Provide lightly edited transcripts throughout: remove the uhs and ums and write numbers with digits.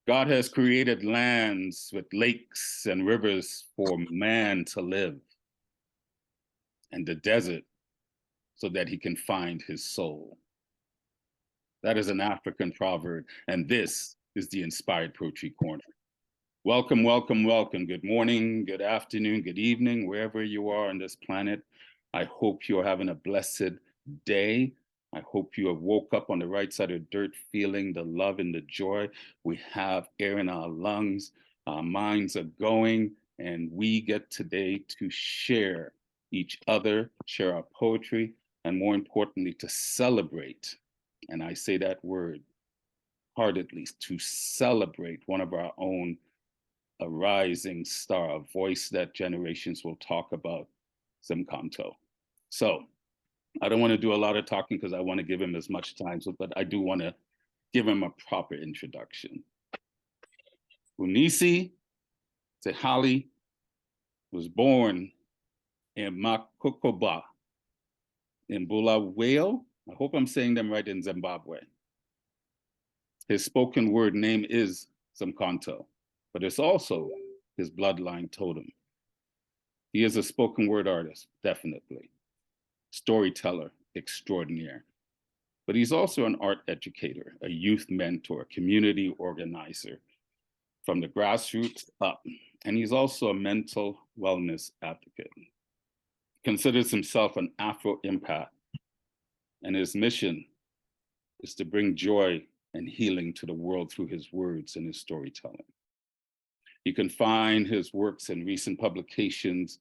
God has created lands with lakes and rivers for man to live, and the desert so that he can find his soul. That is an African proverb, and this is the Inspired Poetry Corner. Welcome, welcome, welcome. Good morning, good afternoon, good evening, wherever you are on this planet. I hope you're having a blessed day. I hope you have woke up on the right side of dirt, feeling the love and the joy. We have air in our lungs, our minds are going, and we get today to share each other, share our poetry, and more importantly, to celebrate. And I say that word heartedly, to celebrate one of our own, a rising star, a voice that generations will talk about, Zomkhonto. So I don't want to do a lot of talking because I want to give him as much time, but I do want to give him a proper introduction. Mbonisi Zikhali was born in Makokoba in Bulawayo. I hope I'm saying them right, in Zimbabwe. His spoken word name is Zomkhonto, but it's also his bloodline totem. He is a spoken word artist, definitely. Storyteller extraordinaire. But he's also an art educator, a youth mentor, community organizer from the grassroots up. And he's also a mental wellness advocate. Considers himself an Afro-empath, and his mission is to bring joy and healing to the world through his words and his storytelling. You can find his works in recent publications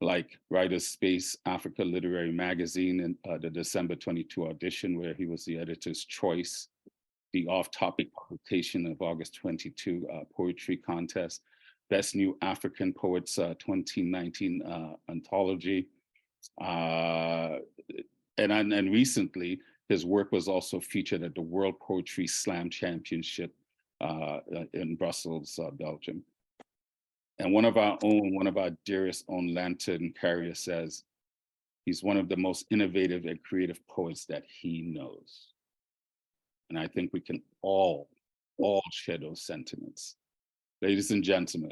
like Writer's Space Africa Literary Magazine in the December 22 edition, where he was the editor's choice, the off-topic publication of August 22 poetry contest, Best New African Poets 2019 anthology. And recently, his work was also featured at the World Poetry Slam Championship in Brussels, Belgium. And one of our dearest own lantern carrier says, he's one of the most innovative and creative poets that he knows. And I think we can all share those sentiments. Ladies and gentlemen,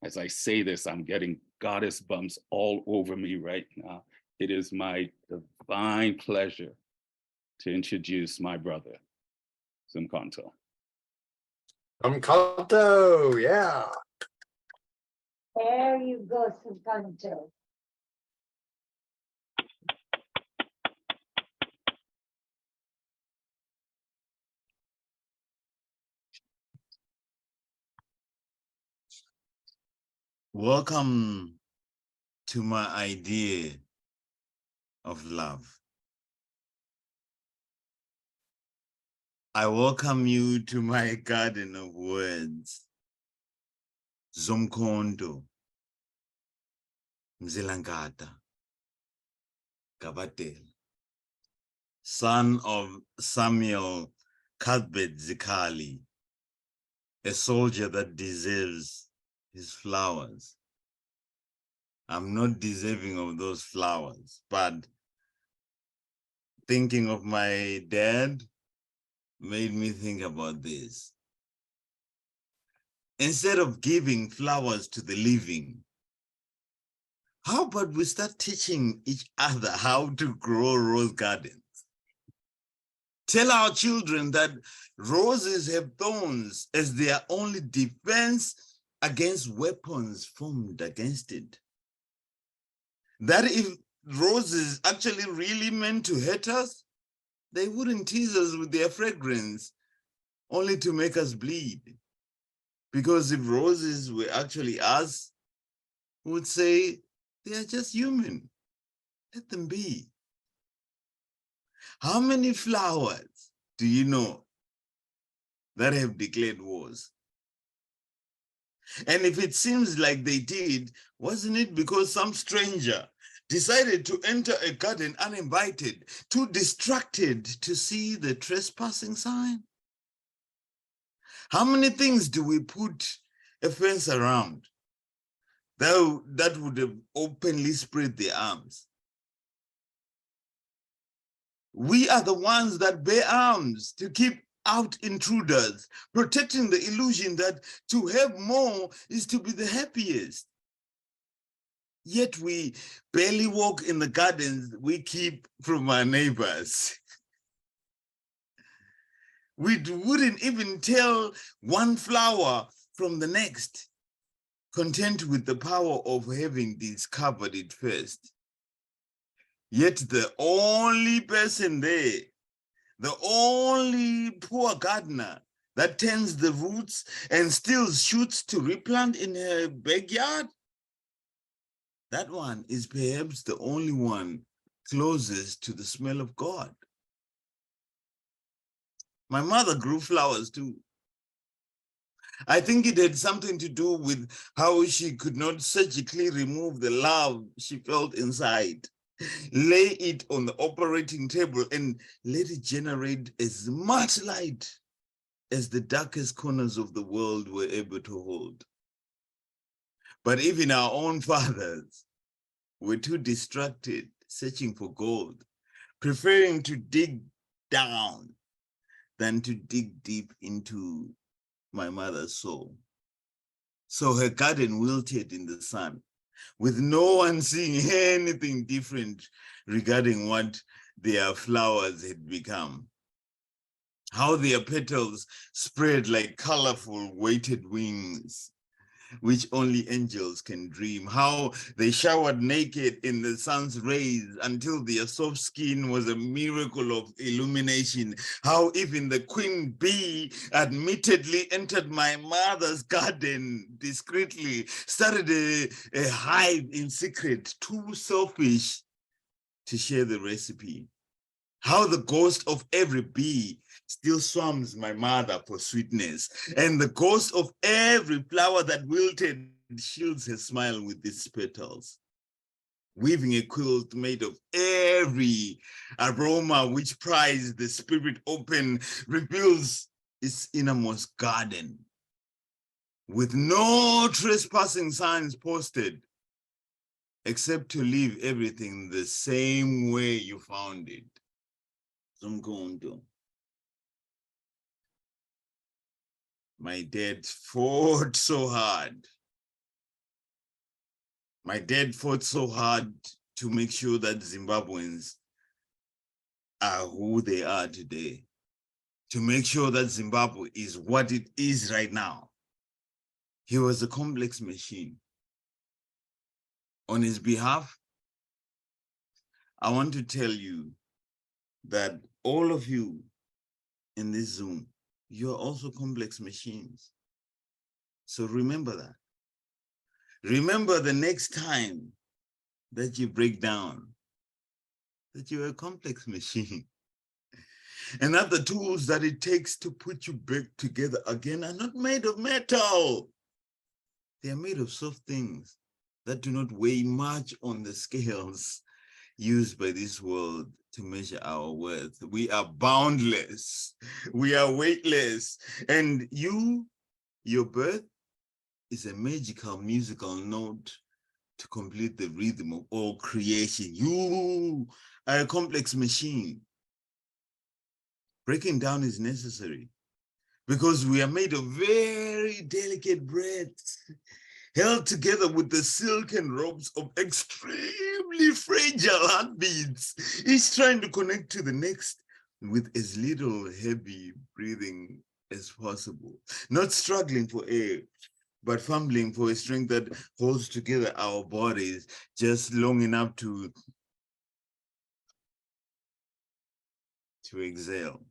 as I say this, I'm getting goddess bumps all over me right now. It is my divine pleasure to introduce my brother, Zomkhonto. Zomkhonto, yeah. There you go, Zomkhonto. Welcome to my idea of love. I welcome you to my garden of words. Zomkhonto, Mzilangata, Gabatel, son of Samuel Cuthbert Zikhali, a soldier that deserves his flowers. I'm not deserving of those flowers, but thinking of my dad made me think about this. Instead of giving flowers to the living, how about we start teaching each other how to grow rose gardens? Tell our children that roses have thorns as their only defense against weapons formed against it. That if roses actually really meant to hurt us, they wouldn't tease us with their fragrance only to make us bleed. Because if roses were actually us, we would say, they are just human. Let them be. How many flowers do you know that have declared wars? And if it seems like they did, wasn't it because some stranger decided to enter a garden uninvited, too distracted to see the trespassing sign? How many things do we put a fence around that would have openly spread their arms? We are the ones that bear arms to keep out intruders, protecting the illusion that to have more is to be the happiest. Yet we barely walk in the gardens we keep from our neighbors. We wouldn't even tell one flower from the next, content with the power of having discovered it first. Yet the only person there, the only poor gardener that tends the roots and still shoots to replant in her backyard, that one is perhaps the only one closest to the smell of God. My mother grew flowers too. I think it had something to do with how she could not surgically remove the love she felt inside, lay it on the operating table and let it generate as much light as the darkest corners of the world were able to hold. But even our own fathers were too distracted searching for gold, preferring to dig down than to dig deep into my mother's soul. So her garden wilted in the sun, with no one seeing anything different regarding what their flowers had become. How their petals spread like colorful weighted wings, which only angels can dream. How they showered naked in the sun's rays until their soft skin was a miracle of illumination. How even the queen bee admittedly entered my mother's garden discreetly, started a hive in secret, too selfish to share the recipe. How the ghost of every bee still swarms my mother for sweetness, and the ghost of every flower that wilted shields her smile with its petals. Weaving a quilt made of every aroma which pries the spirit open, reveals its innermost garden, with no trespassing signs posted, except to leave everything the same way you found it. Zomkhonto. My dad fought so hard. My dad fought so hard to make sure that Zimbabweans are who they are today, to make sure that Zimbabwe is what it is right now. He was a complex machine. On his behalf, I want to tell you that all of you in this Zoom, you're also complex machines. So remember that. Remember the next time that you break down, that you're a complex machine. And that the tools that it takes to put you back together again are not made of metal. They are made of soft things that do not weigh much on the scales used by this world to measure our worth. We are boundless. We are weightless. And your birth is a magical musical note to complete the rhythm of all creation. You are a complex machine. Breaking down is necessary because we are made of very delicate breaths, held together with the silken ropes of extremely fragile heartbeats, each trying to connect to the next with as little heavy breathing as possible, not struggling for air, but fumbling for a strength that holds together our bodies just long enough to exhale.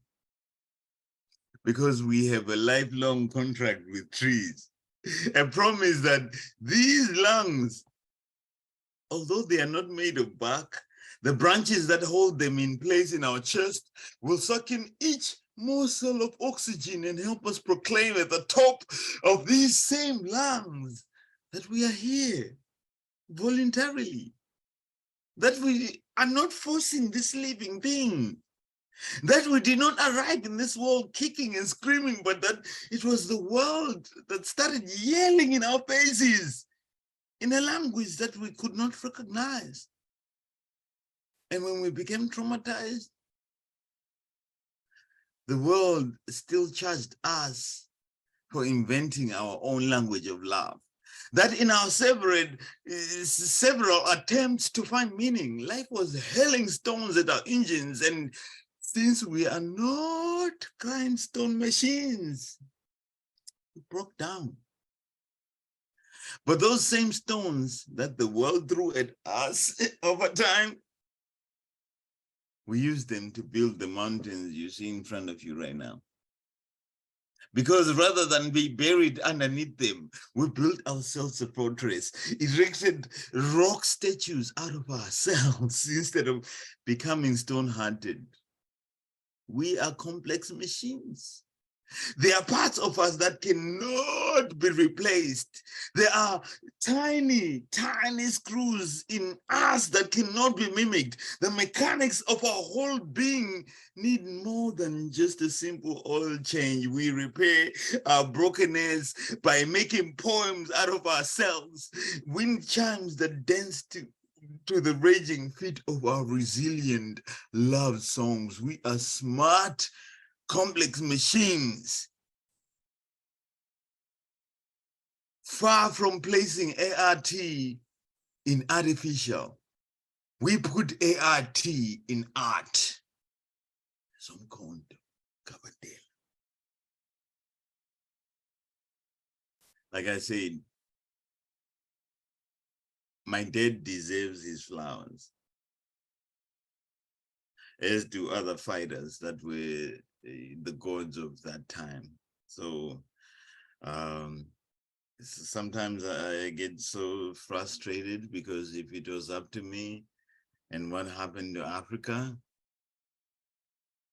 Because we have a lifelong contract with trees, a promise that these lungs, although they are not made of bark, the branches that hold them in place in our chest will suck in each morsel of oxygen and help us proclaim at the top of these same lungs that we are here voluntarily, that we are not forcing this living thing, that we did not arrive in this world kicking and screaming, but that it was the world that started yelling in our faces in a language that we could not recognize. And when we became traumatized, the world still charged us for inventing our own language of love. That in our several attempts to find meaning, life was hurling stones at our engines, and since we are not grindstone machines, we broke down. But those same stones that the world threw at us over time, we used them to build the mountains you see in front of you right now. Because rather than be buried underneath them, we built ourselves a fortress, erected rock statues out of ourselves instead of becoming stone-hearted. We are complex machines. There are parts of us that cannot be replaced. There are tiny, tiny screws in us that cannot be mimicked. The mechanics of our whole being need more than just a simple oil change. We repair our brokenness by making poems out of ourselves, wind chimes that dance to the raging feet of our resilient love songs. We are smart, complex machines. Far from placing ART in artificial, we put ART in art. Zomkhonto. Like I said, my dad deserves his flowers, as do other fighters that were the gods of that time. So sometimes I get so frustrated, because if it was up to me and what happened to Africa,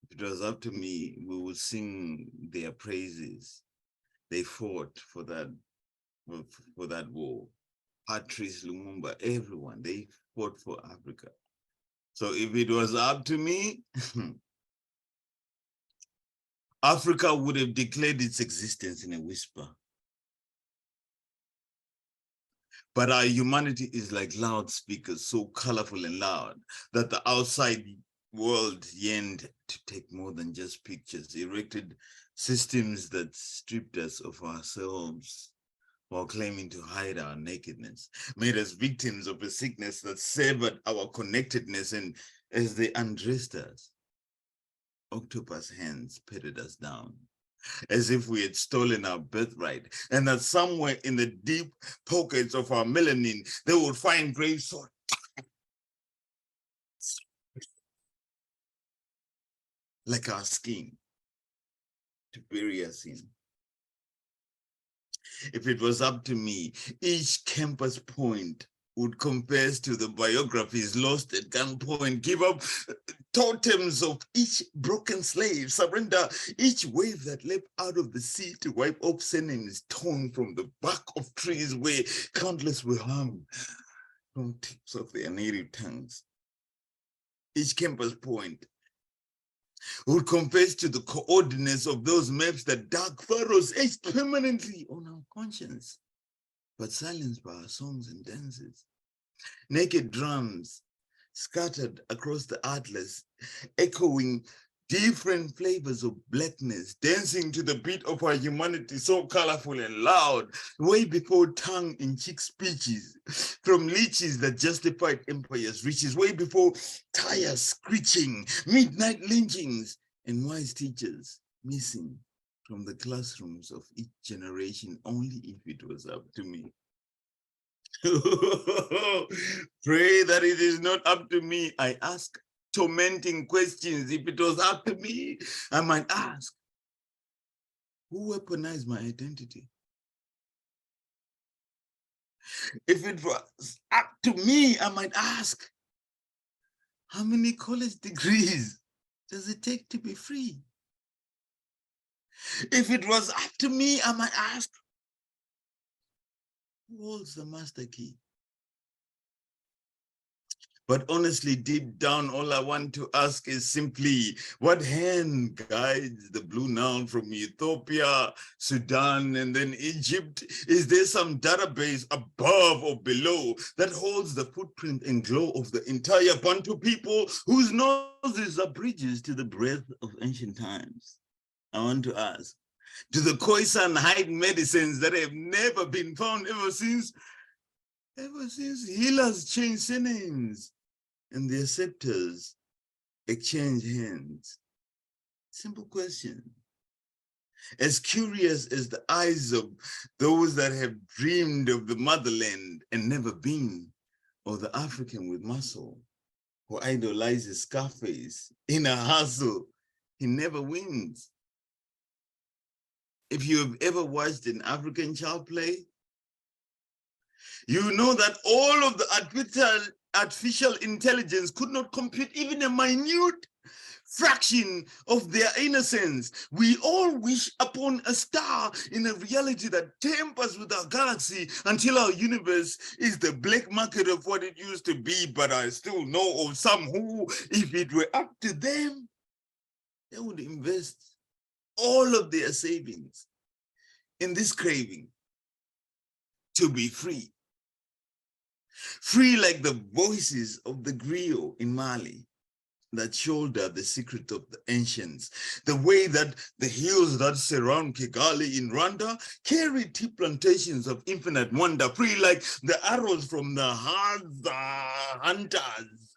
if it was up to me, we would sing their praises. They fought for that war. Patrice Lumumba, everyone, they fought for Africa. So if it was up to me, Africa would have declared its existence in a whisper. But our humanity is like loudspeakers, so colorful and loud that the outside world yearned to take more than just pictures, erected systems that stripped us of ourselves while claiming to hide our nakedness, made us victims of a sickness that severed our connectedness, and as they undressed us, octopus hands patted us down, as if we had stolen our birthright, and that somewhere in the deep pockets of our melanin, they would find grave salt like our skin to bury us in. If it was up to me, each campus point would confess to the biographies lost at gunpoint, give up totems of each broken slave, surrender each wave that leapt out of the sea to wipe off sentence torn from the bark of trees where countless were hung from tips of their native tongues. Each campus point would confess to the coordinates of those maps that dark furrows etched permanently on our conscience, but silenced by our songs and dances. Naked drums scattered across the atlas, echoing different flavors of blackness, dancing to the beat of our humanity, so colorful and loud, way before tongue-in-cheek speeches, from leeches that justified empire's riches, way before tires screeching, midnight lynchings, and wise teachers missing from the classrooms of each generation, only if it was up to me. Pray that it is not up to me. I ask tormenting questions. If it was up to me, I might ask, who weaponized my identity? If it was up to me, I might ask, how many college degrees does it take to be free? If it was up to me, I might ask, who holds the master key? But honestly, deep down, all I want to ask is simply, what hand guides the blue Nile from Ethiopia, Sudan, and then Egypt? Is there some database above or below that holds the footprint and glow of the entire Bantu people whose noses are bridges to the breath of ancient times? I want to ask, do the Khoisan hide medicines that have never been found ever since healers changed names and their scepters exchange hands? Simple question. As curious as the eyes of those that have dreamed of the motherland and never been, or the African with muscle who idolizes Scarface in a hustle, he never wins. If you have ever watched an African child play, you know that all of the artificial intelligence could not compute even a minute fraction of their innocence. We all wish upon a star in a reality that tampers with our galaxy until our universe is the black market of what it used to be. But I still know of some who, if it were up to them, they would invest all of their savings in this craving to be free. Free like the voices of the griot in Mali that shoulder the secret of the ancients, the way that the hills that surround Kigali in Rwanda carry tea plantations of infinite wonder, free like the arrows from the hunters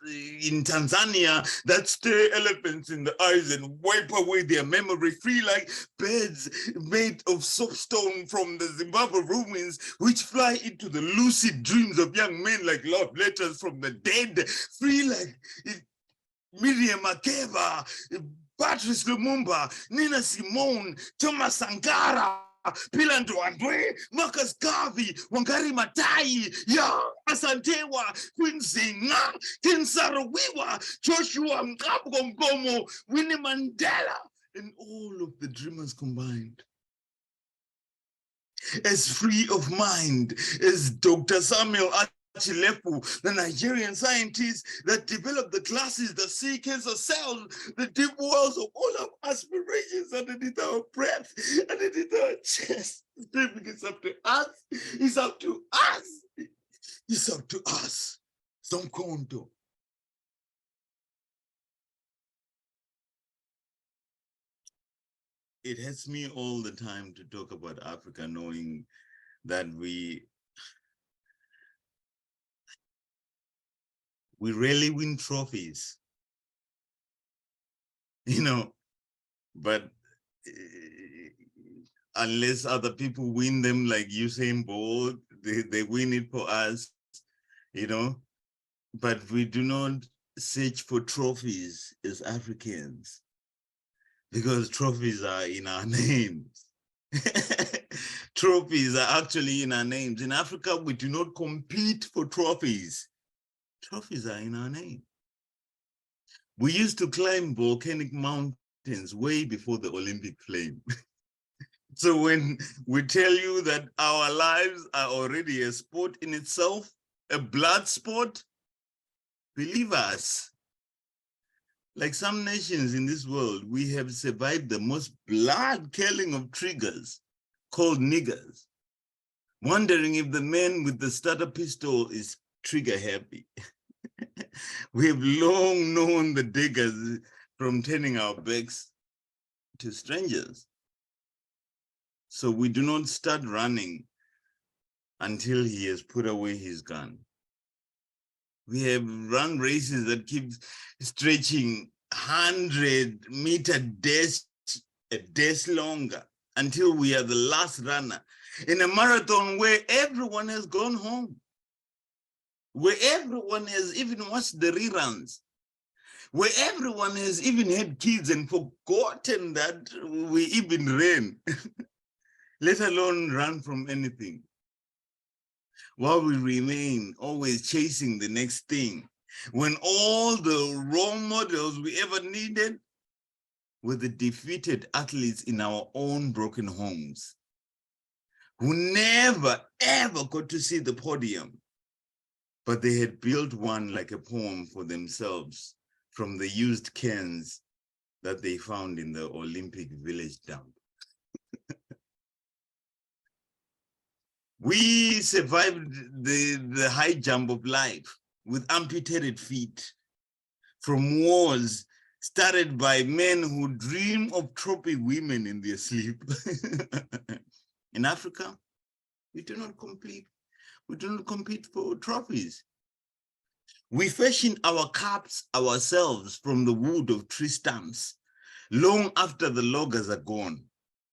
in Tanzania that stare elephants in the eyes and wipe away their memory, free like birds made of soapstone from the Zimbabwe ruins, which fly into the lucid dreams of young men like love letters from the dead, free like Miriam Makeba, Patrice Lumumba, Nina Simone, Thomas Sankara, Philando André, Marcus Garvey, Wangari Maathai, Asantewa, Queen Zinga, Ken Saro-Wiwa, Joshua Mngabongomo, Winnie Mandela, and all of the dreamers combined. As free of mind as Dr. Samuel Chilepu, the Nigerian scientist that developed the classes, the seekers of cells, the deep wells of all our aspirations underneath our breath, underneath our chest. It's up to us. It's up to us. It's up to us. Zomkhonto. It hurts me all the time to talk about Africa, knowing that we rarely win trophies, but unless other people win them like Usain Bolt, they win it for us, but we do not search for trophies as Africans because trophies are in our names. Trophies are actually in our names. In Africa, we do not compete for trophies. Trophies are in our name. We used to climb volcanic mountains way before the Olympic flame. So when we tell you that our lives are already a sport in itself, a blood sport, believe us. Like some nations in this world, we have survived the most blood killing of triggers called niggers, wondering if the man with the starter pistol is trigger happy. We have long known the diggers from turning our backs to strangers. So we do not start running until he has put away his gun. We have run races that keep stretching 100-meter dash longer until we are the last runner in a marathon where everyone has gone home, where everyone has even watched the reruns, where everyone has even had kids and forgotten that we even ran, let alone run from anything. While we remain always chasing the next thing, when all the role models we ever needed were the defeated athletes in our own broken homes, who never, ever got to see the podium, but they had built one like a poem for themselves from the used cans that they found in the Olympic Village dump. We survived the high jump of life with amputated feet, from wars started by men who dream of tropic women in their sleep. In Africa, we do not compete. We do not compete for trophies. We fashion our cups ourselves from the wood of tree stumps, long after the loggers are gone.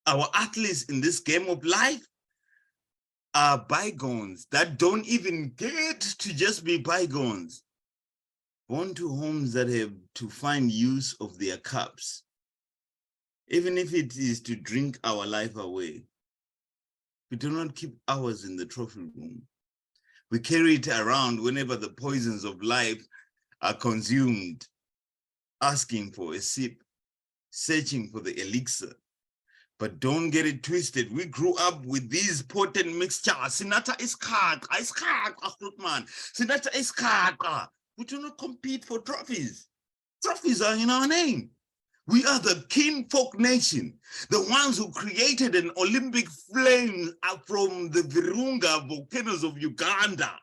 Our athletes in this game of life are bygones that don't even get to just be bygones. Born to homes that have to find use of their cups, even if it is to drink our life away. We do not keep ours in the trophy room. We carry it around whenever the poisons of life are consumed, asking for a sip, searching for the elixir. But don't get it twisted. We grew up with these potent mixtures. Sinata iskaka, man. Sinata iskaka. We do not compete for trophies. Trophies are in our name. We are the kinfolk nation, the ones who created an Olympic flame from the Virunga volcanoes of Uganda,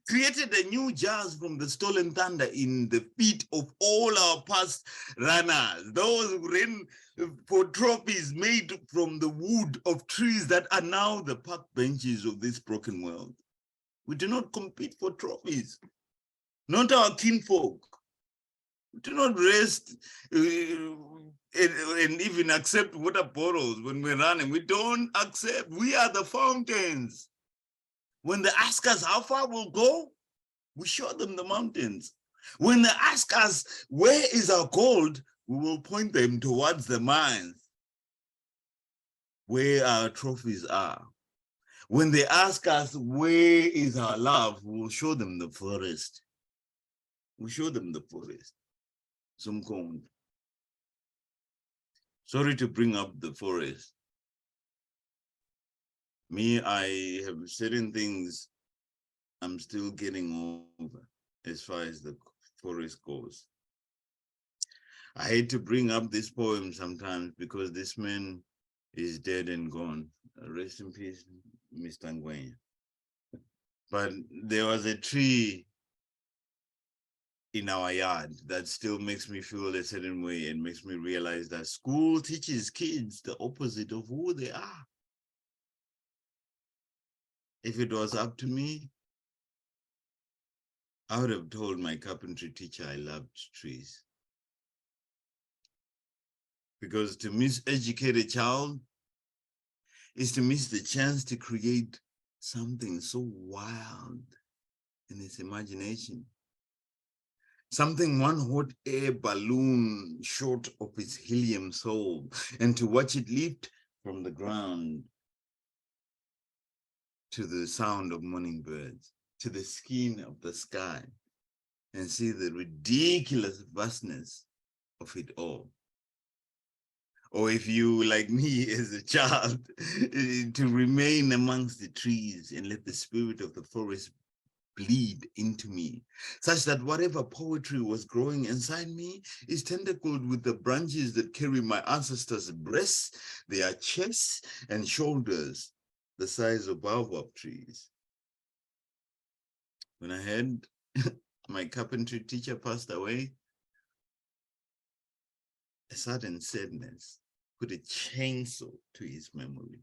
created a new jazz from the stolen thunder in the feet of all our past runners, those who ran for trophies made from the wood of trees that are now the park benches of this broken world. We do not compete for trophies, not our kinfolk. We do not rest and even accept water bottles when we're running. We don't accept. We are the fountains. When they ask us how far we'll go, we show them the mountains. When they ask us where is our gold, we will point them towards the mines where our trophies are. When they ask us where is our love, we will show them the forest. We show them the forest. Zomkhonto. Sorry to bring up the forest. Me, I have certain things I'm still getting over as far as the forest goes. I hate to bring up this poem sometimes because this man is dead and gone. Rest in peace, Mr. Ngwenya. But there was a tree in our yard that still makes me feel a certain way and makes me realize that school teaches kids the opposite of who they are. If it was up to me, I would have told my carpentry teacher I loved trees. Because to miseducate a child is to miss the chance to create something so wild in its imagination. Something one hot air balloon short of its helium soul, and to watch it lift from the ground to the sound of morning birds, to the skin of the sky, and see the ridiculous vastness of it all. Or if you, like me as a child, to remain amongst the trees and let the spirit of the forest bleed into me, such that whatever poetry was growing inside me is tentacled with the branches that carry my ancestors' breasts, their chests and shoulders, the size of baobab trees. When I heard my carpentry teacher passed away, a sudden sadness put a chainsaw to his memory.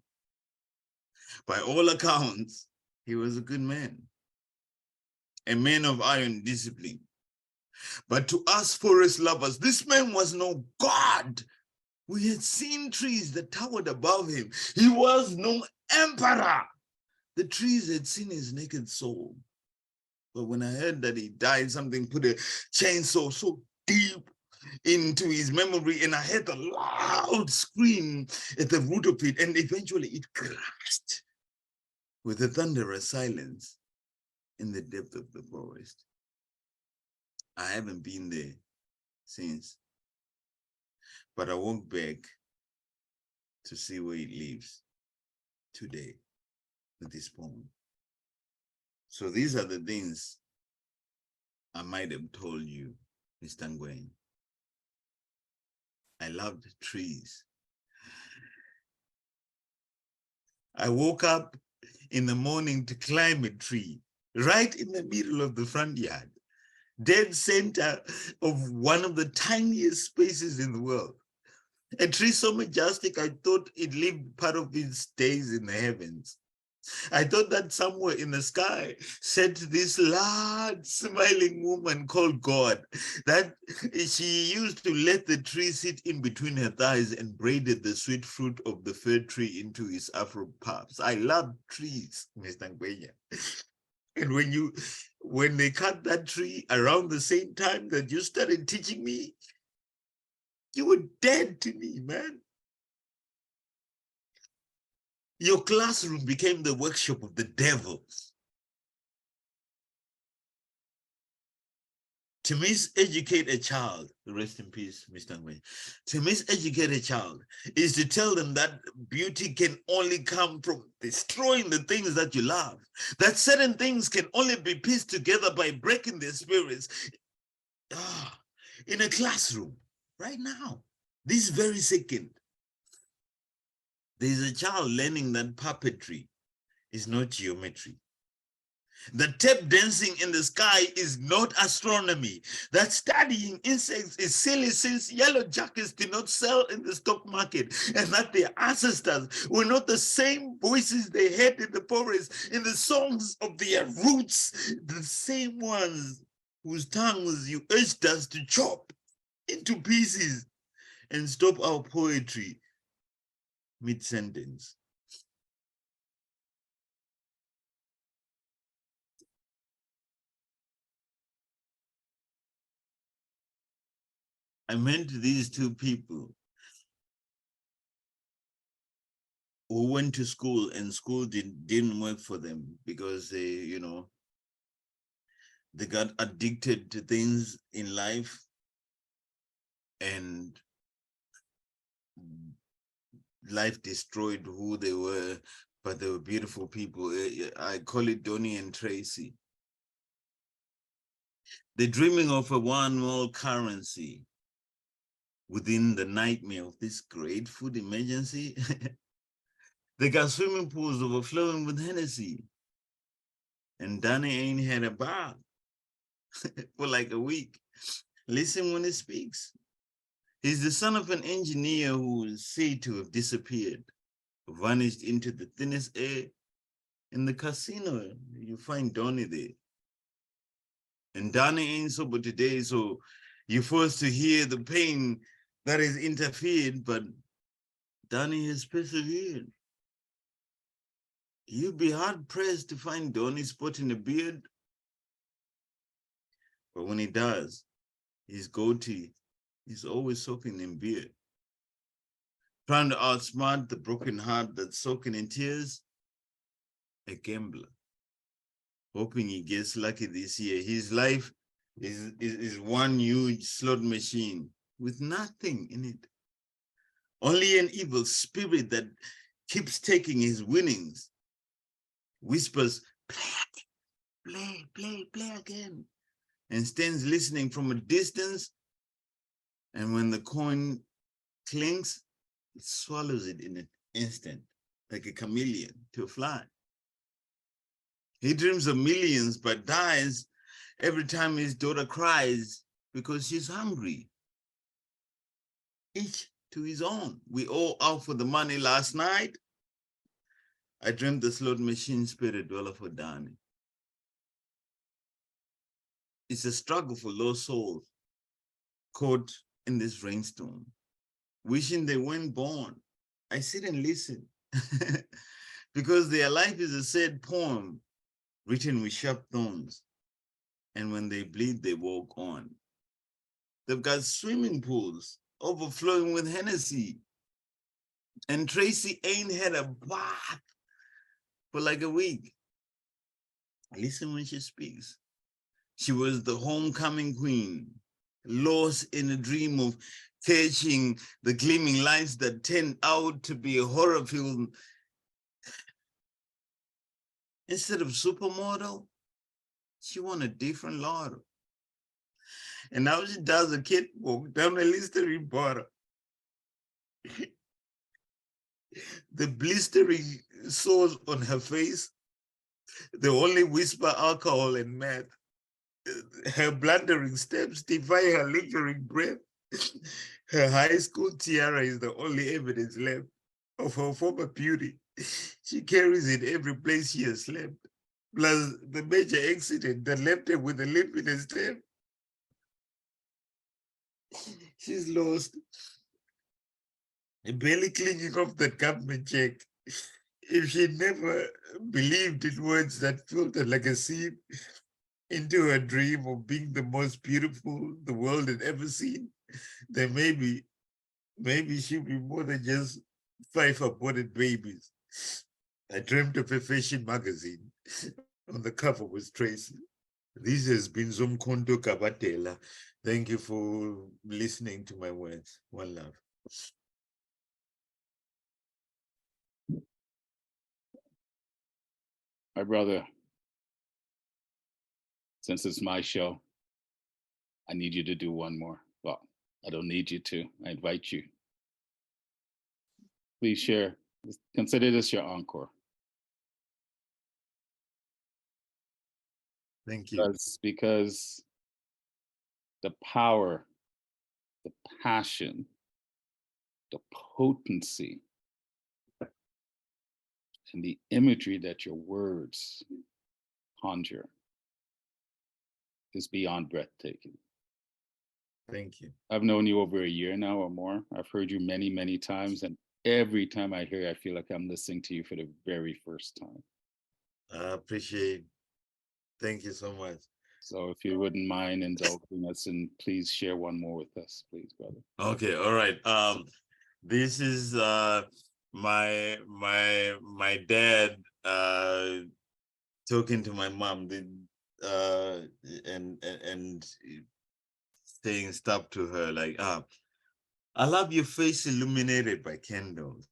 By all accounts, he was a good man, a man of iron discipline. But to us forest lovers, this man was no god. We had seen trees that towered above him. He was no emperor. The trees had seen his naked soul. But when I heard that he died, something put a chainsaw so deep into his memory, and I heard a loud scream at the root of it, and eventually it crashed with a thunderous silence in the depth of the forest. I haven't been there since, but I walk back to see where it lives today with this poem. So these are the things I might have told you, Mr. Ngwenya. I loved trees. I woke up in the morning to climb a tree right in the middle of the front yard, dead center of one of the tiniest spaces in the world. A tree so majestic, I thought it lived part of its days in the heavens. I thought that somewhere in the sky sat this large smiling woman called God, that she used to let the tree sit in between her thighs and braided the sweet fruit of the fir tree into his Afro-puffs. I love trees, Mr. Ngwenya. And when they cut that tree around the same time that you started teaching me, you were dead to me, man. Your classroom became the workshop of the devil. To miseducate a child, rest in peace, Mr. Ngwenya. To miseducate a child is to tell them that beauty can only come from destroying the things that you love, that certain things can only be pieced together by breaking their spirits. In a classroom, right now, this very second, there's a child learning that puppetry is not geometry. The tape dancing in the sky is not astronomy. That studying insects is silly since yellow jackets did not sell in the stock market, and that their ancestors were not the same voices they had in the forest, in the songs of their roots, the same ones whose tongues you urged us to chop into pieces and stop our poetry mid-sentence. I meant these two people who went to school and school didn't work for them because they got addicted to things in life, and life destroyed who they were, but they were beautiful people. I call it Donnie and Tracy. They're dreaming of a one world currency within the nightmare of this great food emergency. They got swimming pools overflowing with Hennessy, and Donnie ain't had a bath for like a week. Listen when he speaks. He's the son of an engineer who is said to have disappeared, vanished into the thinnest air. In the casino, you find Donnie there. And Donnie ain't sober today, so you're forced to hear the pain that has interfered, but Donnie has persevered. You'd be hard-pressed to find Donnie sporting a beard, but when he does, his goatee is always soaking in beer. Trying to outsmart the broken heart that's soaking in tears, a gambler, hoping he gets lucky this year. His life is one huge slot machine with nothing in it. Only an evil spirit that keeps taking his winnings, whispers, play again, and stands listening from a distance. And when the coin clinks, it swallows it in an instant, like a chameleon to fly. He dreams of millions, but dies every time his daughter cries because she's hungry. Each to his own. We all out for the money last night. I dreamt the slot machine spirit dweller for Donnie. It's a struggle for lost souls caught in this rainstorm, wishing they weren't born. I sit and listen because their life is a sad poem written with sharp thorns, and when they bleed, they walk on. They've got swimming pools overflowing with Hennessy, and Tracy ain't had a bath for like a week. Listen when she speaks. She was the homecoming queen, lost in a dream of catching the gleaming lights that turned out to be a horror film. Instead of supermodel, she won a different lotto. And now she does a catwalk down a Listerine bottle. The blistering sores on her face, they only whisper alcohol and meth. Her blundering steps defy her lingering breath. Her high school tiara is the only evidence left of her former beauty. She carries it every place she has slept, plus the major accident that left her with a limp in her step. She's lost, barely clinging off that government check. If she never believed in words that filtered like a seed into her dream of being the most beautiful the world had ever seen, then maybe she'll be more than just 5 aborted babies. I dreamt of a fashion magazine. On the cover was Tracy. This has been Zomkhonto Kabatela. Thank you for listening to my words. One love. My brother, since it's my show, I need you to do one more. Well, I don't need you to. I invite you. Please share. Consider this your encore. Thank you. Because the power, the passion, the potency, and the imagery that your words conjure is beyond breathtaking. Thank you. I've known you over a year now or more. I've heard you many, many times, and every time I hear you, I feel like I'm listening to you for the very first time. I appreciate. Thank you so much. So if you wouldn't mind indulging us, and please share one more with us, please, brother. Okay, all right. This is my dad talking to my mom, and saying stuff to her like, I love your face illuminated by candles.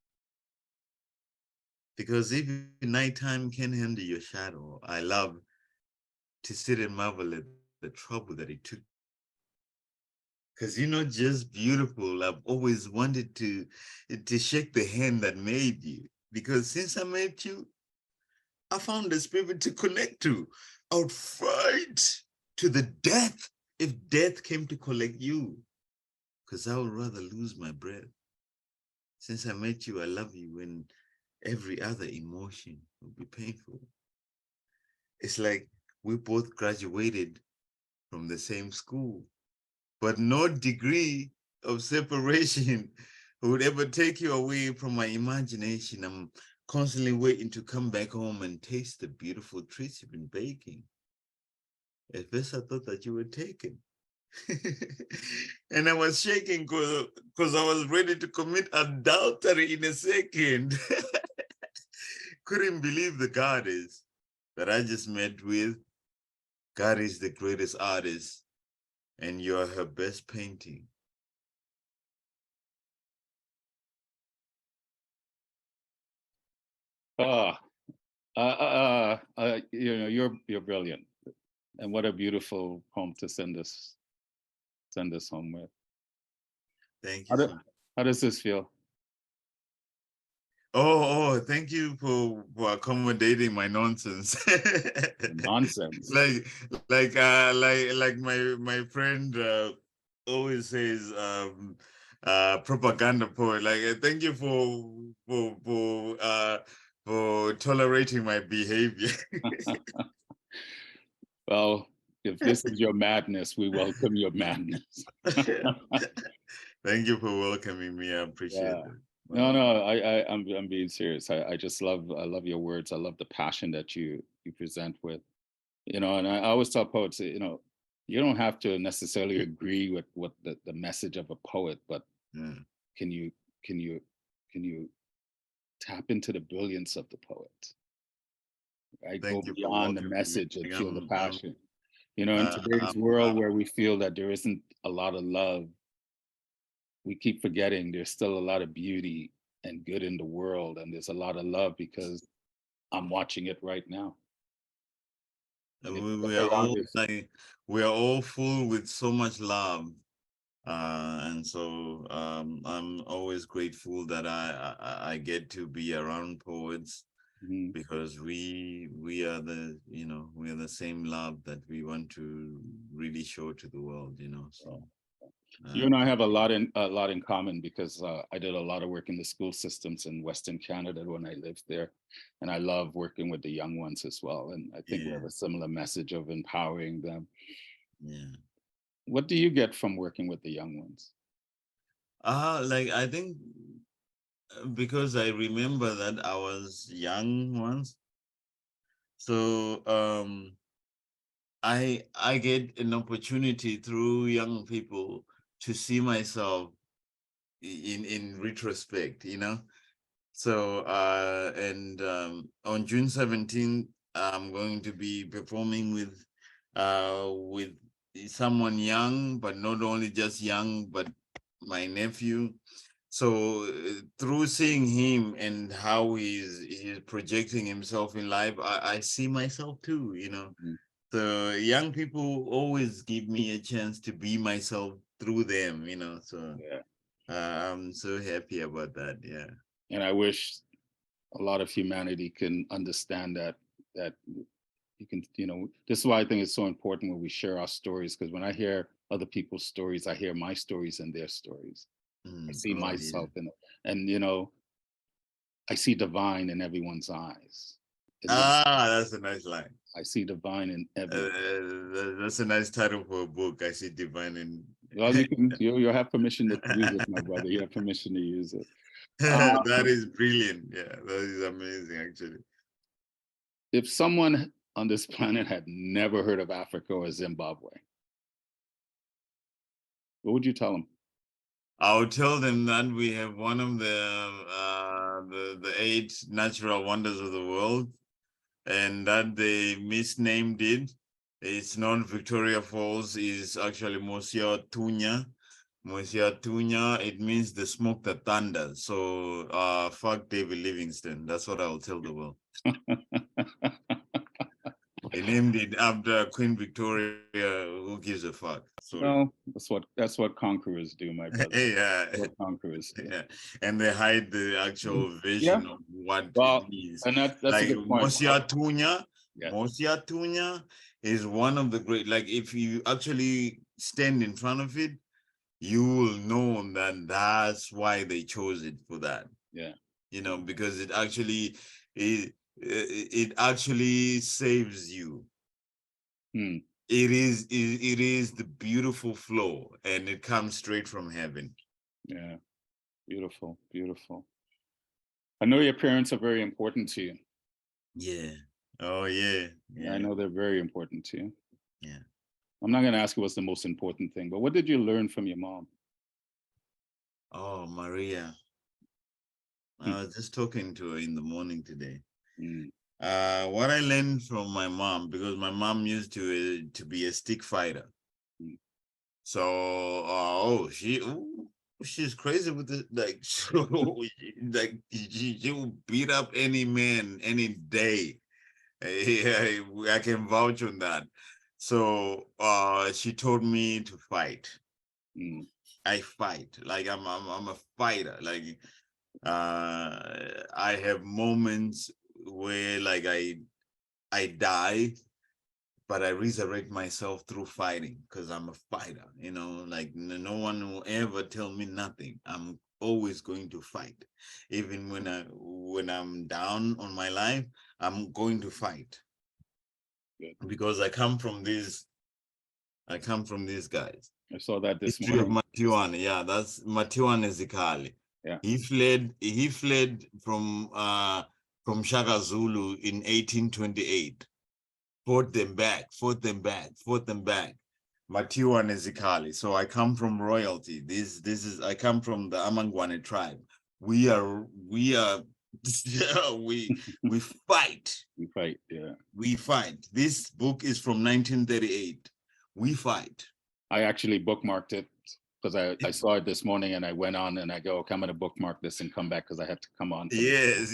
Because even nighttime can handle your shadow. I love to sit and marvel at the trouble that it took. Because you're not just beautiful. I've always wanted to shake the hand that made you. Because since I met you, I found a spirit to connect to. I would fight to the death if death came to collect you. Because I would rather lose my breath. Since I met you, I love you when every other emotion would be painful. It's like we both graduated from the same school, but no degree of separation would ever take you away from my imagination. I'm constantly waiting to come back home and taste the beautiful treats you've been baking. At first, I thought that you were taken. And I was shaking because I was ready to commit adultery in a second. Couldn't believe the goddess that I just met with. God is the greatest artist, and you're her best painting. You're brilliant, and what a beautiful poem to send us home with. Thank you. How does this feel? Oh, thank you for accommodating my nonsense. Nonsense. like my friend always says, propaganda poet. Like, thank you for tolerating my behavior. Well, if this is your madness, we welcome your madness. Thank you for welcoming me. I appreciate it. No, I'm being serious. I love your words. I love the passion that you present with, and I always tell poets, you don't have to necessarily agree with what the message of a poet, but can you tap into the brilliance of the poet, right? Go beyond the message and feel the passion. In today's world where we feel that there isn't a lot of love, we keep forgetting there's still a lot of beauty and good in the world, and there's a lot of love because I'm watching it right now. We are all full with so much love, and so I'm always grateful that I get to be around poets Mhm. because we are the, we are the same love that we want to really show to the world, so. You and I have a lot in common because I did a lot of work in the school systems in Western Canada when I lived there, and I love working with the young ones as well. And I think we have Yeah, a similar message of empowering them. yeah. What do you get from working with the young ones? Like I think because I remember that I was young once, so I get an opportunity through young people to see myself in retrospect, So and on June 17th, I'm going to be performing with someone young, but not only just young, but my nephew. So through seeing him and how he's projecting himself in life, I see myself too, Mm. So young people always give me a chance to be myself through them, So Yeah. I'm so happy about that. Yeah. And I wish a lot of humanity can understand that you can, this is why I think it's so important when we share our stories, because when I hear other people's stories, I hear my stories and their stories. I see Oh yeah. myself in it. And I see divine in everyone's eyes. That's a nice line. I see divine in everyone. That's a nice title for a book. I see divine in. Well, you have permission to use it, my brother. You have permission to use it. That is brilliant. Yeah, that is amazing, actually. If someone on this planet had never heard of Africa or Zimbabwe, what would you tell them? I'll tell them that we have one of the 8 natural wonders of the world, and that they misnamed it. It's not Victoria Falls, is actually Mosia Tunya. Mosia Tunya, it means the smoke that thunders. So fuck David Livingstone. That's what I'll tell the world. They named it after Queen Victoria. Who gives a fuck? Sorry. Well, that's what conquerors do, my brother. Yeah. What conquerors do. Yeah. And they hide the actual vision of what Well, it is. and that's Like a good point. Mosia Tunya. Yeah. Mosia Tunya is one of the great, like if you actually stand in front of it, you will know that that's why they chose it for that. Yeah. Because it actually saves you. Hmm. It is the beautiful flow, and it comes straight from heaven. Yeah. Beautiful. Beautiful. I know your parents are very important to you. Yeah. Oh yeah. I know they're very important to you. Yeah. I'm not going to ask you what's the most important thing, but what did you learn from your mom? Oh, Maria. I was just talking to her in the morning today. Mm. What I learned from my mom, because my mom used to be a stick fighter. Mm. So she's crazy with it. Like she will beat up any man any day. I can vouch on that. So she told me to fight. Mm. I fight. Like I'm a fighter. Like I have moments where like I die, but I resurrect myself through fighting because I'm a fighter, like no one will ever tell me nothing. I'm always going to fight. Even when I'm down on my life, I'm going to fight. Good. Because I come from these guys. I saw that this History of morning. Matiwane. Yeah, that's Matiwane Zikhali. Yeah. He fled from Shaka Zulu in 1828. Fought them back. Matiwane Zikhali. So I come from royalty. I come from the Amangwane tribe. We fight. We fight. Yeah. We fight. This book is from 1938. We fight. I actually bookmarked it because I saw it this morning and I went on and I go, okay, I'm going to bookmark this and come back because I have to come on. Yes.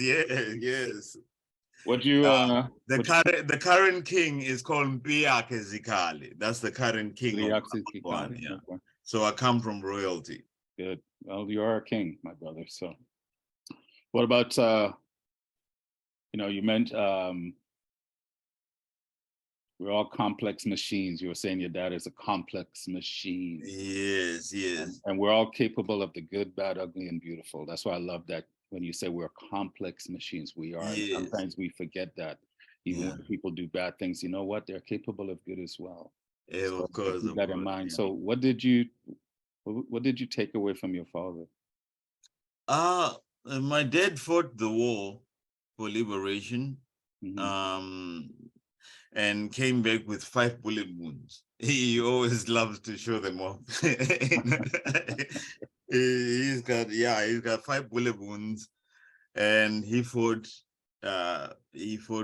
What you the current king is called Mbiyake Zikhali. That's the current king of one. Yeah. Okay. So I come from royalty. You know, you meant we're all complex machines. You were saying your dad is a complex machine. Yes, yes. And we're all capable of the good, bad, ugly, and beautiful. That's why I love that when you say we're complex machines, we are. And Yes. sometimes we forget that. Even Yeah. when people do bad things, you know what? They're capable of good as well. Yeah, So of course, keep that in mind. yeah. So what did you take away from your father? My dad fought the war for liberation, Mhm. and came back with 5 bullet wounds. He always loves to show them off. He's got 5 bullet wounds, and he fought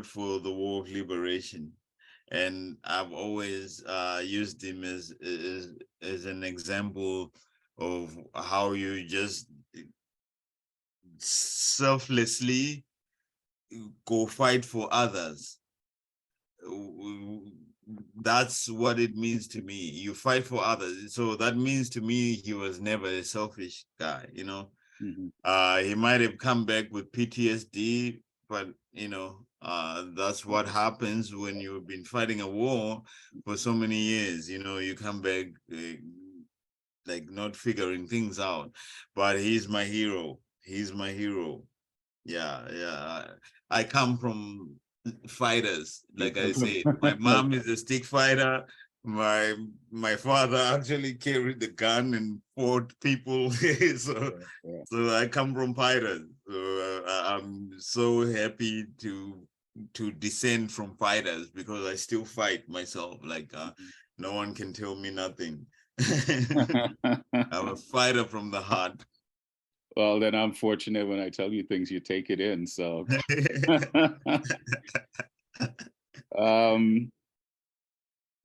for the war of liberation. And I've always used him as an example of how you just selflessly go fight for others. That's what it means to me. You fight for others. So that means to me he was never a selfish guy, you know. He might have come back with PTSD, but you know, that's what happens when you've been fighting a war for so many years. You know, you come back like not figuring things out. But he's my hero. He's my hero. Yeah. I come from fighters, like I said. My mom is a stick fighter. My father actually carried the gun and fought people. So I come from fighters. So I'm so happy to descend from fighters because I still fight myself. Like no one can tell me nothing. I'm a fighter from the heart. Well, then I'm fortunate when I tell you things, you take it in. So,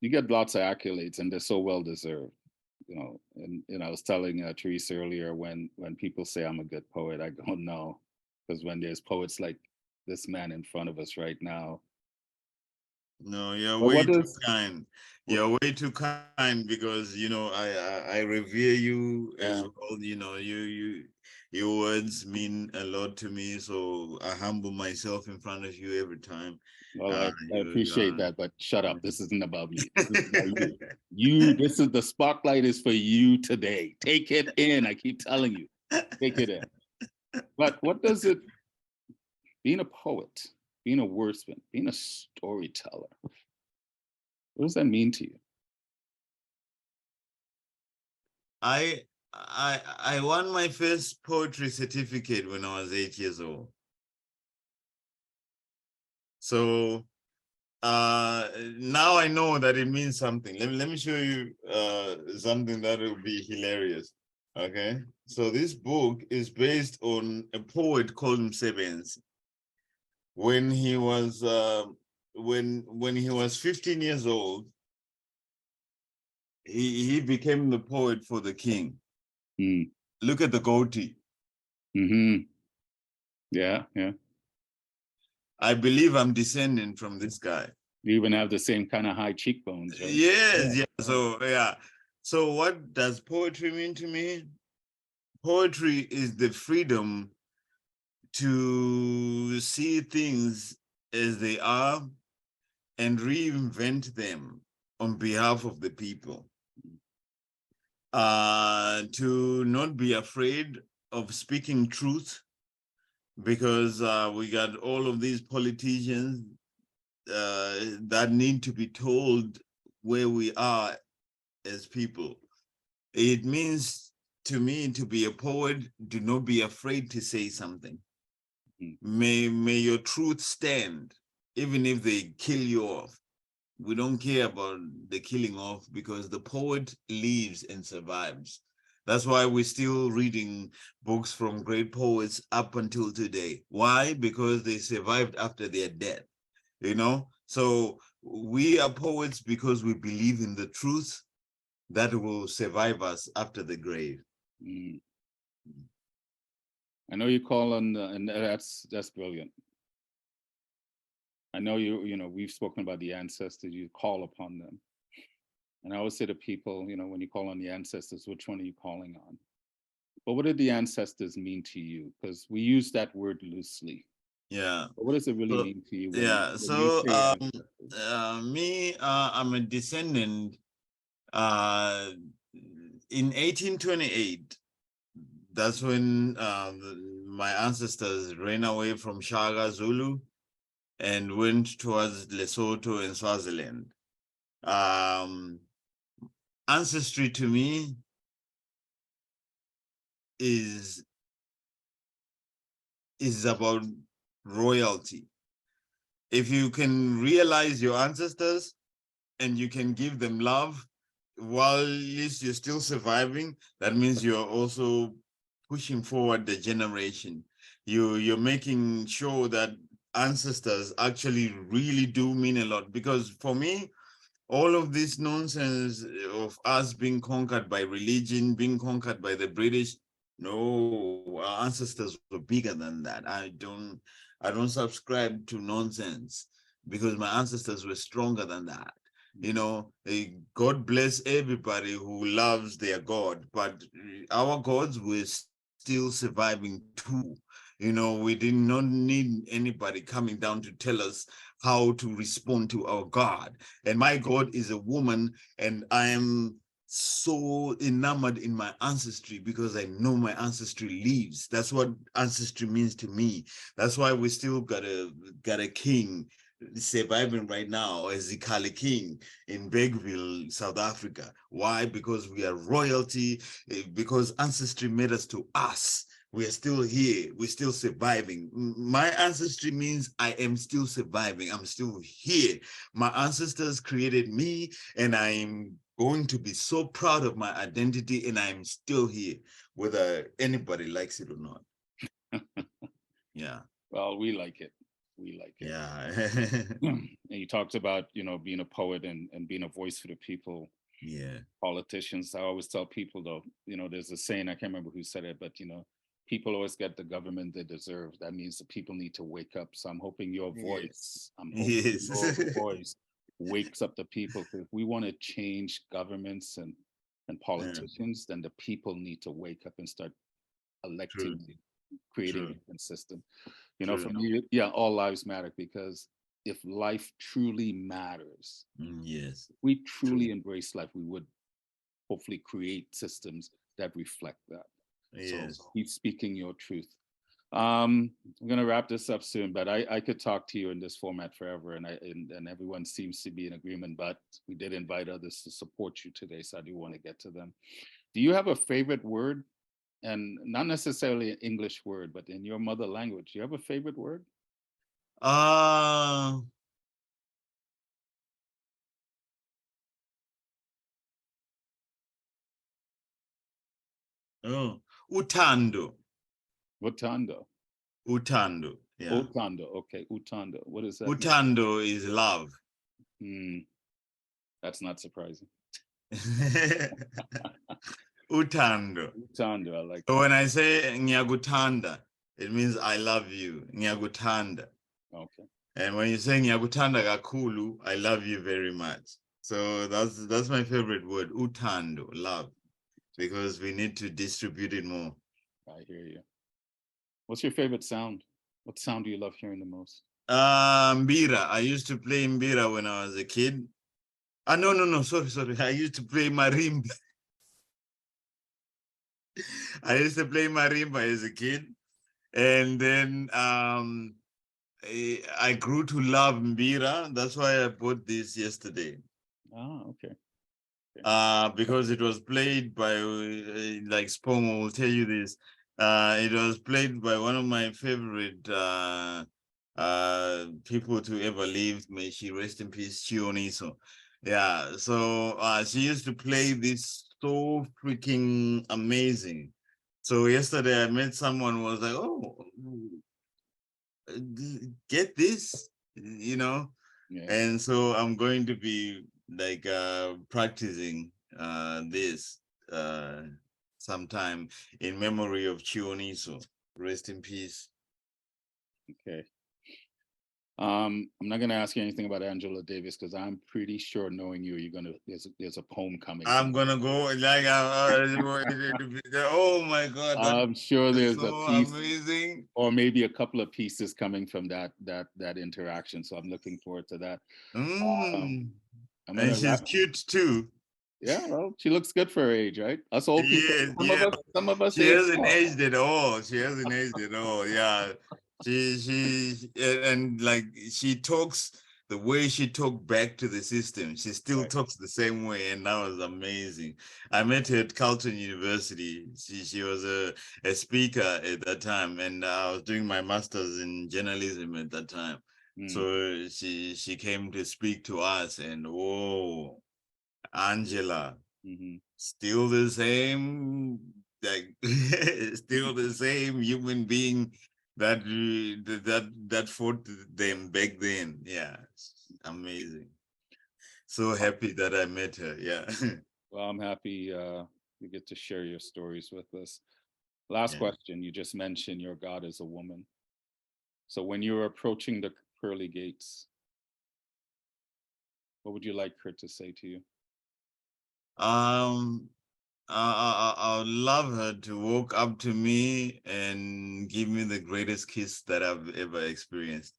you get lots of accolades, and they're so well deserved. You know, and I was telling Therese earlier, when people say I'm a good poet, I don't know, because when there's poets like this man in front of us right now. No, you're But way what too does kind. You're way too kind because you know I revere you as well. You know your words mean a lot to me. So I humble myself in front of you every time. Well, I appreciate that, but shut up. This isn't about me. This is about you. You, this is the spotlight is for you today. Take it in. I keep telling you, take it in. But what does it, being a poet, being a wordsmith, being a storyteller, what does that mean to you? I won my first poetry certificate when I was 8 years old. So now I know that it means something. Let me show you something that will be hilarious. Okay, so this book is based on a poet called Msebenzi. When he was when he was 15 years old, he became the poet for the king. Look at the goatee. Yeah. I believe I'm descending from this guy. You even have the same kind of high cheekbones, right? Yes. So what does poetry mean to me? Poetry is the freedom to see things as they are and reinvent them on behalf of the people. To not be afraid of speaking truth, because we got all of these politicians that need to be told where we are as people. It means to me to be a poet, do not be afraid to say something. May your truth stand, even if they kill you off. We don't care about the killing off because the poet lives and survives. That's why we're still reading books from great poets up until today. Why? Because they survived after their death, you know? So we are poets because we believe in the truth that will survive us after the grave. I know you call on, and that's brilliant. I know we've spoken about the ancestors, you call upon them. And I always say to people, when you call on the ancestors, which one are you calling on? But what did the ancestors mean to you? Because we use that word loosely. Yeah. What does it really So, mean to you yeah. when you So, say ancestors? me, I'm a descendant. In 1828, that's when my ancestors ran away from Shaka Zulu and went towards Lesotho and Swaziland. Ancestry to me is about royalty. If you can realize your ancestors and you can give them love while at least you're still surviving, that means you're also pushing forward the generation. You're making sure that ancestors actually really do mean a lot. Because for me, all of this nonsense of us being conquered by religion, being conquered by the British, no, our ancestors were bigger than that. I don't subscribe to nonsense, because my ancestors were stronger than that. You know, God bless everybody who loves their God, but our gods were still surviving too. You know, we did not need anybody coming down to tell us how to respond to our God. And my God is a woman, and I am so enamored in my ancestry because I know my ancestry lives. That's what ancestry means to me. That's why we still got a king surviving right now, a Zikhali king in Bergville, South Africa. Why? Because we are royalty, because ancestry made us to us. We are still here. We're still surviving. My ancestry means I am still surviving. I'm still here. My ancestors created me, and I'm going to be so proud of my identity, and I'm still here, whether anybody likes it or not. Yeah. Well, we like it. We like it. Yeah. And you talked about, being a poet and being a voice for the people. Yeah. Politicians. I always tell people, though, there's a saying, I can't remember who said it, but people always get the government they deserve. That means the people need to wake up. So I'm hoping your voice, I'm hoping Yes. your voice wakes up the people. Because if we want to change governments and politicians, then the people need to wake up and start electing, True. creating a True. different system. True. For me, yeah, all lives matter, because if life truly matters, Yes. if we truly embrace life, we would hopefully create systems that reflect that. So Yes. keep speaking your truth. I'm gonna wrap this up soon, but I could talk to you in this format forever, and everyone seems to be in agreement. But we did invite others to support you today, so I do want to get to them. Do you have a favorite word, and not necessarily an English word, but in your mother language? Do you have a favorite word? Uh oh, Utando. Utando. Utando. Yeah. Utando. Okay, Utando. What does that mean? Utando is love. That's not surprising. Utando. Utando. I like So that. when I say Nyagutanda, it means I love you. Nyagutanda. Okay. And when you say Nyagutanda Gakulu, I love you very much. So that's my favorite word, Utando, love, because we need to distribute it more. I hear you. What's your favorite sound? What sound do you love hearing the most? Mbira. I used to play Mbira when I was a kid. No, sorry. I used to play marimba. I used to play marimba as a kid. And then I grew to love Mbira. That's why I bought this yesterday. Ah, okay. Because it was played by, like Spongo will tell you this, it was played by one of my favorite people to ever live. May she rest in peace, Chioniso. Yeah, so she used to play this so freaking amazing. So yesterday I met someone who was like, oh, get this, Yeah. and so I'm going to be like practicing this sometime in memory of Chioniso. Rest in peace. Okay. I'm not going to ask you anything about Angela Davis because I'm pretty sure, knowing you, there's a poem coming. I'm gonna go like oh my God, I'm sure that's there's a so piece, amazing. or maybe a couple of pieces coming from that interaction. So I'm looking forward to that. I'm And gonna she's cute too. Yeah, well, she looks good for her age, right? Us old people. Yes, Some of us. she age hasn't well. aged at all. She hasn't aged at all. Yeah, and like she talks the way she talked back to the system. She still Right. talks the same way, and that was amazing. I met her at Carleton University. She was a speaker at that time, and I was doing my master's in journalism at that time. So she came to speak to us, and whoa, Angela. Still the same, like still the same human being that that fought them back then. Yeah, amazing. So happy that I met her. Yeah. Well, I'm happy you get to share your stories with us. Last question. You just mentioned your God is a woman. So when you're approaching the pearly gates, what would you like her to say to you? I would love her to walk up to me and give me the greatest kiss that I've ever experienced.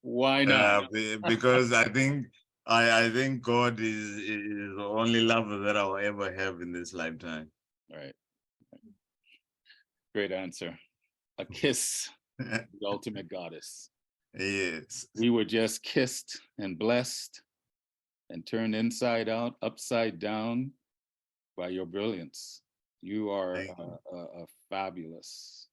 Why not? Because I think God is the only lover that I'll ever have in this lifetime. Right. Great answer. A kiss, the ultimate goddess. Yes. We were just kissed and blessed and turned inside out, upside down by your brilliance. You are a fabulous.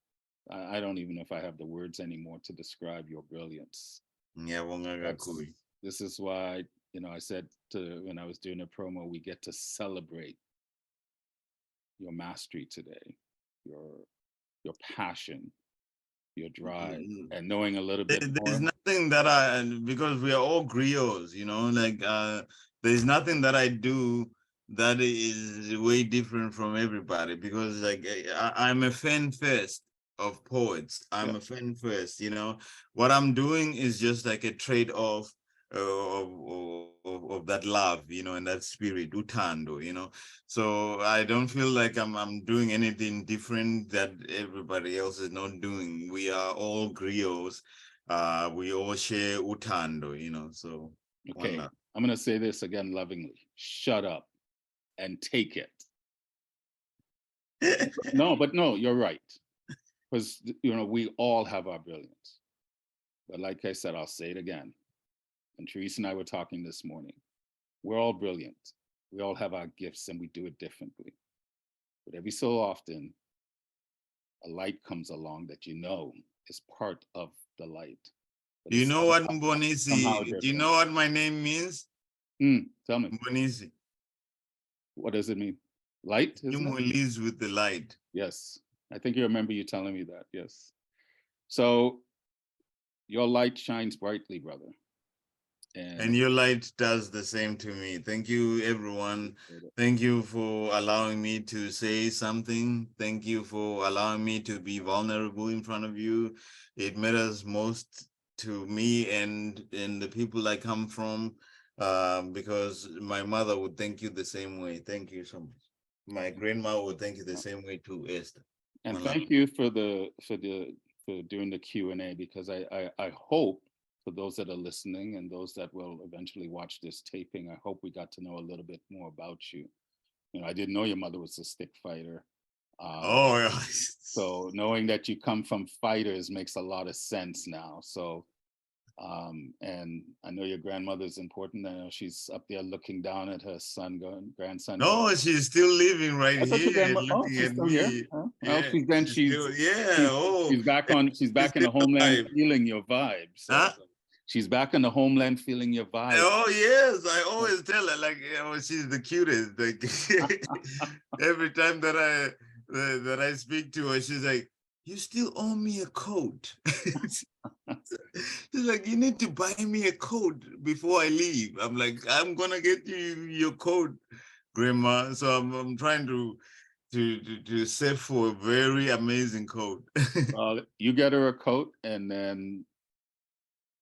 I don't even know if I have the words anymore to describe your brilliance. This is why, I said when I was doing a promo, we get to celebrate your mastery today, your passion, your drive, and knowing a little bit more. There's nothing that because we are all griots, like there's nothing that I do that is way different from everybody, because like I'm a fan first of poets. I'm a fan first, what I'm doing is just like a trade-off of that love, and that spirit, utando, so I don't feel like I'm doing anything different that everybody else is not doing. We are all griots. We all share utando, so. Okay, I'm going to say this again lovingly. Shut up and take it. No, you're right. Because, we all have our brilliance. But like I said, I'll say it again. And Teresa and I were talking this morning. We're all brilliant. We all have our gifts and we do it differently. But every so often, a light comes along that is part of the light. Do you know what Mbonisi? Do you know what my name means? Tell me. Mbonisi. What does it mean? Light? You lives with the light. Yes. I think you remember you telling me that. Yes. So your light shines brightly, brother. And your light does the same to me. Thank you, everyone. Thank you for allowing me to say something. Thank you for allowing me to be vulnerable in front of you. It matters most to me and the people I come from, because my mother would thank you the same way. Thank you so much. My grandma would thank you the same way too, Esther. And thank you for doing the Q&A, because I hope, for those that are listening and those that will eventually watch this taping, I hope we got to know a little bit more about you. I didn't know your mother was a stick fighter. So knowing that you come from fighters makes a lot of sense now. So, and I know your grandmother's important. I know she's up there looking down at her grandson. No, she's still living right here, looking at me. Here. Huh? Well, she's back in the homeland feeling your vibes. So. She's back in the homeland feeling your vibe. Oh yes, I always tell her like, she's the cutest. Like every time that I speak to her, she's like, "You still owe me a coat." She's like, "You need to buy me a coat before I leave." I'm like, "I'm gonna get you your coat, Grandma." So I'm trying to to set for a very amazing coat. You get her a coat and then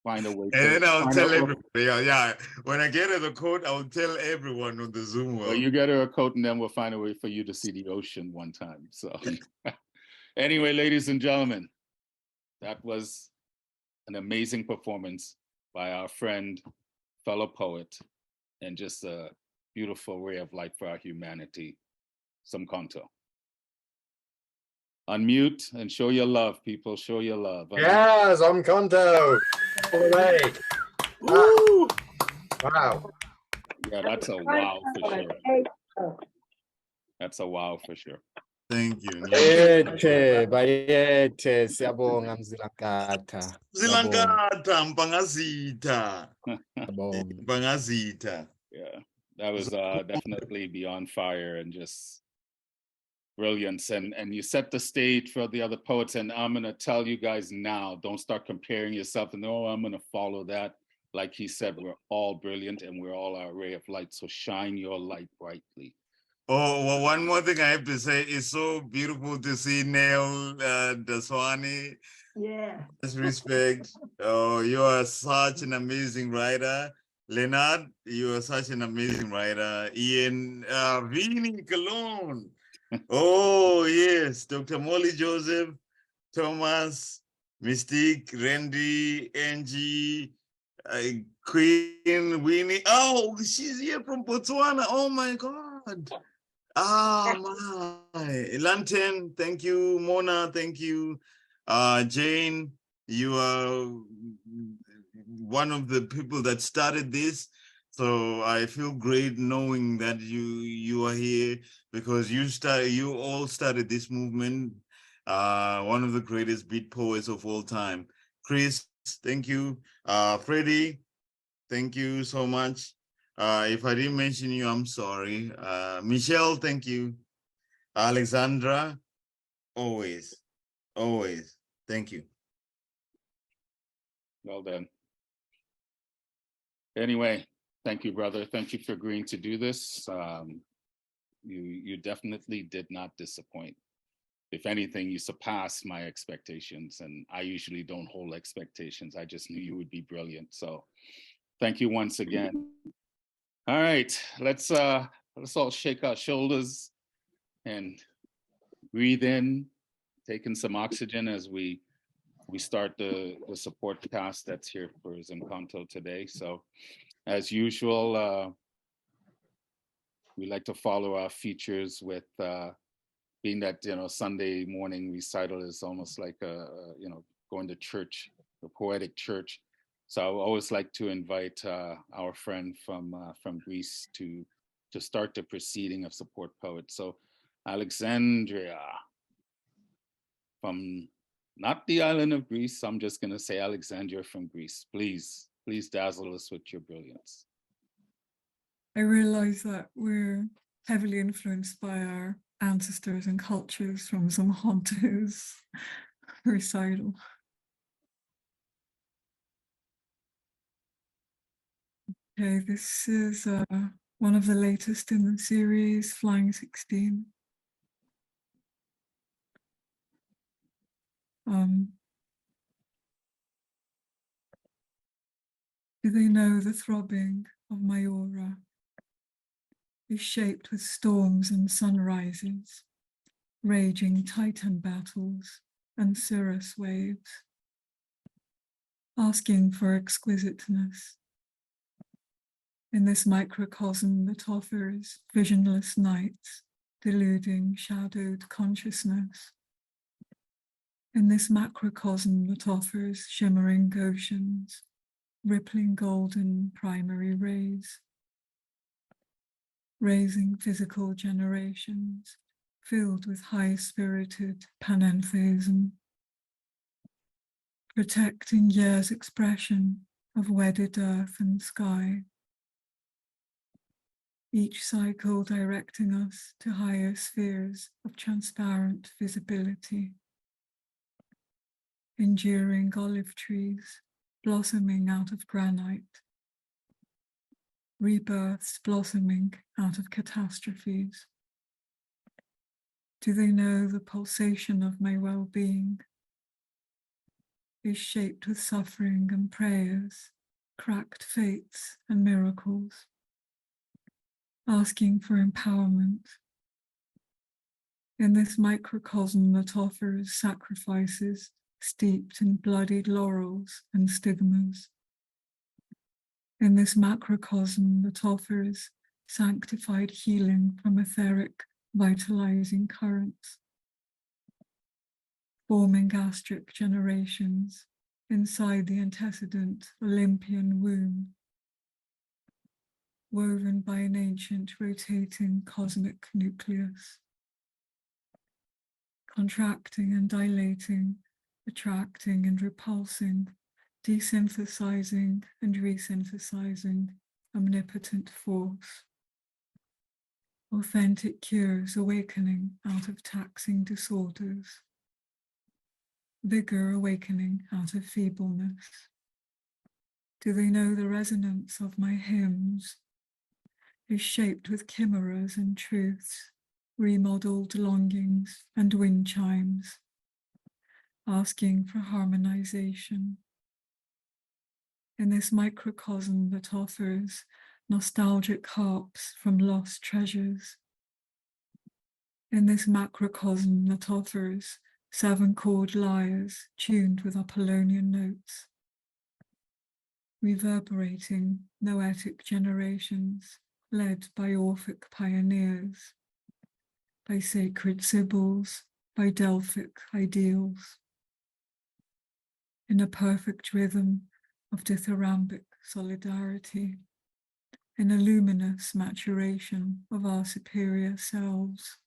find a way. And then I'll tell everybody, yeah. When I get her the coat, I'll tell everyone on the Zoom. Well, you get her a coat and then we'll find a way for you to see the ocean one time. So anyway, ladies and gentlemen, that was an amazing performance by our friend, fellow poet, and just a beautiful ray of light for our humanity, Zomkhonto. Unmute and show your love, people. Show your love. Yeah, Zomkhonto. All the way. Woo! Wow. Yeah, that's a wow for sure. That's a wow for sure. Thank you. Bayete, siyabonga mzilakatha. Zilangata, mpangazita. Siyabonga. Mpangazita. Yeah, that was definitely beyond fire and just brilliance. And you set the stage for the other poets. And I'm going to tell you guys now, don't start comparing yourself and, oh, I'm going to follow that. Like he said, we're all brilliant and we're all our ray of light. So shine your light brightly. Oh, well, one more thing I have to say, it's so beautiful to see Neil Daswani. Yeah. Respect. Oh, you are such an amazing writer. Leonard, you are such an amazing writer. Ian, Vini Cologne. Oh, yes. Dr. Molly Joseph, Thomas, Mystique, Randy, Angie, Queen, Winnie. Oh, she's here from Botswana. Oh, my God. Ah, my. Lantern, thank you. Mona, thank you. Jane, you are one of the people that started this. So I feel great knowing that you are here because you all started this movement. One of the greatest beat poets of all time. Chris, thank you. Freddie, thank you so much. If I didn't mention you, I'm sorry. Michelle, thank you. Alexandra, always, always. Thank you. Well done. Anyway, thank you, brother. Thank you for agreeing to do this. You definitely did not disappoint. If anything, you surpassed my expectations, and I usually don't hold expectations. I just knew you would be brilliant. So thank you once again. All right, let's all shake our shoulders and breathe in, taking some oxygen as we start the support cast that's here for Zomkhonto today. So as usual, we like to follow our features with being that, Sunday morning recital is almost like going to church, a poetic church. So I always like to invite our friend from Greece to start the proceeding of support poets. So Alexandra, from not the island of Greece, I'm just going to say Alexandra from Greece. Please dazzle us with your brilliance. I realize that we're heavily influenced by our ancestors and cultures from Zomkhonto's recital. Okay, this is one of the latest in the series, Flying 16. Do they know the throbbing of my aura is shaped with storms and sunrises, raging Titan battles and cirrus waves, asking for exquisiteness. In this microcosm that offers visionless nights, deluding shadowed consciousness. In this macrocosm that offers shimmering oceans, rippling golden primary rays, raising physical generations filled with high-spirited panentheism, protecting year's expression of wedded earth and sky, each cycle directing us to higher spheres of transparent visibility, enduring olive trees blossoming out of granite, rebirths blossoming out of catastrophes, Do they know the pulsation of my well-being is shaped with suffering and prayers, cracked fates and miracles, asking for empowerment in this microcosm that offers sacrifices steeped in bloodied laurels and stigmas, in this macrocosm that offers sanctified healing from etheric vitalizing currents, forming gastric generations inside the antecedent Olympian womb, woven by an ancient rotating cosmic nucleus, contracting and dilating, attracting and repulsing, desynthesizing and resynthesizing, omnipotent force. Authentic cures awakening out of taxing disorders. Vigor awakening out of feebleness. Do they know the resonance of my hymns is shaped with chimeras and truths, remodeled longings and wind chimes, asking for harmonization. In this microcosm that offers nostalgic harps from lost treasures, in this macrocosm that offers 7-chord lyres tuned with Apollonian notes, reverberating noetic generations led by Orphic pioneers, by sacred sibyls, by Delphic ideals, in a perfect rhythm of dithyrambic solidarity, in a luminous maturation of our superior selves,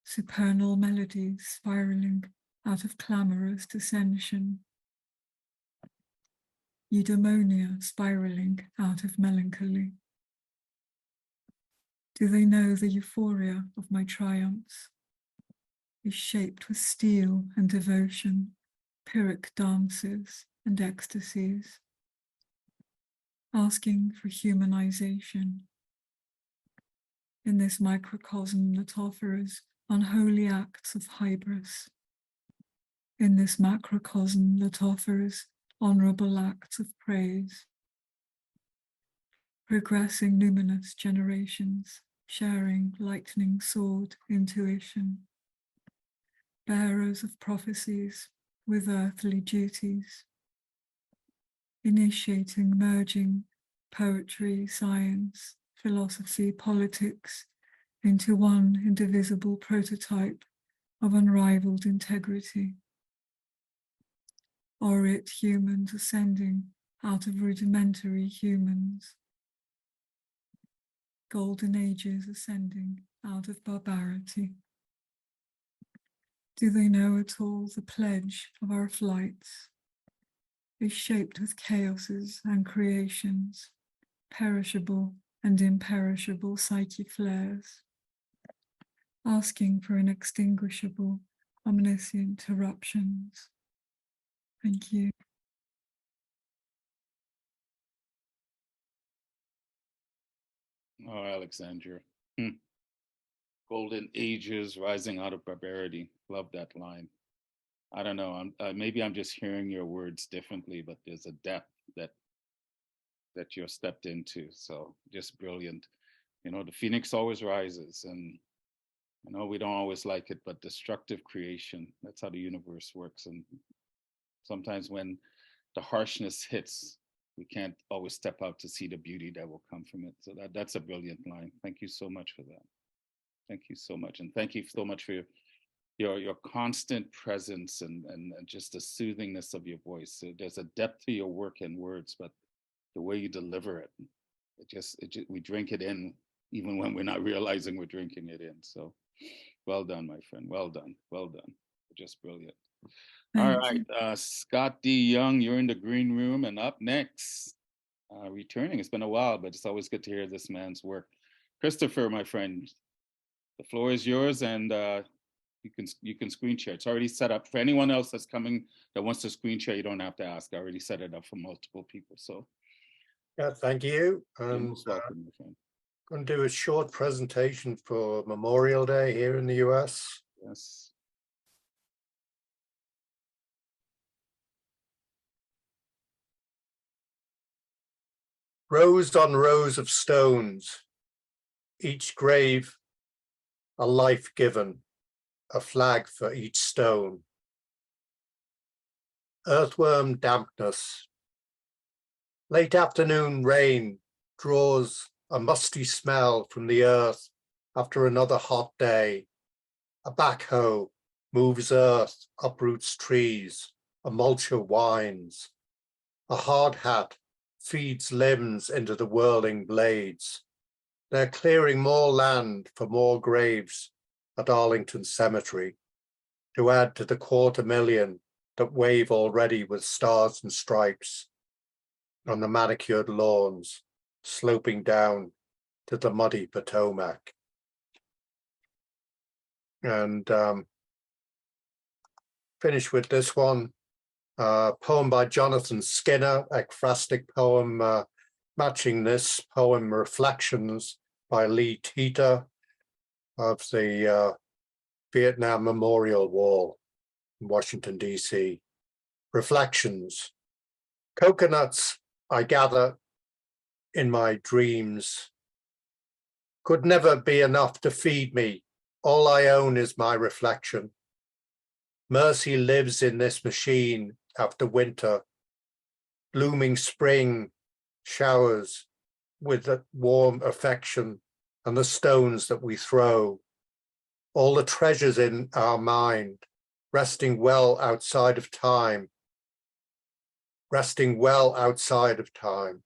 supernal melodies spiraling out of clamorous dissension, eudaimonia spiraling out of melancholy. Do they know the euphoria of my triumphs is shaped with steel and devotion, Pyrrhic dances and ecstasies, asking for humanization in this microcosm that offers unholy acts of hybris, in this macrocosm that offers honorable acts of praise, progressing numinous generations, sharing lightning sword intuition, bearers of prophecies with earthly duties, initiating merging poetry, science, philosophy, politics into one indivisible prototype of unrivaled integrity. Aureate humans ascending out of rudimentary humans. Golden ages ascending out of barbarity. Do they know at all the pledge of our flights is shaped with chaoses and creations, perishable and imperishable psyche flares, asking for inextinguishable, omniscient eruptions. Thank you. Oh, Alexandra. Golden ages rising out of barbarity. Love that line. I don't know. Maybe I'm just hearing your words differently, but there's a depth that you're stepped into. So just brilliant. You know, the phoenix always rises, and I know we don't always like it, but destructive creation, that's how the universe works. And sometimes when the harshness hits, we can't always step out to see the beauty that will come from it. So that's a brilliant line. Thank you so much for that. Thank you so much. And thank you so much for your constant presence and just the soothingness of your voice. So there's a depth to your work and words, but the way you deliver it, we drink it in even when we're not realizing we're drinking it in. So well done, my friend. Well done. Well done. Just brilliant. All right, Scott D. Young, you're in the green room, and up next, returning. It's been a while, but it's always good to hear this man's work. Christopher, my friend, the floor is yours, and you can screen share. It's already set up for anyone else that's coming that wants to screen share. You don't have to ask. I already set it up for multiple people. So, Yeah, thank you. you're most welcome, my friend. Going to do a short presentation for Memorial Day here in the US. Yes. Rows on rows of stones, each grave a life given, a flag for each stone. Earthworm dampness. Late afternoon rain draws a musty smell from the earth after another hot day. A backhoe moves earth, uproots trees, a mulcher whines. A hard hat feeds limbs into the whirling blades. They're clearing more land for more graves at Arlington Cemetery to add to the 250,000 that wave already with stars and stripes on the manicured lawns, sloping down to the muddy Potomac. And finish with this one, poem by Jonathan Skinner, ekphrastic poem matching this poem, Reflections by Lee Tita of the Vietnam Memorial Wall in Washington, D.C. Reflections. Coconuts I gather in my dreams could never be enough to feed me. All I own is my reflection. Mercy lives in this machine after winter. Blooming spring showers with a warm affection and the stones that we throw. All the treasures in our mind, resting well outside of time. Resting well outside of time.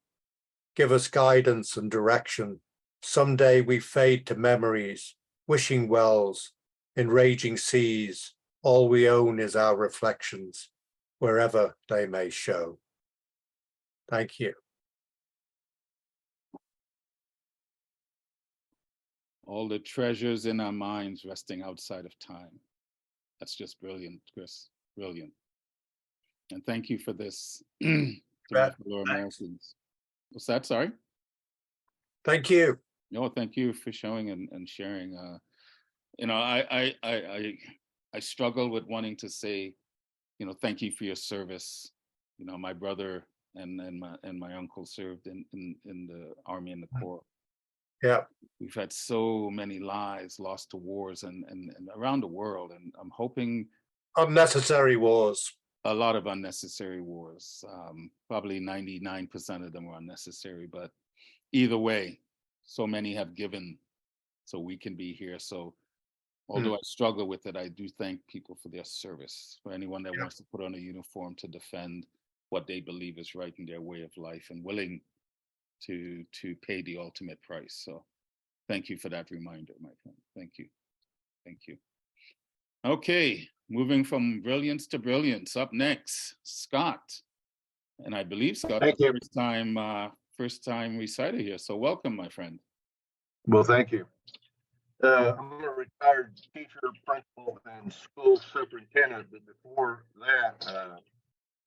Give us guidance and direction. Someday we fade to memories, wishing wells, in raging seas. All we own is our reflections, wherever they may show. Thank you. All the treasures in our minds resting outside of time. That's just brilliant, Chris. Brilliant. And thank you for this to my fellow Americans. What's that? Sorry? Thank you. No, thank you for showing and sharing. You know, I struggle with wanting to say, you know, thank you for your service. You know, my brother and my uncle served in the Army and the Corps. Yeah. We've had so many lives lost to wars and around the world, and I'm hoping Unnecessary wars. a lot of unnecessary wars. Probably 99% of them were unnecessary, but either way, so many have given so we can be here. So although I struggle with it, I do thank people for their service, for anyone that wants to put on a uniform to defend what they believe is right in their way of life and willing to pay the ultimate price. So thank you for that reminder, my friend. Thank you. Thank you. Okay, moving from brilliance to brilliance. Up next, Scott. And I believe Scott is the first time reciter here. So welcome, my friend. Well, thank you. I'm a retired teacher, principal, and school superintendent, but before that,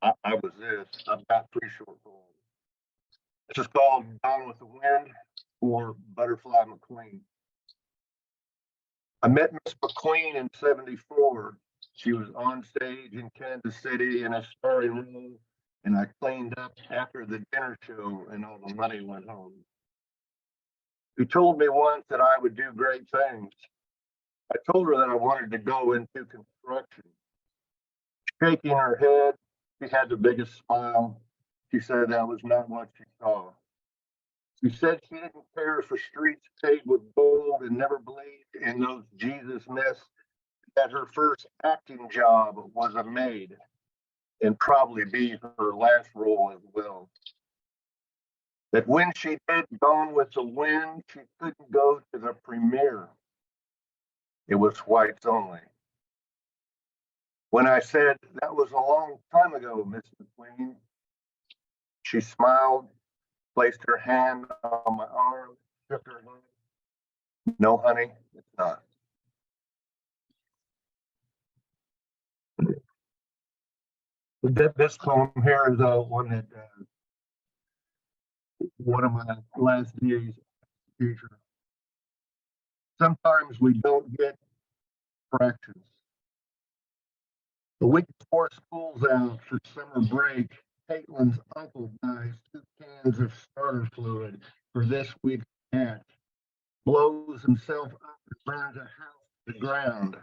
I was this. I've got 3 short poems. This is called Gone with the Wind or Butterfly McQueen. I met Miss McQueen in '74. She was on stage in Kansas City in a starring role, and I cleaned up after the dinner show and all the money went home. She told me once that I would do great things. I told her that I wanted to go into construction. Shaking her head, she had the biggest smile. She said that was not what she saw. She said she didn't care for streets paved with gold and never believed in those Jesus myths, that her first acting job was a maid and probably be her last role as well. That when she did Gone with the Wind, she couldn't go to the premiere. It was whites only. When I said, that was a long time ago, Miss McQueen, she smiled, placed her hand on my arm, shook her head. No, honey, it's not. This poem here is one that one of my last days teacher Sometimes we don't get fractions. The week before school's out for summer break, Caitlin's uncle buys 2 cans of starter fluid for this week's match, blows himself up and burns a house to the ground,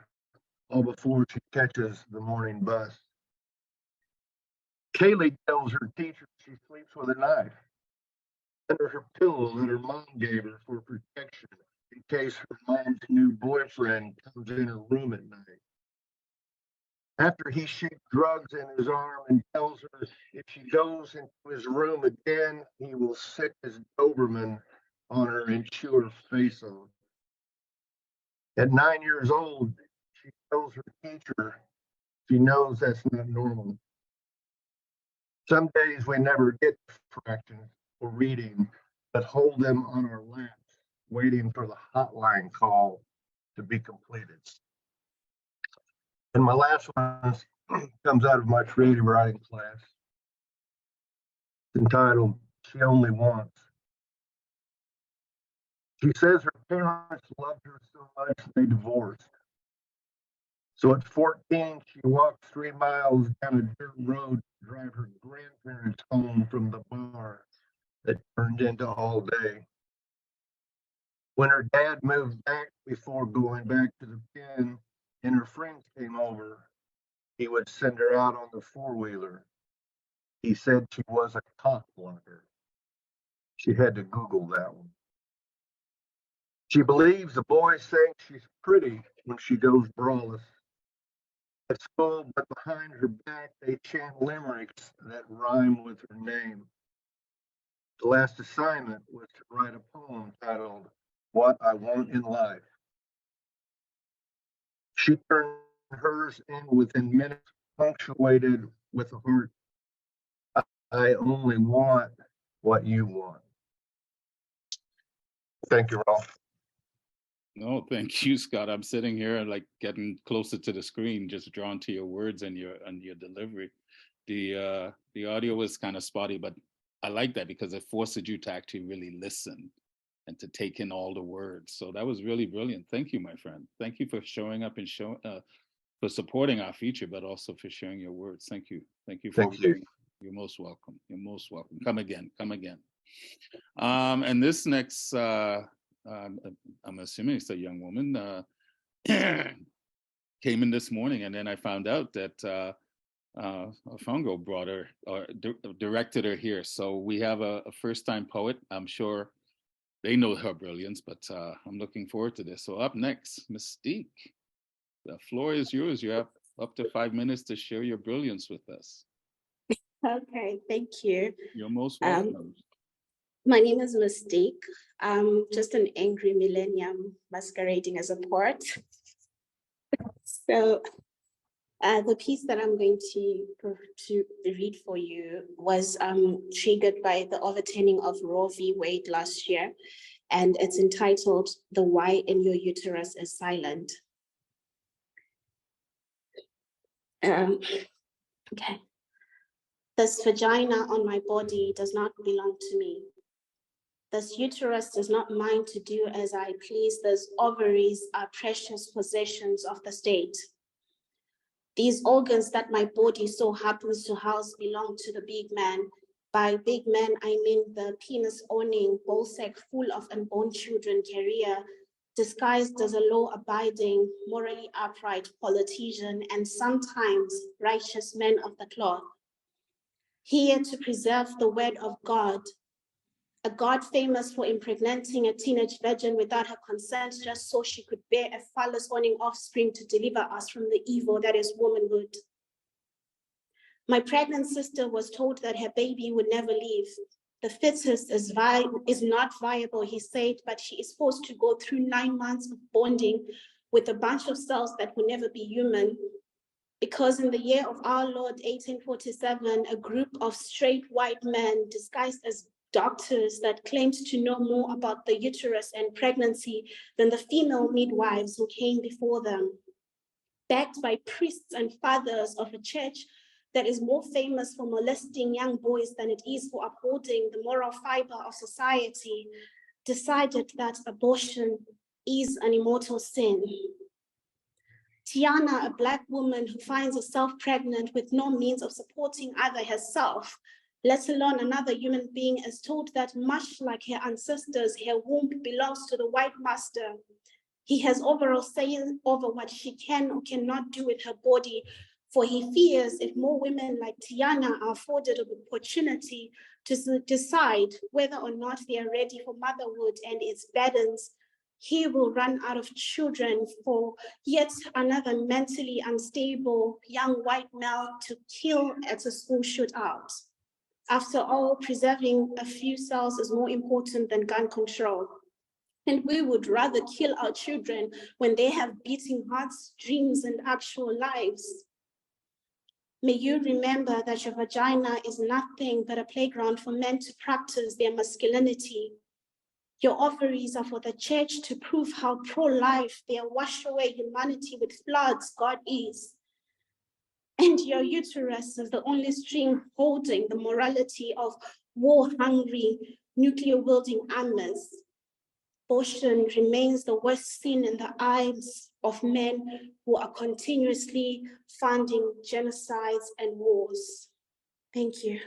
all before she catches the morning bus. Kaylee tells her teacher she sleeps with a knife under her pillow that her mom gave her for protection in case her mom's new boyfriend comes in her room at night. After he shoots drugs in his arm and tells her if she goes into his room again, he will sick his Doberman on her and chew her face off. At 9 years old, she tells her teacher she knows that's not normal. Some days we never get fractions or reading, but hold them on our laps, waiting for the hotline call to be completed. And my last one comes out of my creative writing class. It's entitled, She Only Wants. She says her parents loved her so much they divorced. So at 14, she walked 3 miles down a dirt road to drive her grandparents home from the bar that turned into all day. When her dad moved back before going back to the pen and her friends came over, he would send her out on the 4-wheeler. He said she was a cock blocker. She had to Google that one. She believes the boys think she's pretty when she goes braless. At school, but behind her back, they chant limericks that rhyme with her name. The last assignment was to write a poem titled, What I Want in Life. She turned hers in within minutes, punctuated with a heart. I only want what you want. Thank you, Ralph. No, thank you, Scott. I'm sitting here like getting closer to the screen, just drawn to your words and your delivery. The audio was kind of spotty, but I like that because it forces you to actually really listen and to take in all the words. So that was really brilliant. Thank you, my friend. Thank you for showing up and for supporting our feature, but also for sharing your words. Thank you. Thank you. Thank you. You're most welcome. You're most welcome. Come again. Come again. And this next, I'm assuming it's a young woman, came in this morning, and then I found out that Fongo brought her or directed her here. So we have a first-time poet. I'm sure they know her brilliance, but I'm looking forward to this. So up next, Mystique, the floor is yours. You have up to 5 minutes to share your brilliance with us. Okay, thank you. You're most welcome. My name is Mystique. I'm just an angry millennium masquerading as a poet. So the piece that I'm going to read for you was triggered by the overturning of Roe v. Wade last year, and it's entitled "The Why in Your Uterus is Silent." Okay. This vagina on my body does not belong to me. This uterus is not mine to do as I please. These ovaries are precious possessions of the state. These organs that my body so happens to house belong to the big man. By big man, I mean the penis-owning, ballsack full of unborn children carrier, disguised as a law-abiding, morally upright politician and sometimes righteous man of the cloth. Here to preserve the word of God, a God famous for impregnating a teenage virgin without her consent, just so she could bear a phallus-owning offspring to deliver us from the evil that is womanhood. My pregnant sister was told that her baby would never leave. The fetus is not viable, he said, but she is forced to go through 9 months of bonding with a bunch of cells that will never be human. Because in the year of our Lord, 1847, a group of straight white men disguised as doctors that claimed to know more about the uterus and pregnancy than the female midwives who came before them, backed by priests and fathers of a church that is more famous for molesting young boys than it is for upholding the moral fiber of society, decided that abortion is an immortal sin. Tiana, a Black woman who finds herself pregnant with no means of supporting either herself, let alone another human being, is told that much like her ancestors, her womb belongs to the white master. He has overall say over what she can or cannot do with her body, for he fears if more women like Tiana are afforded an opportunity to decide whether or not they are ready for motherhood and its burdens, he will run out of children for yet another mentally unstable young white male to kill at a school shootout. After all, preserving a few cells is more important than gun control. And we would rather kill our children when they have beating hearts, dreams, and actual lives. May you remember that your vagina is nothing but a playground for men to practice their masculinity. Your ovaries are for the church to prove how pro-life they wash away humanity with floods God is. And your uterus is the only string holding the morality of war-hungry, nuclear-wielding armies. Abortion remains the worst sin in the eyes of men who are continuously funding genocides and wars. Thank you.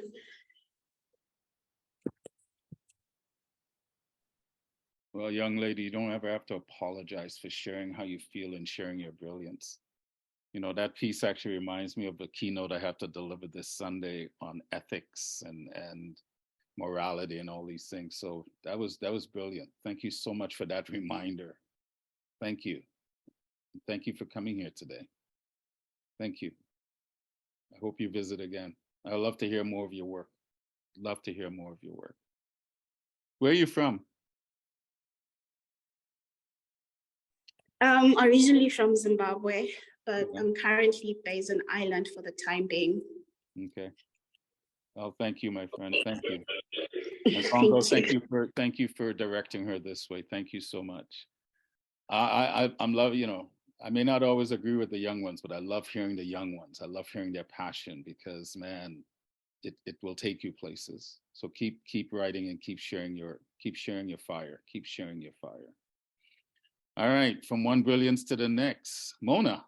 Well, young lady, you don't ever have to apologize for sharing how you feel and sharing your brilliance. You know, that piece actually reminds me of the keynote I have to deliver this Sunday on ethics and morality and all these things. So that was brilliant. Thank you so much for that reminder. Thank you. Thank you for coming here today. Thank you. I hope you visit again. I'd love to hear more of your work. Love to hear more of your work. Where are you from? Originally from Zimbabwe, but I'm currently based in Ireland for the time being. Okay. Well, thank you, my friend. Thank you. And Congo, thank you for directing her this way. Thank you so much. I'm loving, you know, I may not always agree with the young ones, but I love hearing the young ones. I love hearing their passion because, man, it will take you places. So keep writing and keep sharing your fire. Keep sharing your fire. All right, from one brilliance to the next, Mona,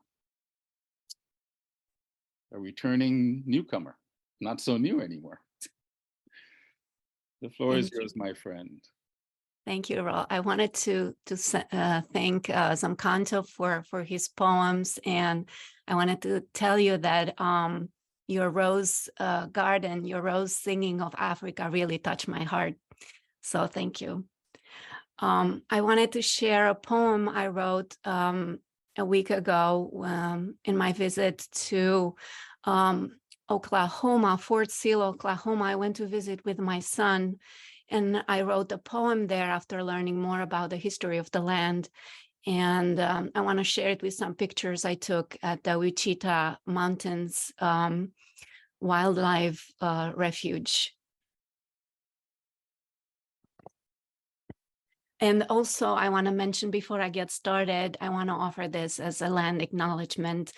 a returning newcomer, not so new anymore. The floor is yours, my friend. Thank you, Ro. I wanted to thank Zomkhonto for his poems, and I wanted to tell you that your rose garden, your rose singing of Africa really touched my heart. So thank you. I wanted to share a poem I wrote a week ago in my visit to Oklahoma, Fort Sill, Oklahoma. I went to visit with my son, and I wrote a poem there after learning more about the history of the land. And I want to share it with some pictures I took at the Wichita Mountains Wildlife Refuge. And also, I want to mention before I get started, I want to offer this as a land acknowledgement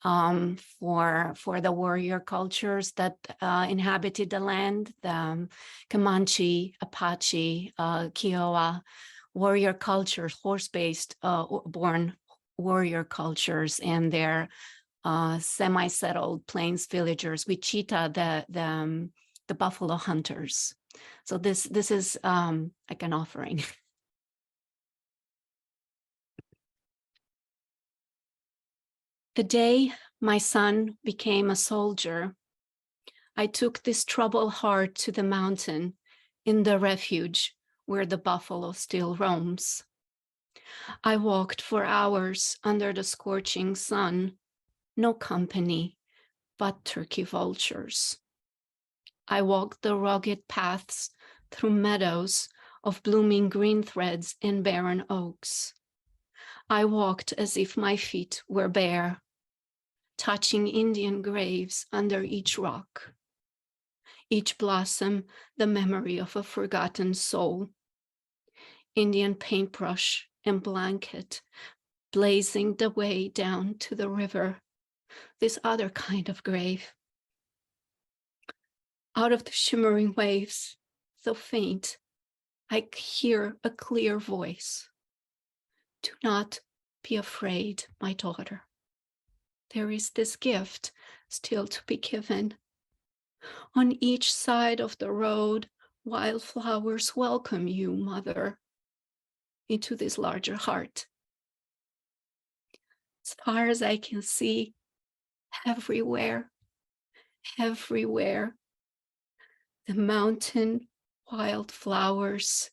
for the warrior cultures that inhabited the land, the Comanche, Apache, Kiowa, warrior cultures, horse-based born warrior cultures, and their semi-settled plains villagers, Wichita, the buffalo hunters. So this is like an offering. The day my son became a soldier, I took this troubled heart to the mountain in the refuge where the buffalo still roams. I walked for hours under the scorching sun, no company but turkey vultures. I walked the rugged paths through meadows of blooming green threads and barren oaks. I walked as if my feet were bare, touching Indian graves under each rock. Each blossom, the memory of a forgotten soul. Indian paintbrush and blanket, blazing the way down to the river, this other kind of grave. Out of the shimmering waves, so faint, I hear a clear voice. Do not be afraid, my daughter. There is this gift still to be given. On each side of the road, wildflowers welcome you, mother, into this larger heart. As far as I can see, everywhere, everywhere, the mountain wildflowers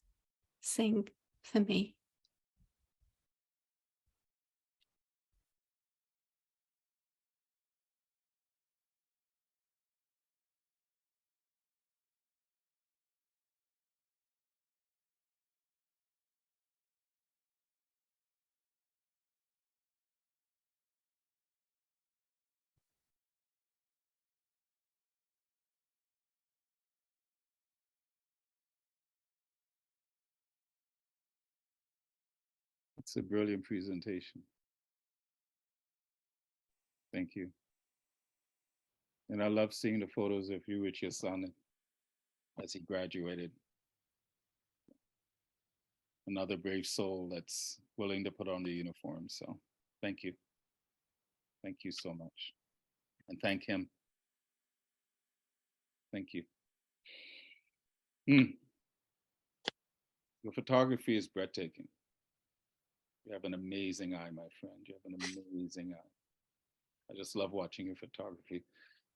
sing for me. It's a brilliant presentation. Thank you. And I love seeing the photos of you with your son as he graduated. Another brave soul that's willing to put on the uniform. So thank you. Thank you so much. And thank him. Thank you. Your photography is breathtaking. You have an amazing eye, my friend. You have an amazing eye. I just love watching your photography.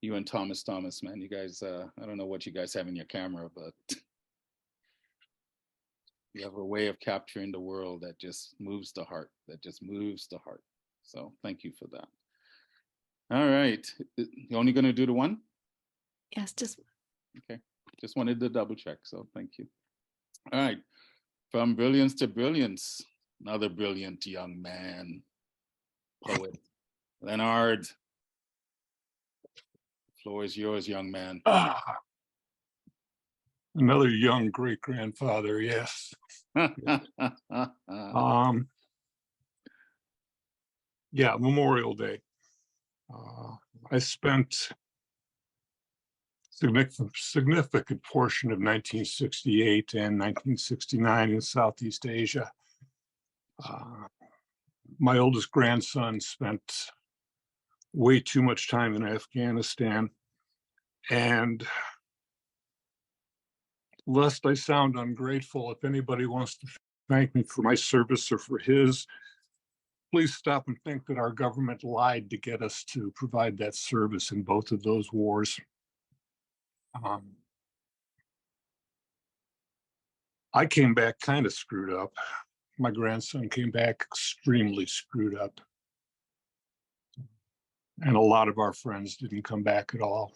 You and Thomas, man, you guys, I don't know what you guys have in your camera, but you have a way of capturing the world that just moves the heart, So thank you for that. All right. You're only going to do the one? Yes, just. Okay. Just wanted to double check. So thank you. All right. From brilliance to brilliance, another brilliant young man, poet, Leonard. Floor is yours, young man. Another young great-grandfather, yes. Yeah, Memorial Day. I spent significant portion of 1968 and 1969 in Southeast Asia. My oldest grandson spent way too much time in Afghanistan, and lest I sound ungrateful, if anybody wants to thank me for my service or for his, please stop and think that our government lied to get us to provide that service in both of those wars. I came back kind of screwed up. My grandson came back extremely screwed up. And a lot of our friends didn't come back at all.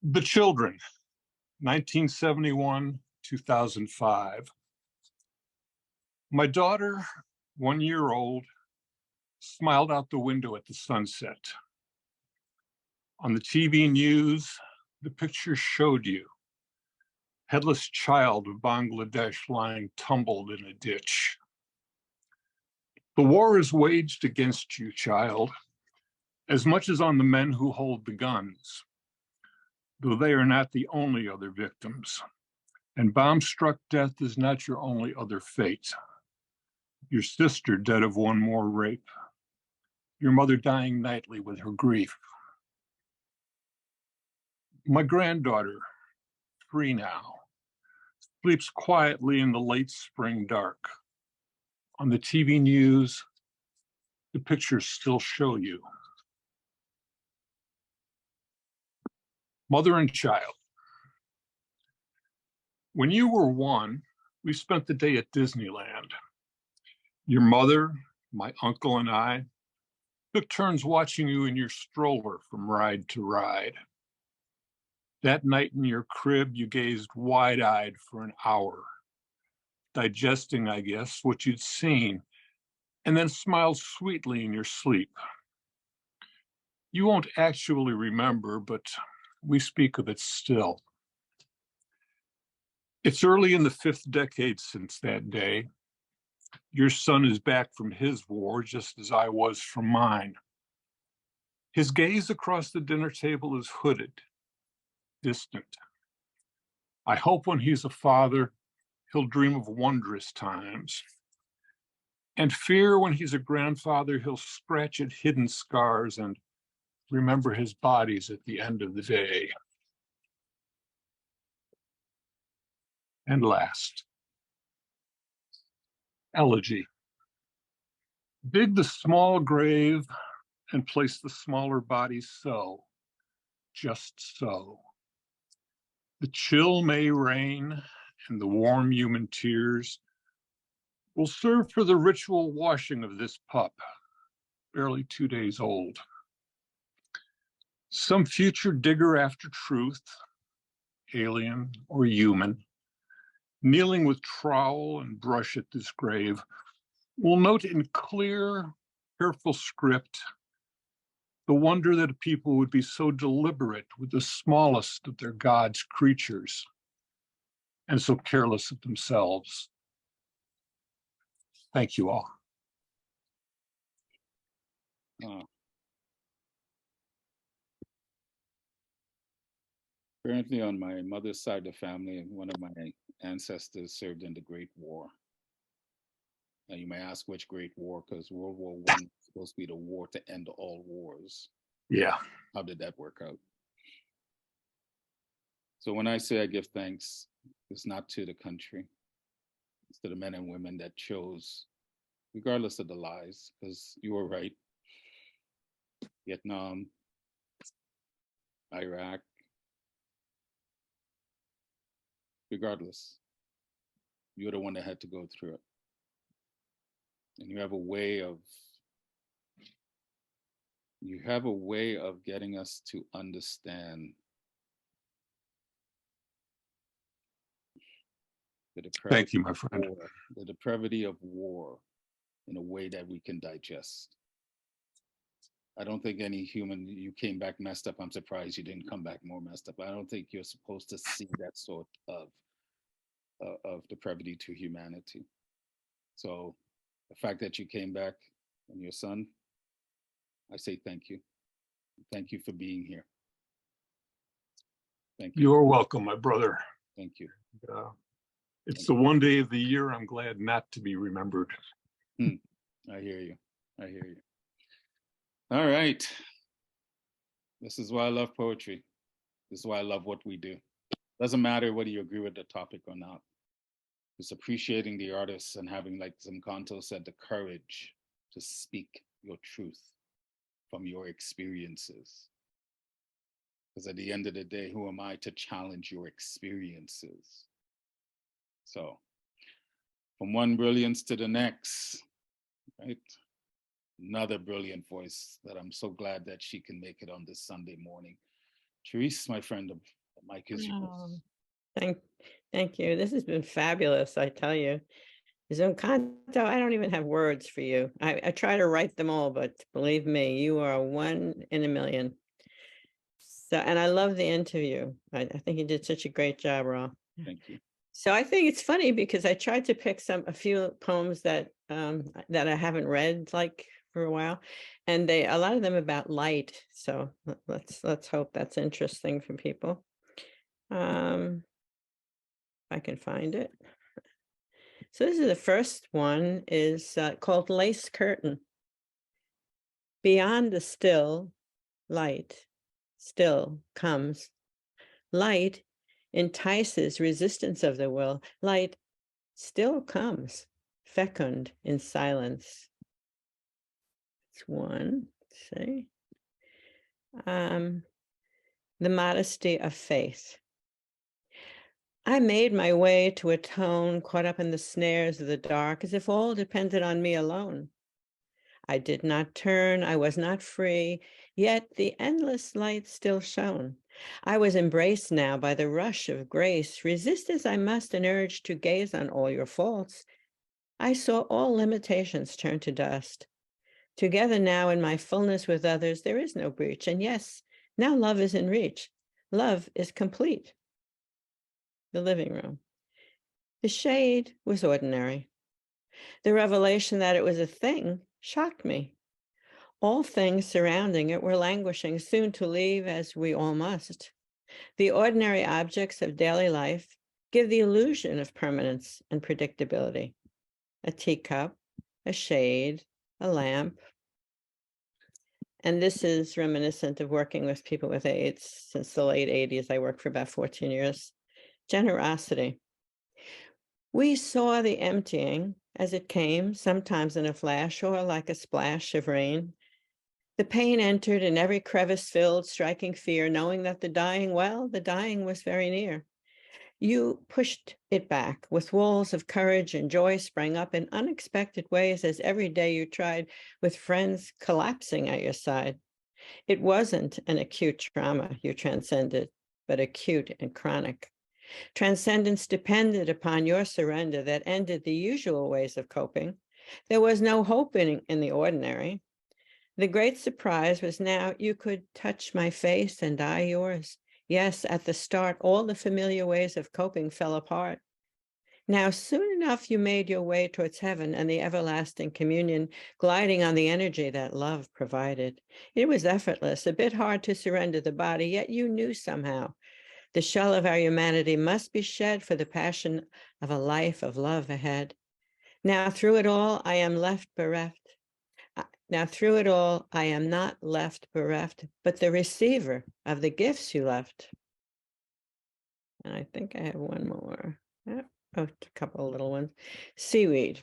The children, 1971, 2005. My daughter, 1 year old, smiled out the window at the sunset. On the TV news, the picture showed you headless child of Bangladesh lying tumbled in a ditch. The war is waged against you, child, as much as on the men who hold the guns, though they are not the only other victims. And bomb-struck death is not your only other fate. Your sister dead of one more rape. Your mother dying nightly with her grief. My granddaughter, 3 now, sleeps quietly in the late spring dark. On the TV news, the pictures still show you. Mother and child. When you were 1, we spent the day at Disneyland. Your mother, my uncle, and I took turns watching you in your stroller from ride to ride. That night in your crib, you gazed wide-eyed for an hour, digesting, I guess, what you'd seen, and then smiled sweetly in your sleep. You won't actually remember, but we speak of it still. It's early in the 5th decade since that day. Your son is back from his war, just as I was from mine. His gaze across the dinner table is hooded, distant. I hope when he's a father, he'll dream of wondrous times, And fear when he's a grandfather, he'll scratch at hidden scars and remember his bodies at the end of the day. And last, elegy. Dig the small grave and place the smaller bodies so, just so. The chill May rain and the warm human tears will serve for the ritual washing of this pup, barely 2 days old. Some future digger after truth, alien or human, kneeling with trowel and brush at this grave, will note in clear, careful script the wonder that a people would be so deliberate with the smallest of their God's creatures and so careless of themselves. Thank you all. Currently on my mother's side of the family, one of my ancestors served in the Great War. Now you may ask which Great War, because World War I was supposed to be the war to end all wars. Yeah. How did that work out? So when I say I give thanks, it's not to the country, it's to the men and women that chose, regardless of the lies, because you were right. Vietnam, Iraq, regardless, you're the one that had to go through it. And you have a way of getting us to understand the depravity. Thank you, my friend. The depravity of war in a way that we can digest. I don't think any human, you came back messed up. I'm surprised you didn't come back more messed up. I don't think you're supposed to see that sort of depravity to humanity. So the fact that you came back and your son, I say thank you. Thank you for being here. Thank you. You're welcome, my brother. Thank you. It's the one day of the year I'm glad not to be remembered. I hear you. I hear you. All right. This is why I love poetry. This is why I love what we do. Doesn't matter whether you agree with the topic or not. It's appreciating the artists and having, like Zomkhonto said, the courage to speak your truth from your experiences. Because at the end of the day, who am I to challenge your experiences? So from one brilliance to the next, right? Another brilliant voice that I'm so glad that she can make it on this Sunday morning. Therese, my friend, the mic is yours. Thank you. This has been fabulous, I tell you. Zomkhonto, I don't even have words for you. I try to write them all, but believe me, you are one in a million. So, and I love the interview. I think you did such a great job, Ra. Thank you. So I think it's funny because I tried to pick a few poems that that I haven't read like for a while, and a lot of them about light. So let's hope that's interesting for people. If I can find it. So this is the first one, is called Lace Curtain. Beyond the still, light still comes. Light entices resistance of the will. Light still comes, fecund in silence. It's one, see. The modesty of faith. I made my way to atone, caught up in the snares of the dark, as if all depended on me alone. I did not turn, I was not free, yet the endless light still shone. I was embraced now by the rush of grace, resist as I must and urge to gaze on all your faults. I saw all limitations turn to dust. Together now in my fullness with others, there is no breach. And yes, now love is in reach. Love is complete. The living room. The shade was ordinary. The revelation that it was a thing shocked me. All things surrounding it were languishing, soon to leave, as we all must. The ordinary objects of daily life give the illusion of permanence and predictability. A teacup, a shade, a lamp. And this is reminiscent of working with people with AIDS since the late 80s. I worked for about 14 years. Generosity. We saw the emptying as it came, sometimes in a flash or like a splash of rain. The pain entered and every crevice filled, striking fear, knowing that the dying was very near. You pushed it back with walls of courage, and joy sprang up in unexpected ways as every day you tried with friends collapsing at your side. It wasn't an acute trauma you transcended, but acute and chronic. Transcendence depended upon your surrender that ended the usual ways of coping. There was no hope in the ordinary. The great surprise was now you could touch my face and I yours. Yes, at the start, all the familiar ways of coping fell apart. Now, soon enough, you made your way towards heaven and the everlasting communion, gliding on the energy that love provided. It was effortless, a bit hard to surrender the body, yet you knew somehow the shell of our humanity must be shed for the passion of a life of love ahead. Now, through it all, I am left bereft. Now, through it all, I am not left bereft, but the receiver of the gifts you left. And I think I have one more. Oh, a couple of little ones. Seaweed.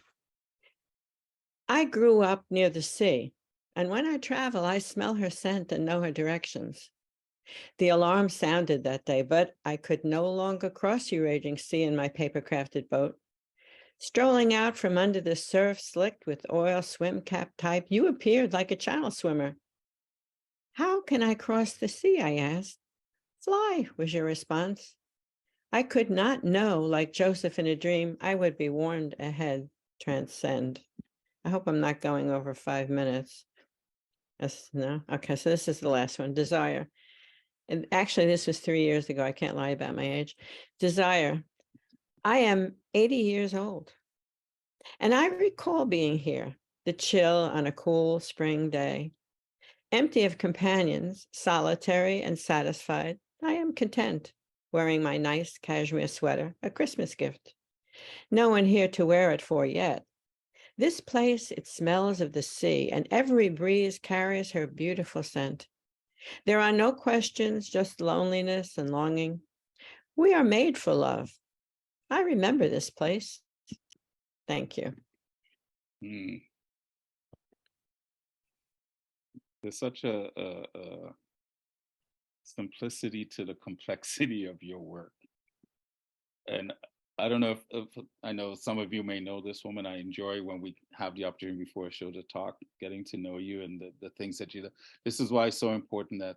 I grew up near the sea, and when I travel, I smell her scent and know her directions. The alarm sounded that day, but I could no longer cross your raging sea in my paper-crafted boat. Strolling out from under the surf slicked with oil swim cap type, you appeared like a channel swimmer. How can I cross the sea? I asked. Fly, was your response. I could not know, like Joseph in a dream, I would be warned ahead, transcend. I hope I'm not going over 5 minutes. No? Okay, so this is the last one, desire. And actually, this was 3 years ago. I can't lie about my age. Desire. I am 80 years old. And I recall being here, the chill on a cool spring day. Empty of companions, solitary and satisfied, I am content, wearing my nice cashmere sweater, a Christmas gift. No one here to wear it for yet. This place, it smells of the sea, and every breeze carries her beautiful scent. There are no questions, just loneliness and longing. We are made for love. I remember this place. Thank you. There's such a simplicity to the complexity of your work. And I don't know if I know some of you may know this woman. I enjoy when we have the opportunity before a show to talk, getting to know you and the things that you do. This is why it's so important that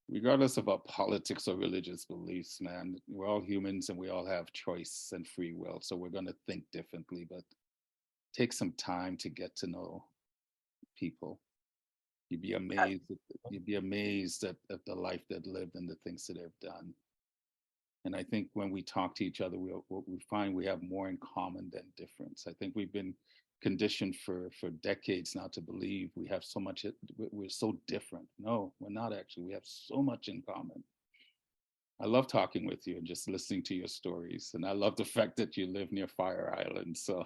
regardless of our politics or religious beliefs, man, we're all humans and we all have choice and free will. So we're going to think differently, but take some time to get to know people. You'd be amazed. You'd be amazed at the life they've lived and the things that they've done. And I think when we talk to each other, we find we have more in common than difference. I think we've been conditioned for decades now to believe we have so much, we're so different. No, we're not actually. We have so much in common. I love talking with you and just listening to your stories. And I love the fact that you live near Fire Island. So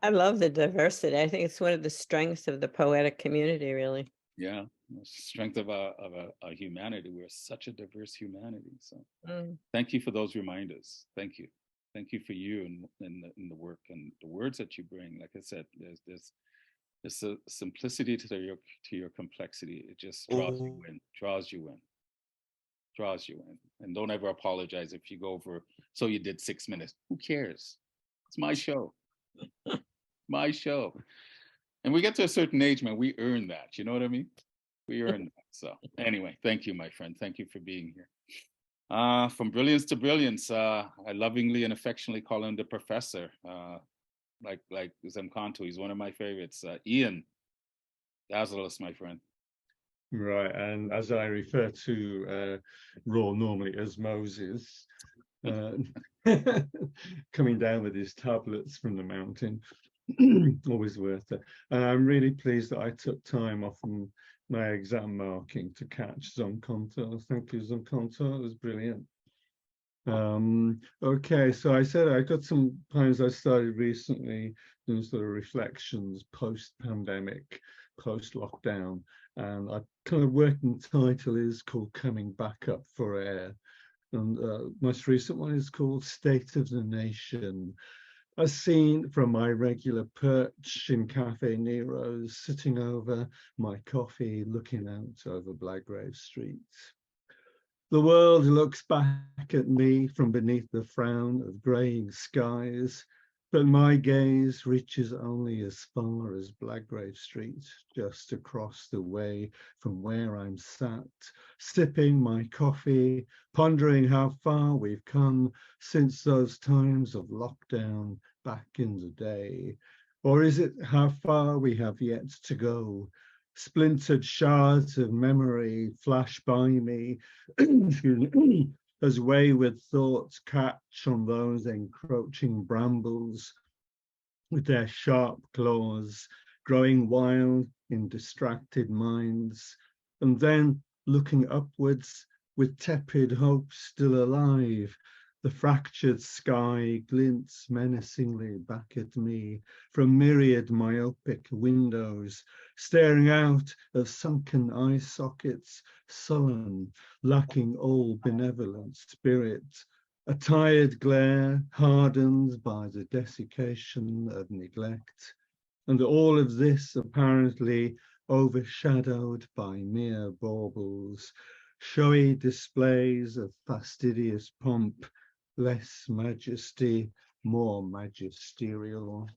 I love the diversity. I think it's one of the strengths of the poetic community, really. Yeah, the strength of our humanity. We're such a diverse humanity. So thank you for those reminders. Thank you. Thank you for you and the work and the words that you bring. Like I said, there's a simplicity to your complexity. It just draws you in, draws you in. And don't ever apologize if you go over, so you did 6 minutes. Who cares? It's my show. My show. And we get to a certain age, man, we earn that. You know what I mean? We earn that. So anyway, thank you, my friend. Thank you for being here. From brilliance to brilliance, I lovingly and affectionately call him the professor. Like Zomkhonto, he's one of my favorites. Ian, dazzle us, my friend. Right, and as I refer to Raw normally as Moses, coming down with his tablets from the mountain, always worth it. I'm really pleased that I took time off from my exam marking to catch Zomkhonto. Thank you, Zomkhonto, it was brilliant. Okay, so I said I got some poems I started recently and sort of reflections post-pandemic, post-lockdown. And I kind of working title is called Coming Back Up for Air. And most recent one is called State of the Nation. A scene from my regular perch in Cafe Nero's, sitting over my coffee, looking out over Blackgrave Street. The world looks back at me from beneath the frown of greying skies, but my gaze reaches only as far as Blackgrave Street, just across the way from where I'm sat, sipping my coffee, pondering how far we've come since those times of lockdown back in the day. Or is it how far we have yet to go? Splintered shards of memory flash by me as wayward thoughts catch on those encroaching brambles with their sharp claws, growing wild in distracted minds, and then looking upwards with tepid hope still alive. The fractured sky glints menacingly back at me from myriad myopic windows, staring out of sunken eye sockets, sullen, lacking all benevolent spirit. A tired glare hardened by the desiccation of neglect. And all of this apparently overshadowed by mere baubles, showy displays of fastidious pomp, less majesty, more magisterial.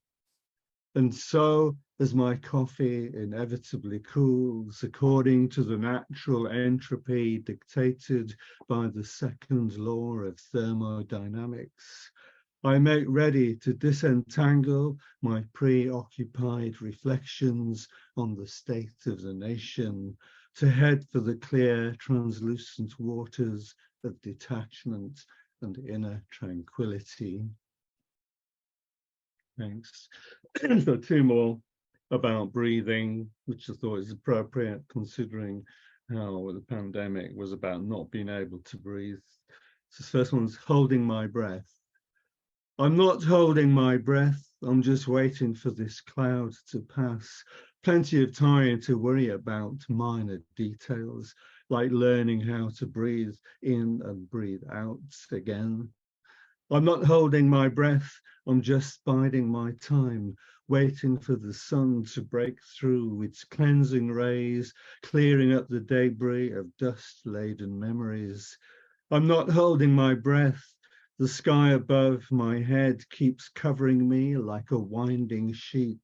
And so, as my coffee inevitably cools, according to the natural entropy dictated by the second law of thermodynamics, I make ready to disentangle my preoccupied reflections on the state of the nation, to head for the clear, translucent waters of detachment and inner tranquility. Thanks. So two more about breathing, which I thought is appropriate considering how the pandemic was about not being able to breathe. So the first one's holding my breath. I'm not holding my breath. I'm just waiting for this cloud to pass. Plenty of time to worry about minor details, like learning how to breathe in and breathe out again. I'm not holding my breath. I'm just biding my time, waiting for the sun to break through its cleansing rays, clearing up the debris of dust-laden memories. I'm not holding my breath. The sky above my head keeps covering me like a winding sheet,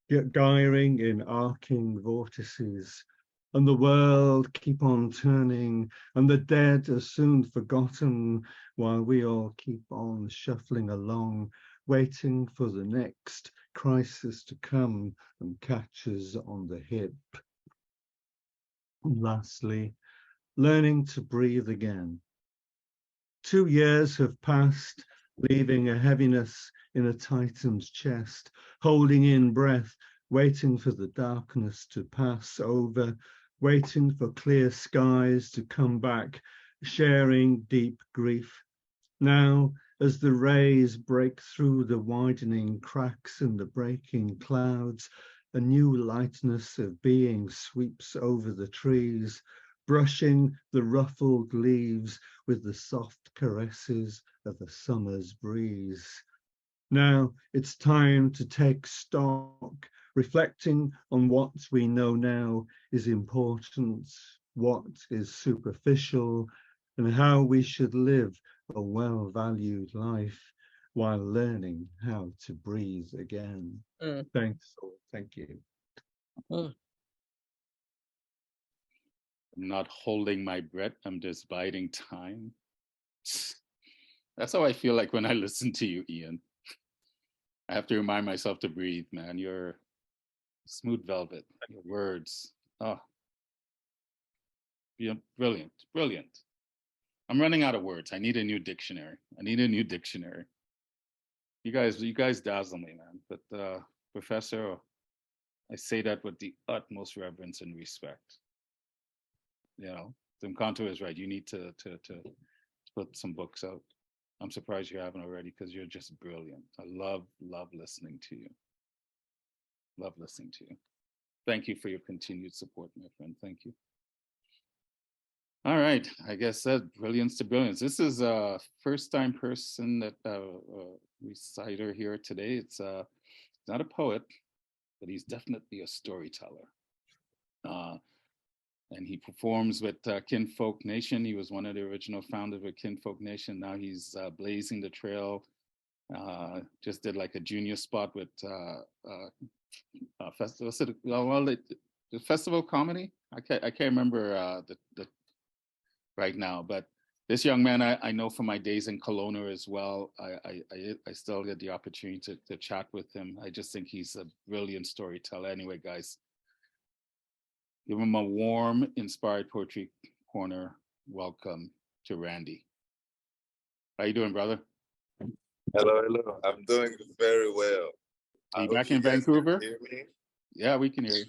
gyring in arcing vortices. And the world keep on turning, and the dead are soon forgotten, while we all keep on shuffling along, waiting for the next crisis to come and catch us on the hip. And lastly, learning to breathe again. 2 years have passed, leaving a heaviness in a tightened chest, holding in breath, waiting for the darkness to pass over, waiting for clear skies to come back, sharing deep grief. Now, as the rays break through the widening cracks in the breaking clouds, a new lightness of being sweeps over the trees, brushing the ruffled leaves with the soft caresses of a summer's breeze. Now it's time to take stock, reflecting on what we know now is important, what is superficial, and how we should live a well-valued life while learning how to breathe again. Thanks all. Thank you. I'm not holding my breath. I'm just biding time. That's how I feel like when I listen to you, Ian. I have to remind myself to breathe, man. You're smooth velvet. Your words. Oh, you're brilliant, brilliant. I'm running out of words. I need a new dictionary. You guys dazzle me, man. But Professor, I say that with the utmost reverence and respect. You know, Zomkhonto is right. You need to put some books out. I'm surprised you haven't already, because you're just brilliant. I love listening to you. Love listening to you. Thank you for your continued support, my friend. Thank you. All right, I guess that brilliance to brilliance. This is a first-time person that reciter here today. It's not a poet, but he's definitely a storyteller. And he performs with Kinfolk Nation. He was one of the original founders of Kinfolk Nation. Now he's blazing the trail. Just did like a junior spot with festival. The festival comedy. I can't remember the right now, but this young man I know from my days in Kelowna as well. I still get the opportunity to chat with him. I just think he's a brilliant storyteller. Anyway, guys, give him a warm Inspired Poetry Corner welcome to Randy. How you doing, brother? Hello. I'm doing very well. Are you back in Vancouver? Hear me? Yeah, we can hear you.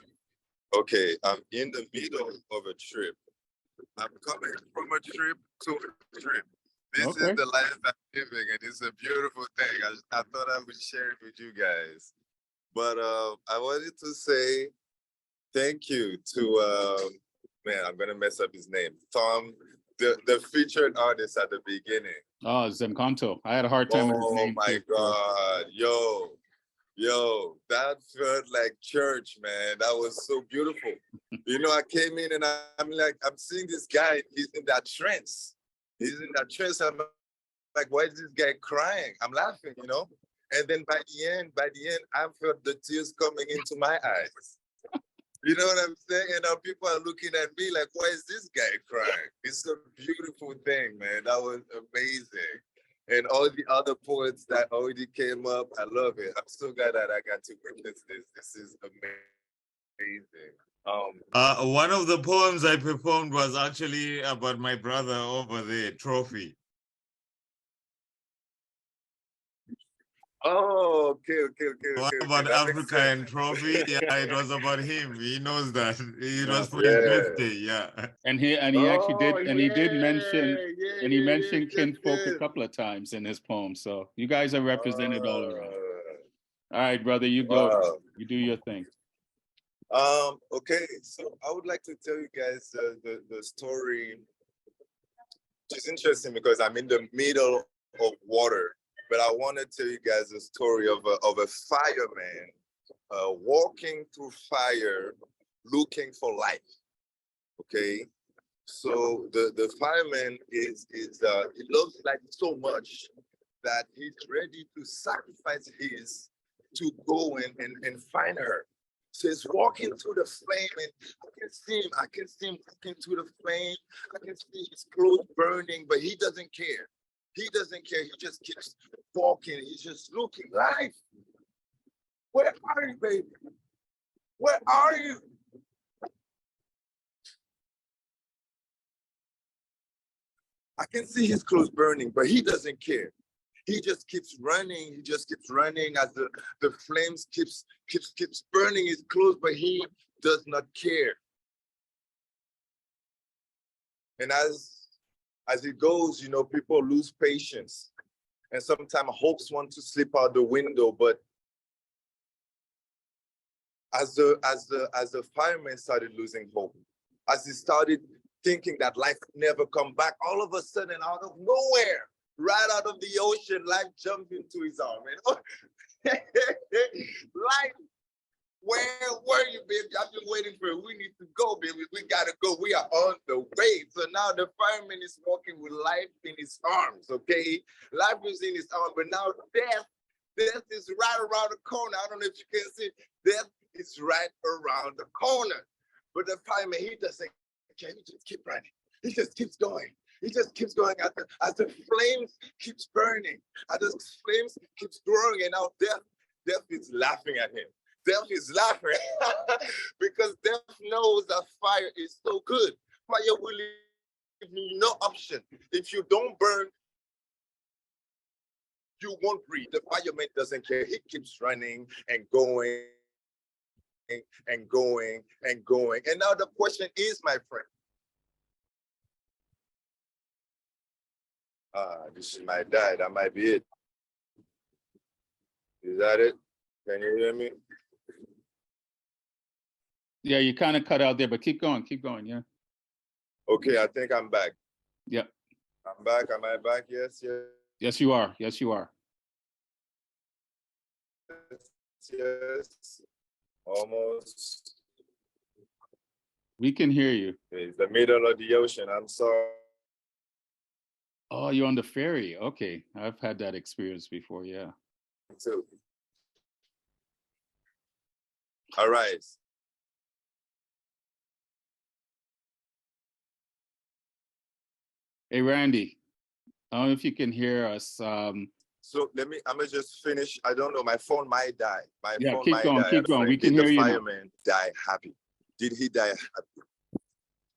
Okay, I'm in the middle of a trip. I'm coming from a trip to a trip. This is the life I'm living, and it's a beautiful thing. I thought I would share it with you guys. But I wanted to say thank you to, man, I'm going to mess up his name. Tom, the featured artist at the beginning. Oh, Zomkhonto. I had a hard time with his name. Oh my God. Yo, that felt like church, man. That was so beautiful. You know, I came in and I'm like, I'm seeing this guy, he's in that trance. He's in that trance. I'm like, why is this guy crying? I'm laughing, you know? And then by the end, I felt the tears coming into my eyes. You know what I'm saying? And now people are looking at me like, why is this guy crying? It's a beautiful thing, man. That was amazing. And all the other poets that already came up, I love it. I'm so glad that I got to witness this. This is amazing. One of the poems I performed was actually about my brother over there, Trophy. Oh, okay. What about Africa and Trophy? Yeah, it was about him. He knows that. It was for his birthday, yeah. And he actually did, and he did mention, and he mentioned Kinfolk a couple of times in his poem. So you guys are represented all around. All right, brother, you go. Wow. You do your thing. Okay, so I would like to tell you guys the story, which is interesting because I'm in the middle of water. But I want to tell you guys the story of a fireman walking through fire, looking for life. Okay, so the fireman is he loves life so much that he's ready to sacrifice his to go and find her. So he's walking through the flame, and I can see him walking through the flame. I can see his clothes burning, but he doesn't care. He doesn't care. He just keeps walking. He's just looking. Life, where are you, baby? Where are you? I can see his clothes burning, but he doesn't care. He just keeps running. He just keeps running as the flames keeps burning his clothes, but he does not care. And as it goes, you know, people lose patience. And sometimes hopes want to slip out the window. But as the fireman started losing hope, as he started thinking that life would never come back, all of a sudden, out of nowhere, right out of the ocean, life jumped into his arm. Life, where were you, baby? I've been waiting for you. We need to go, baby. We gotta go. We are on the way. So now the fireman is walking with life in his arms, okay? Life is in his arms, but now death is right around the corner. I don't know if you can see. Death is right around the corner. But the fireman, he doesn't care. He just keeps running. He just keeps going. He just keeps going as the flames keeps burning, as the flames keeps growing, and now death is laughing at him. Death is laughing because death knows that fire is so good. Fire will leave you no option. If you don't burn, you won't breathe. The fireman doesn't care. He keeps running and going and going and going. And now the question is, my friend, This might die. That might be it. Is that it? Can you hear me? Yeah, you kind of cut out there, but keep going, yeah. Okay, I think I'm back. Yeah. I'm back. Am I back? Yes, yes. Yes, you are. Yes, you are. Yes. Almost. We can hear you. It's the middle of the ocean. I'm sorry. Oh, you're on the ferry. Okay. I've had that experience before. Yeah. So, all right. Hey, Randy, I don't know if you can hear us. So I'm gonna just finish. I don't know, my phone might die. Yeah, Phone keep might going, die. keep going. We Did can hear the you now. fireman die happy? Did he die happy?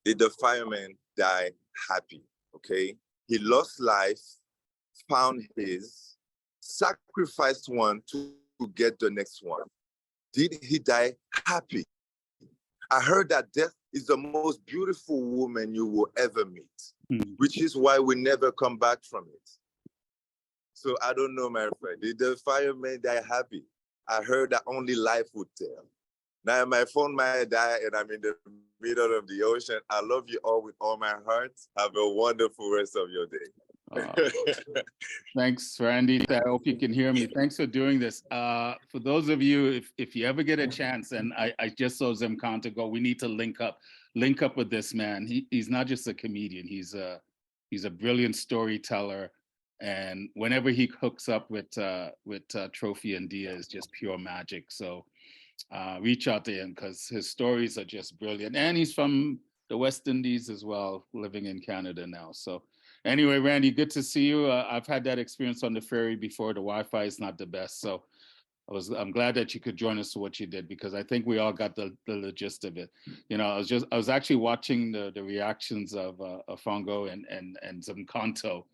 Did the fireman die happy? Okay. He lost life, found his, sacrificed one to get the next one. Did he die happy? I heard that death is the most beautiful woman you will ever meet, which is why we never come back from it. So I don't know, my friend. Did the fireman die happy? I heard that only life would tell. Now my phone might die and I'm in the middle of the ocean. I love you all with all my heart. Have a wonderful rest of your day. Thanks, Randy. I hope you can hear me. Thanks for doing this. For those of you, if you ever get a chance, and I just saw Zomkhonto go, we need to link up with this man. He's not just a comedian. He's a brilliant storyteller. And whenever he hooks up with Trophy and Dia, is just pure magic. So reach out to him because his stories are just brilliant. And he's from the West Indies as well, living in Canada now. So anyway, Randy, good to see you. I've had that experience on the ferry before. The Wi-Fi is not the best. So I'm glad that you could join us for what you did, because I think we all got the gist of it. You know, I was actually watching the reactions of Fongo and Zomkhonto,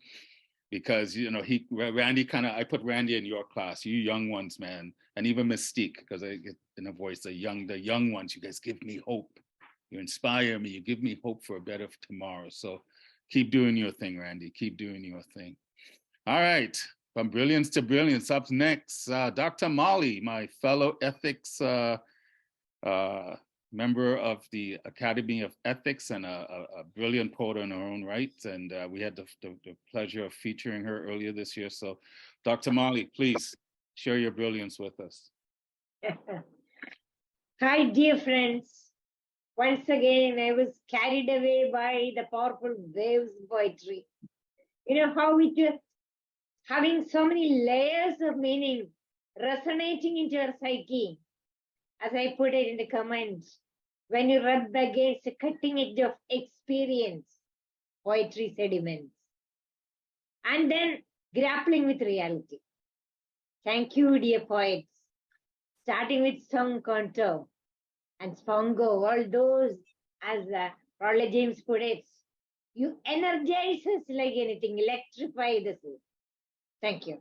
because, you know, Randy I put Randy in your class, you young ones, man, and even Mystique, because I get in a voice, the young ones, you guys give me hope. You inspire me, you give me hope for a better tomorrow. So keep doing your thing, Randy, keep doing your thing. All right, from brilliance to brilliance, up next, Dr. Molly, my fellow ethics member of the Academy of Ethics and a brilliant poet in her own right. And we had the pleasure of featuring her earlier this year. So Dr. Molly, please share your brilliance with us. Hi, dear friends. Once again, I was carried away by the powerful waves of poetry. You know how it is having so many layers of meaning resonating into your psyche. As I put it in the comments, when you rub against the cutting edge of experience, poetry sediments, and then grappling with reality. Thank you, dear poets, starting with Zomkhonto and Fongo, all those, as Rolla James put it, you energize us like anything, electrify the soul. Thank you.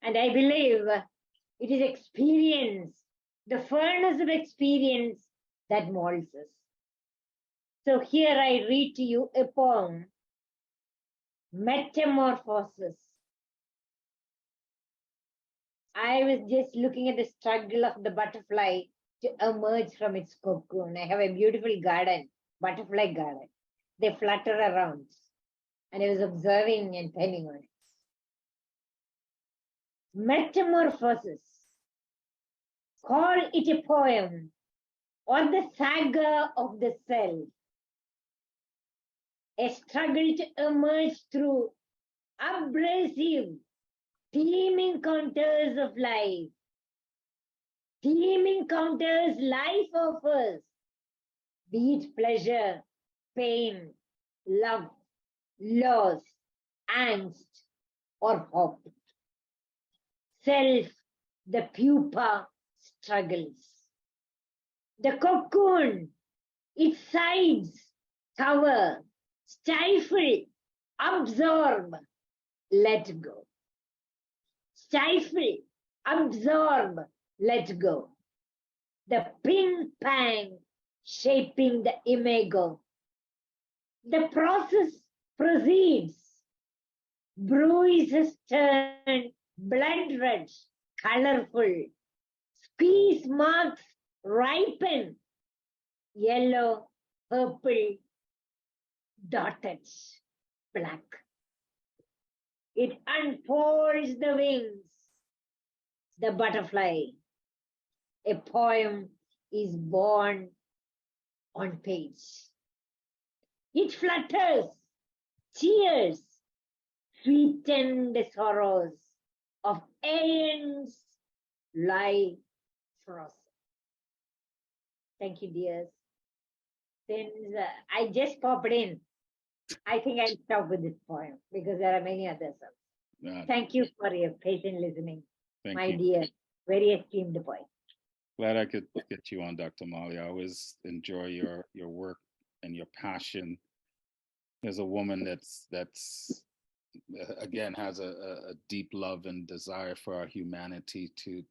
And I believe it is experience, the furnace of experience, that molds us. So here I read to you a poem, Metamorphosis. I was just looking at the struggle of the butterfly to emerge from its cocoon. I have a beautiful garden, butterfly garden. They flutter around, and I was observing and penning on it. Metamorphosis. Call it a poem or the saga of the self. A struggle to emerge through abrasive, team encounters of life. Team encounters life offers, be it pleasure, pain, love, loss, angst, or hope. Self, the pupa, struggles. The cocoon, its sides, cover, stifle, absorb, let go. Stifle, absorb, let go. The ping pang shaping the imago. The process proceeds bruises turn blood red, colorful. Squeeze marks ripen, yellow, purple, dotted, black. It unfolds the wings, the butterfly. A poem is born on page. It flutters, cheers, sweeten the sorrows of aeons lie frozen. Thank you, dears. Since I just popped in, I think I'll stop with this poem because there are many others. Thank you for your patient listening, my dear, very esteemed poet. Glad I could get you on, Dr. Molly. I always enjoy your work and your passion. There's a woman that's again has a deep love and desire for our humanity to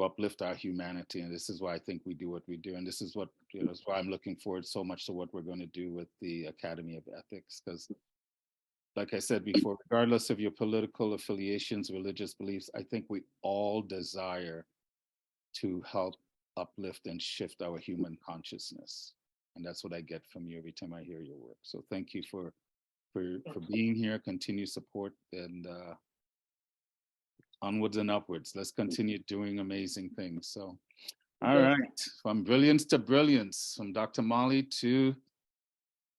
uplift our humanity, and this is why I think we do what we do, and this is what is why I'm looking forward so much to what we're going to do with the Academy of Ethics, because, like I said before, regardless of your political affiliations, religious beliefs, I think we all desire to help uplift and shift our human consciousness, and that's what I get from you every time I hear your work. So thank you for being here. Continue support, and onwards and upwards. Let's continue doing amazing things. So, all right, from brilliance to brilliance, from Dr. Molly to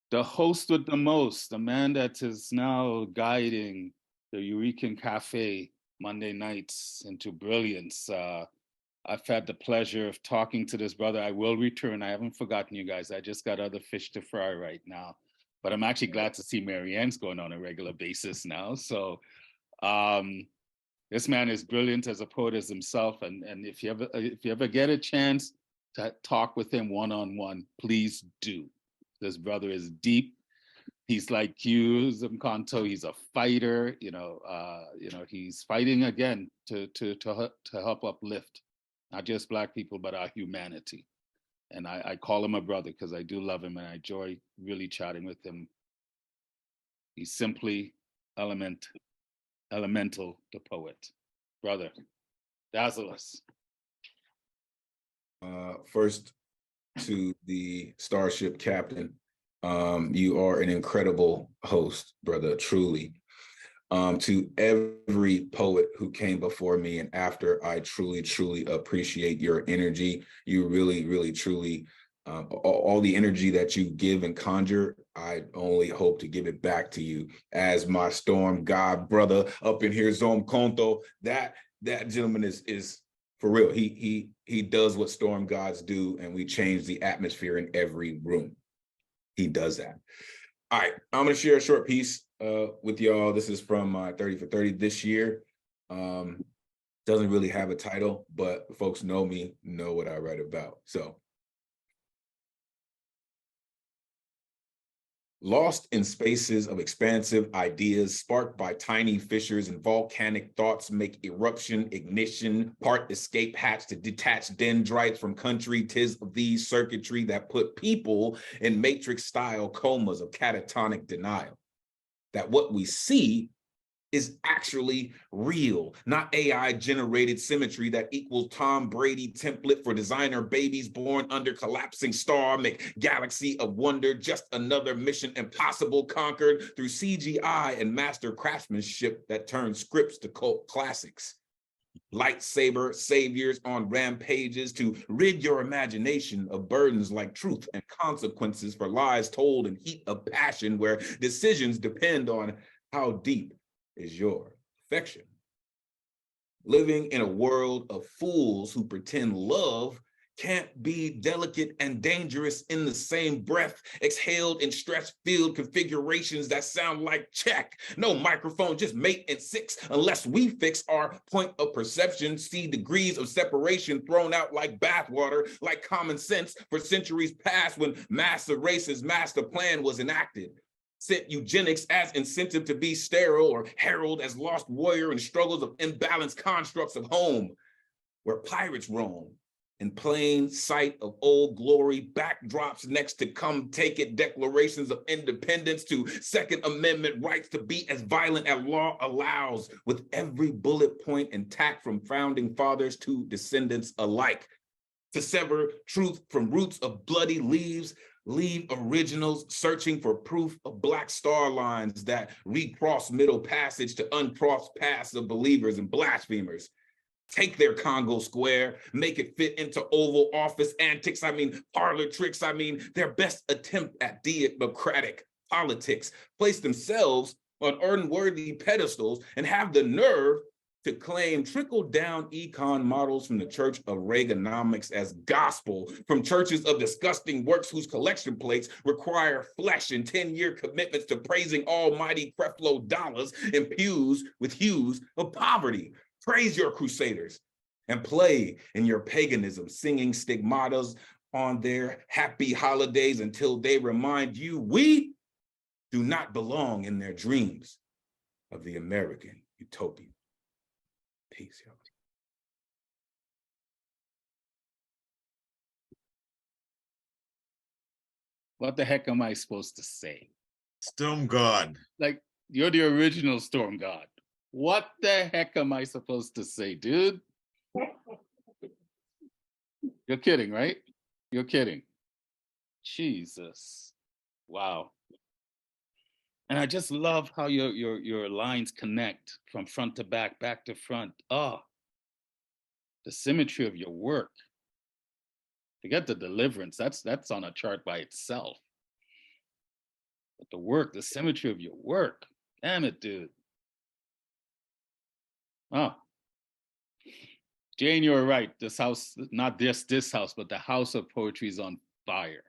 the host with the most, the man that is now guiding the Eurekan Cafe Monday nights into brilliance. I've had the pleasure of talking to this brother. I will return. I haven't forgotten you guys. I just got other fish to fry right now, but I'm actually glad to see Marianne's going on a regular basis now. So, this man is brilliant as a poet as himself, and if you ever get a chance to talk with him one-on-one, please do. This brother is deep. He's like you, Zomkhonto. He's a fighter. He's fighting again to help uplift not just Black people but our humanity. And I call him a brother because I do love him and I enjoy really chatting with him. He's simply Elemental, the poet. Brother, dazzle us. First, to the Starship Captain, you are an incredible host, brother, truly. To every poet who came before me and after, I truly appreciate your energy. You really, truly, all the energy that you give and conjure, I only hope to give it back to you as my storm god brother up in here, Zomkhonto. That gentleman is for real. He does what storm gods do, and we change the atmosphere in every room. He does that. All right, I'm gonna share a short piece with y'all. This is from my 30 for 30 this year. Doesn't really have a title, but folks know me, know what I write about. So, lost in spaces of expansive ideas, sparked by tiny fissures and volcanic thoughts, make eruption, ignition, part escape hatch to detach dendrites from country. 'Tis of these circuitry that put people in matrix-style comas of catatonic denial. That what we see is actually real, not AI-generated symmetry that equals Tom Brady template for designer babies born under collapsing star, make galaxy of wonder, just another mission impossible conquered through CGI and master craftsmanship that turns scripts to cult classics. Lightsaber saviors on rampages to rid your imagination of burdens like truth and consequences for lies told in heat of passion, where decisions depend on how deep is your affection. Living in a world of fools who pretend love can't be delicate and dangerous in the same breath, exhaled in stress-filled configurations that sound like check. No microphone, just mate and six, unless we fix our point of perception, see degrees of separation thrown out like bathwater, like common sense for centuries past when master race's master plan was enacted. Set eugenics as incentive to be sterile or herald as lost warrior in struggles of imbalanced constructs of home, where pirates roam in plain sight of old glory, backdrops next to come take it, declarations of independence to Second Amendment rights to be as violent as law allows, with every bullet point intact from founding fathers to descendants alike. To sever truth from roots of bloody leaves, leave originals searching for proof of Black star lines that recross middle passage to uncrossed paths of believers and blasphemers. Take their Congo Square, make it fit into Oval Office antics, parlor tricks, their best attempt at democratic politics, place themselves on unworthy pedestals and have the nerve to claim trickle-down econ models from the Church of Reaganomics as gospel, from churches of disgusting works whose collection plates require flesh and 10-year commitments to praising almighty Creflo dollars and pews with hues of poverty. Praise your crusaders and play in your paganism, singing stigmatas on their happy holidays until they remind you we do not belong in their dreams of the American utopia. Peace, y'all. What the heck am I supposed to say? Storm God. Like, you're the original Storm God. What the heck am I supposed to say, dude? You're kidding, right? You're kidding. Jesus. Wow. And I just love how your lines connect from front to back to front. Oh, the symmetry of your work. Forget the deliverance. That's on a chart by itself. But the work, the symmetry of your work. Damn it, dude. Oh. Jane, you're right. This house, not this house, but the House of Poetry is on fire.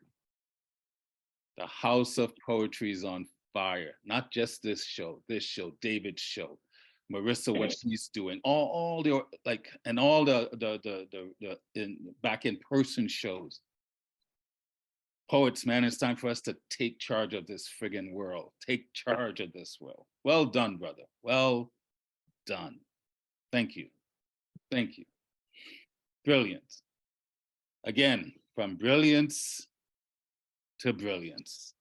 The House of Poetry is on fire. Not just this show, David's show, Marissa, what she's doing, all the like, and all the back in person shows. Poets, man, it's time for us to take charge of this friggin' world. Take charge of this world. Well done, brother. Well done. Thank you. Thank you. Brilliant. Again, from brilliance to brilliance.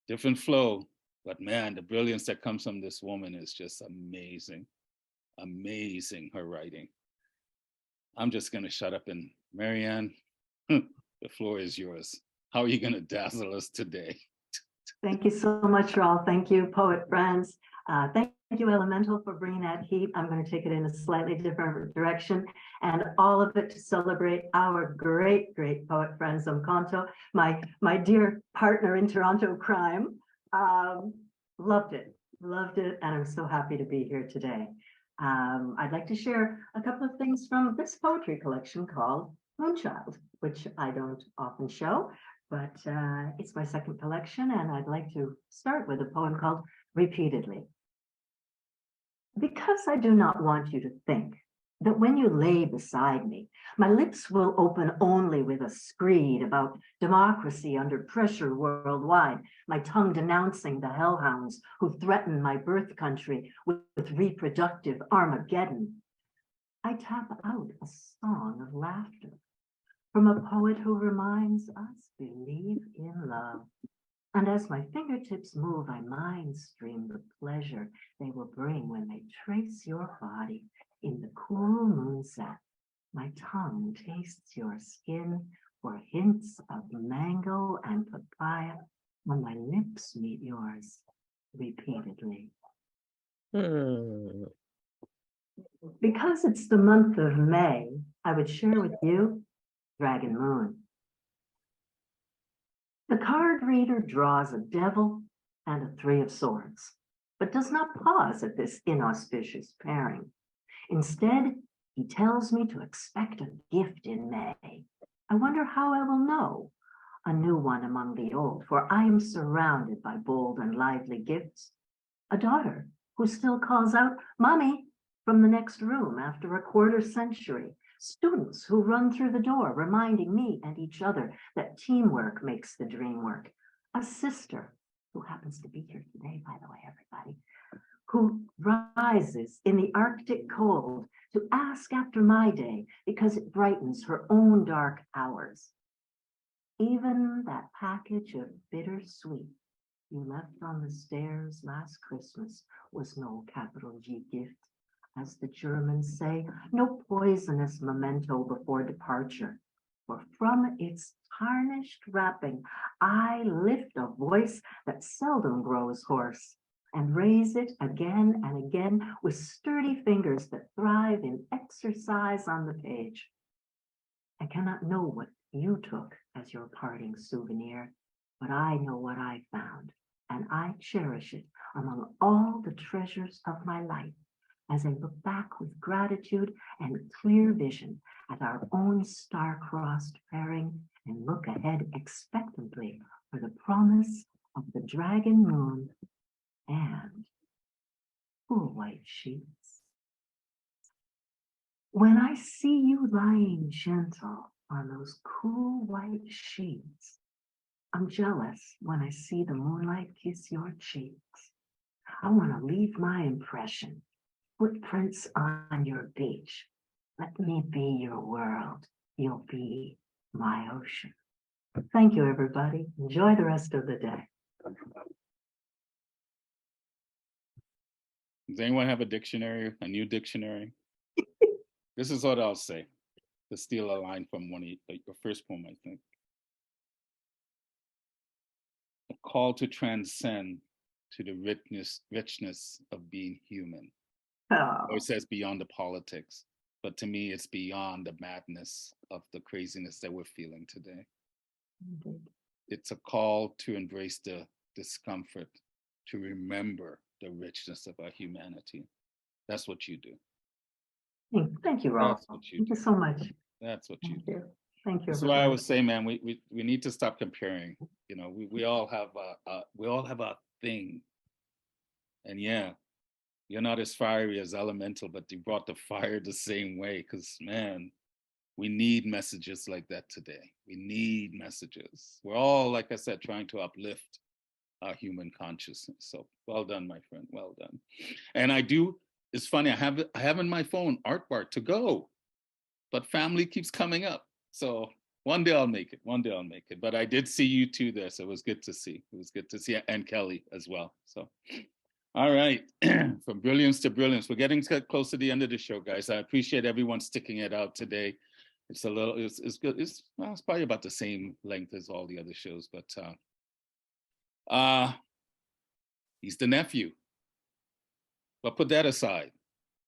Different flow, but man, the brilliance that comes from this woman is just amazing. Amazing, her writing. I'm just gonna shut up, and Marianne, the floor is yours. How are you gonna dazzle us today? Thank you so much, Raul. Thank you, poet friends. Thank you, Elemental, for bringing that heat. I'm going to take it in a slightly different direction, and all of it to celebrate our great poet friend Zomkhonto, my dear partner in Toronto crime. Loved it, and I'm so happy to be here today. I'd like to share a couple of things from this poetry collection called Moonchild, which I don't often show, but it's my second collection, and I'd like to start with a poem called Repeatedly. Because I do not want you to think that when you lay beside me, my lips will open only with a screed about democracy under pressure worldwide, my tongue denouncing the hellhounds who threaten my birth country with reproductive Armageddon. I tap out a song of laughter from a poet who reminds us believe in love. And as my fingertips move, I mind stream the pleasure they will bring when they trace your body in the cool moonset. My tongue tastes your skin for hints of mango and papaya when my lips meet yours repeatedly. Because it's the month of May, I would share with you Dragon Moon. The card reader draws a devil and a 3 of swords, but does not pause at this inauspicious pairing. Instead, he tells me to expect a gift in May. I wonder how I will know. A new one among the old, for I am surrounded by bold and lively gifts. A daughter who still calls out, "Mommy," from the next room after a quarter century. Students who run through the door, reminding me and each other that teamwork makes the dream work. A sister, who happens to be here today, by the way, everybody, who rises in the Arctic cold to ask after my day because it brightens her own dark hours. Even that package of bittersweet you left on the stairs last Christmas was no capital G gift. As the Germans say, no poisonous memento before departure. For from its tarnished wrapping, I lift a voice that seldom grows hoarse and raise it again and again with sturdy fingers that thrive in exercise on the page. I cannot know what you took as your parting souvenir, but I know what I found, and I cherish it among all the treasures of my life as I look back with gratitude and clear vision at our own star-crossed pairing and look ahead expectantly for the promise of the dragon moon and cool white sheets. When I see you lying gentle on those cool white sheets, I'm jealous when I see the moonlight kiss your cheeks. I want to leave my impression, footprints on your beach. Let me be your world. You'll be my ocean. Thank you, everybody. Enjoy the rest of the day. Does anyone have a dictionary, a new dictionary? This is what I'll say, to steal a line from one of your first poem, I think. A call to transcend to the richness of being human. Oh. Or it says beyond the politics, but to me, it's beyond the madness of the craziness that we're feeling today. Indeed. It's a call to embrace the discomfort, to remember the richness of our humanity. That's what you do. Thank you, Rob. That's what you Thank do. you so much. That's what you Thank do. you. Thank you. That's why I was saying, man, we need to stop comparing. You know, we all have a thing. And yeah, you're not as fiery as Elemental, but you brought the fire the same way. Because man, we need messages like that today. We need messages. We're all, like I said, trying to uplift our human consciousness. So well done, my friend. Well done. And I do. It's funny. I have in my phone Art Bar to go, but family keeps coming up. So one day I'll make it. One day I'll make it. But I did see you two there, so it was good to see. It was good to see, and Kelly as well. So, all right, from brilliance to brilliance. We're getting close to the end of the show, guys. I appreciate everyone sticking it out today. It's a little, it's good. It's probably about the same length as all the other shows, but he's the nephew. But put that aside.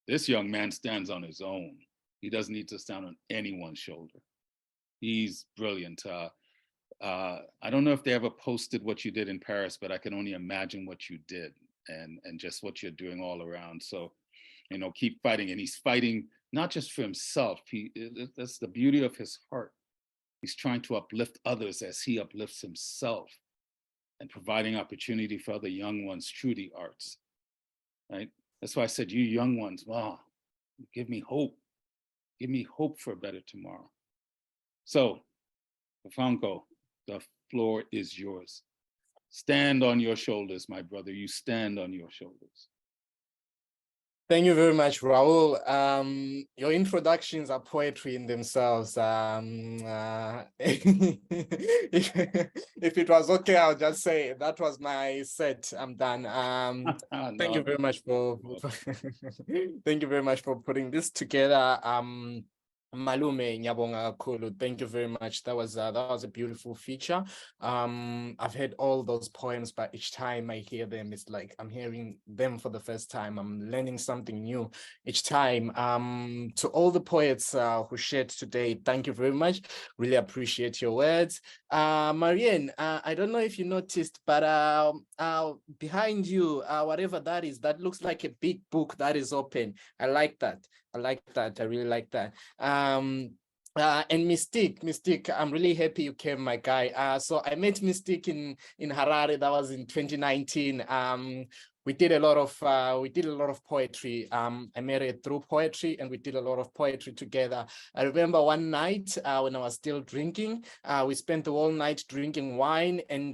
This young man stands on his own. He doesn't need to stand on anyone's shoulder. He's brilliant. I don't know if they ever posted what you did in Paris, but I can only imagine what you did and just what you're doing all around. So, you know, keep fighting. And he's fighting not just for himself. That's the beauty of his heart. He's trying to uplift others as he uplifts himself and providing opportunity for other young ones through the arts, right? That's why I said, you young ones, wow, give me hope. Give me hope for a better tomorrow. So, Franco, the floor is yours. Stand on your shoulders, my brother. You stand on your shoulders. Thank you very much, Raul. Your introductions are poetry in themselves. If it was okay, I'll just say that was my set. I'm done. Thank you very much for thank you very much for putting this together. Malume Nyabonga Kulu, thank you very much. That was a beautiful feature. I've heard all those poems, but each time I hear them, it's like I'm hearing them for the first time. I'm learning something new each time. To all the poets who shared today, thank you very much. Really appreciate your words. Marianne, I don't know if you noticed, but behind you, whatever that is, that looks like a big book that is open. I like that. I like that. I really like that. And Mystique, I'm really happy you came, my guy. So I met Mystique in Harare. That was in 2019. we did a lot of poetry. I met her through poetry, and we did a lot of poetry together. I remember one night when I was still drinking, we spent the whole night drinking wine and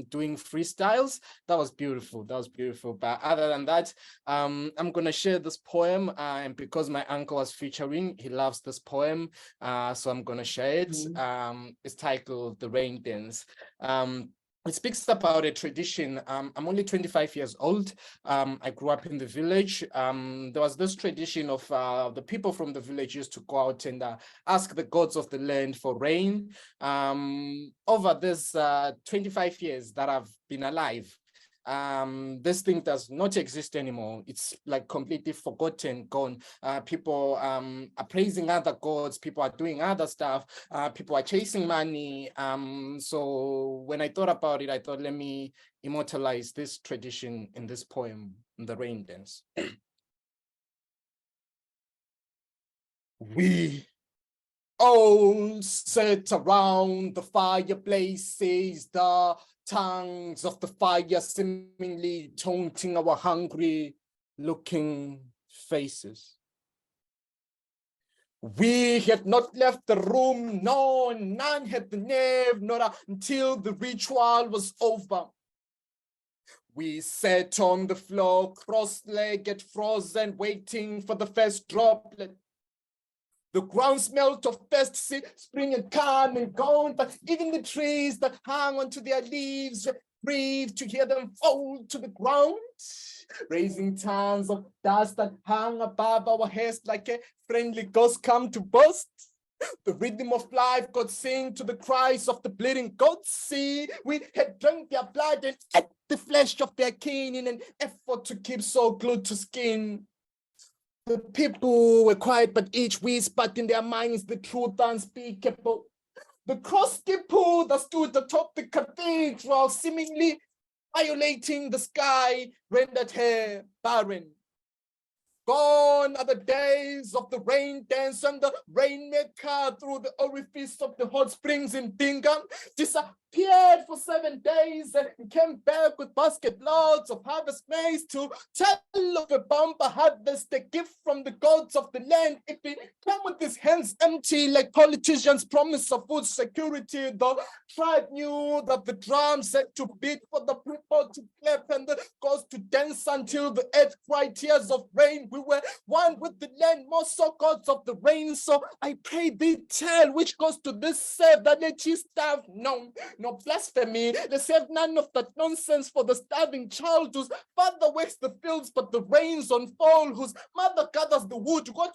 doing freestyles. That was beautiful. That was beautiful. But other than that, I'm gonna share this poem, and because my uncle was featuring, he loves this poem, so I'm gonna share it. It's titled "The Rain Dance." It speaks about a tradition. I'm only 25 years old. I grew up in the village. There was this tradition of the people from the village used to go out and ask the gods of the land for rain. Over this 25 years that I've been alive, this thing does not exist anymore. It's like completely forgotten, gone. People are praising other gods, people are doing other stuff, people are chasing money. So when I thought about it, I thought, let me immortalize this tradition in this poem, The Rain Dance. We all sit around the fireplaces, the tongues of the fire seemingly taunting our hungry looking faces. We had not left the room, no, none had the nerve, not until the ritual was over. We sat on the floor, cross-legged, frozen, waiting for the first droplet. The ground smelt of first spring and come and gone, but even the trees that hung onto their leaves breathed to hear them fall to the ground, raising tons of dust that hung above our heads like a friendly ghost come to burst. The rhythm of life could sing to the cries of the bleeding goats. See, we had drunk their blood and ate the flesh of their kin in an effort to keep so glued to skin. The people were quiet, but each whispered in their minds the truth unspeakable. The cross people that stood atop the cathedral, seemingly violating the sky, rendered her barren. Gone are the days of the rain dance and the rainmaker through the orifice of the hot springs in Dingham. Disappeared for 7 days and came back with basket loads of harvest maize to tell of a bumper harvest, a gift from the gods of the land. If he came with his hands empty like politicians' promise of food security, the tribe knew that the drums had to beat for the people to clap and the gods to dance until the earth cried tears of rain. We were one with the land, more so gods of the rain. So I pray thee tell which goes to this serve that let ye starve. No blasphemy. Let's have none of that nonsense for the starving child whose father works the fields, but the rains unfold, whose mother gathers the wood, whose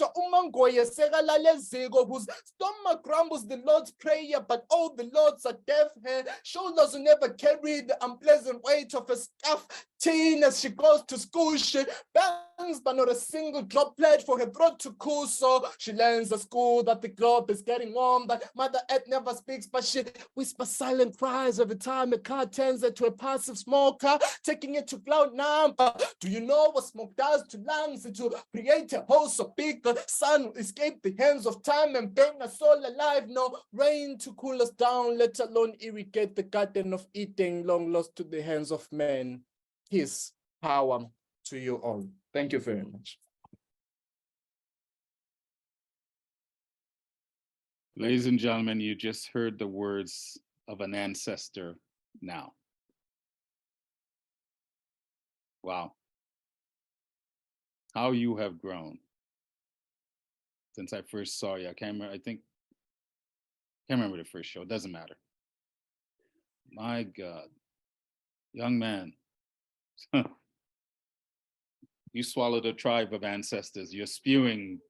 stomach grumbles the Lord's prayer, but all the Lords are deaf. Her shoulders will never carry the unpleasant weight of a staff. Teen as she goes to school, she bangs, but not a single droplet for her throat to cool. So she learns at school that the globe is getting warm, that Mother Earth never speaks, but she whispers silent cries every time a car turns it to a passive smoker, taking it to cloud nine. But do you know what smoke does to lungs? It will create a hole so big the sun will escape the hands of time and burn us all alive. No rain to cool us down, let alone irrigate the garden of Eden, long lost to the hands of men. His power to you all. Thank you very much. Ladies and gentlemen, you just heard the words of an ancestor now. Wow. How you have grown since I first saw you. I can't remember, can't remember the first show, it doesn't matter. My God, young man. You swallowed a tribe of ancestors. You're spewing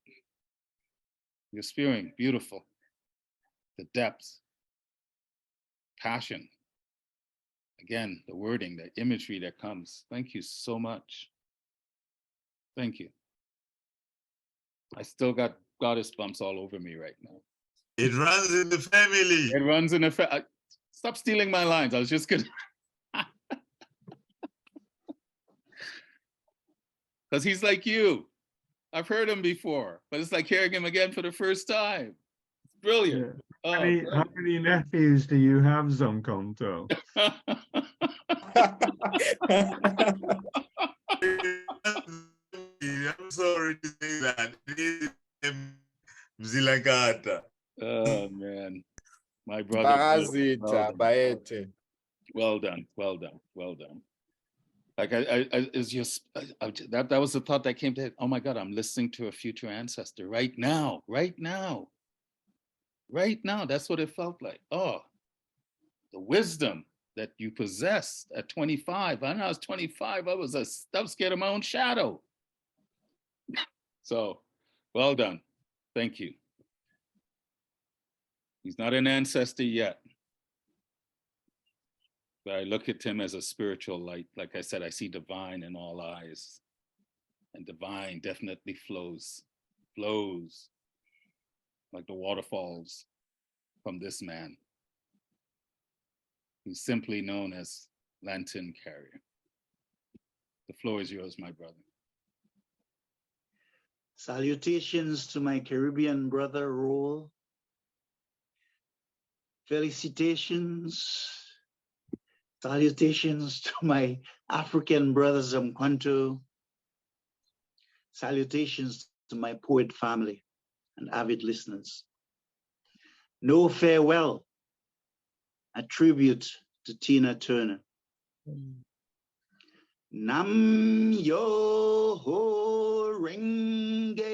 beautiful. The depths, passion. Again, the wording, the imagery that comes. Thank you so much. Thank you. I still got goddess bumps all over me right now. It runs in the family. It runs in the family. Stop stealing my lines. I was just gonna. Because he's like you. I've heard him before, but it's like hearing him again for the first time. It's brilliant. Yeah. How many nephews do you have, Zomkhonto? sorry to say that. Mzilakata. Oh man, my brother. Parasita, Baete. Well done, well done, well done. Like it's just that was the thought that came to it. Oh my God, I'm listening to a future ancestor right now, right now, right now. That's what it felt like. Oh, the wisdom that you possessed at 25. When I was 25, I was scared of my own shadow. So, well done. Thank you. He's not an ancestor yet. But I look at him as a spiritual light. Like I said, I see divine in all eyes. And divine definitely flows like the waterfalls from this man. He's simply known as Lantern Carrier. The floor is yours, my brother. Salutations to my Caribbean brother, Roel. Felicitations. Salutations to my African brother, Zomkhonto. Salutations to my poet family and avid listeners. No Farewell, a tribute to Tina Turner. Nam yo ho renge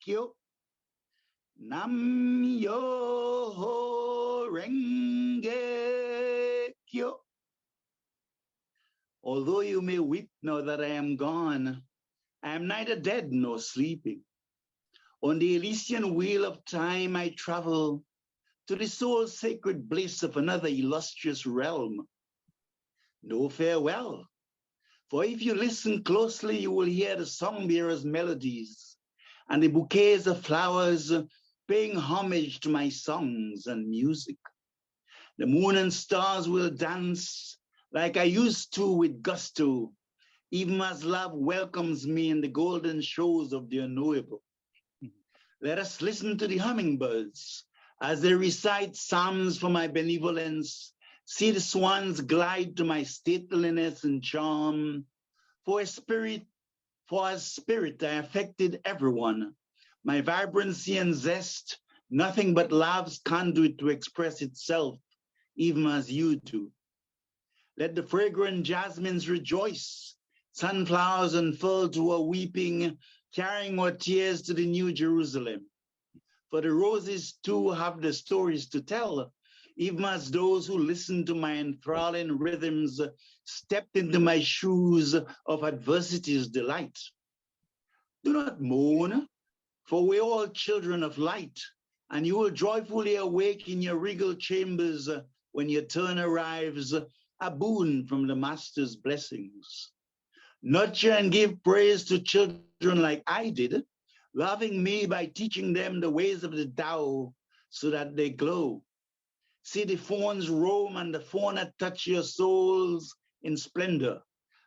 kyo. Nam yo ho renge kyo. Although you may weep now that I am gone, I am neither dead nor sleeping. On the Elysian wheel of time I travel to the soul's sacred bliss of another illustrious realm. No farewell, for if you listen closely, you will hear the songbearers' melodies and the bouquets of flowers paying homage to my songs and music. The moon and stars will dance like I used to with gusto, even as love welcomes me in the golden shows of the unknowable. Let us listen to the hummingbirds as they recite psalms for my benevolence, see the swans glide to my stateliness and charm. For as spirit I affected everyone. My vibrancy and zest, nothing but love's conduit to express itself, even as you do. Let the fragrant jasmines rejoice, sunflowers unfurl to a weeping, carrying our tears to the New Jerusalem. For the roses too have the stories to tell, even as those who listen to my enthralling rhythms stepped into my shoes of adversity's delight. Do not mourn, for we're all children of light, and you will joyfully awake in your regal chambers when your turn arrives, a boon from the Master's blessings. Nurture and give praise to children like I did, loving me by teaching them the ways of the Tao so that they glow. See the fawns roam and the fauna touch your souls in splendor.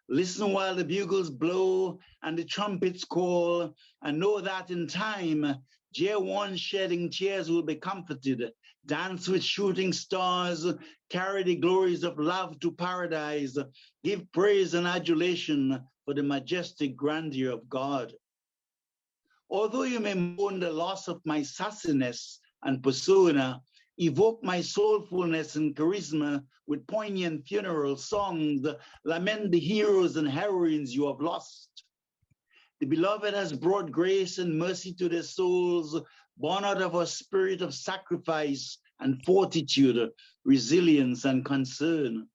Listen while the bugles blow and the trumpets call, and know that in time, dear ones shedding tears will be comforted. Dance with shooting stars, carry the glories of love to paradise, give praise and adulation for the majestic grandeur of God. Although you may mourn the loss of my sassiness and persona, evoke my soulfulness and charisma with poignant funeral songs, lament the heroes and heroines you have lost. The beloved has brought grace and mercy to their souls, born out of a spirit of sacrifice and fortitude, resilience and concern.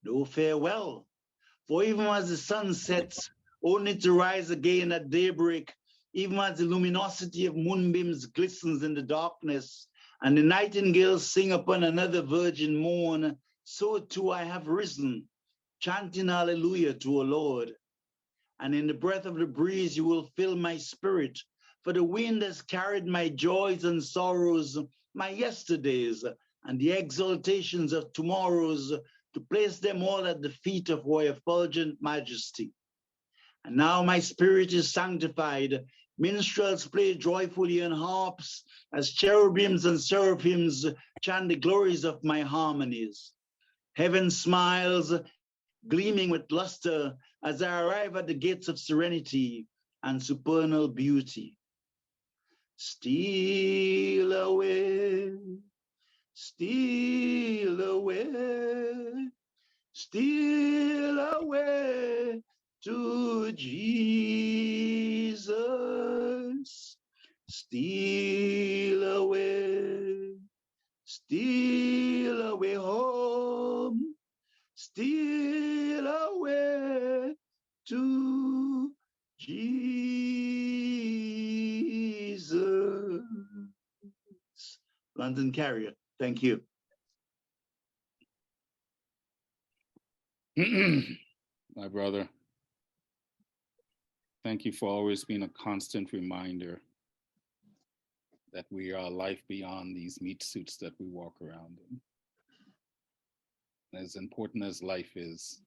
No farewell, for even as the sun sets, only to rise again at daybreak, even as the luminosity of moonbeams glistens in the darkness, and the nightingales sing upon another virgin morn, so too I have risen, chanting hallelujah to our Lord. And in the breath of the breeze you will fill my spirit, for the wind has carried my joys and sorrows, my yesterdays, and the exaltations of tomorrows, to place them all at the feet of our effulgent majesty. And now my spirit is sanctified. Minstrels play joyfully on harps as cherubims and seraphims chant the glories of my harmonies. Heaven smiles, gleaming with luster as I arrive at the gates of serenity, and supernal beauty. Steal away, steal away, steal away to Jesus. Steal away home, steal away to Jesus. London Carrier, thank you. My brother, thank you for always being a constant reminder that we are life beyond these meat suits that we walk around in. As important as life is,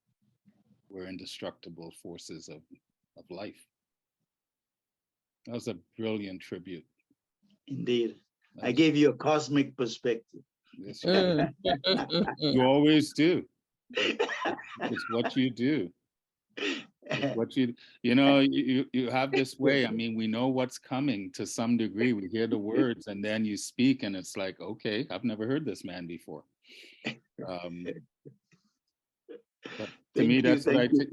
we're indestructible forces of life. That was a brilliant tribute. Indeed. I gave you a cosmic perspective. Yes, you did. You always do. It's what you do. It's what you have this way. I mean, we know what's coming to some degree. We hear the words and then you speak and it's like, okay, I've never heard this man before. But to me, that's what I think.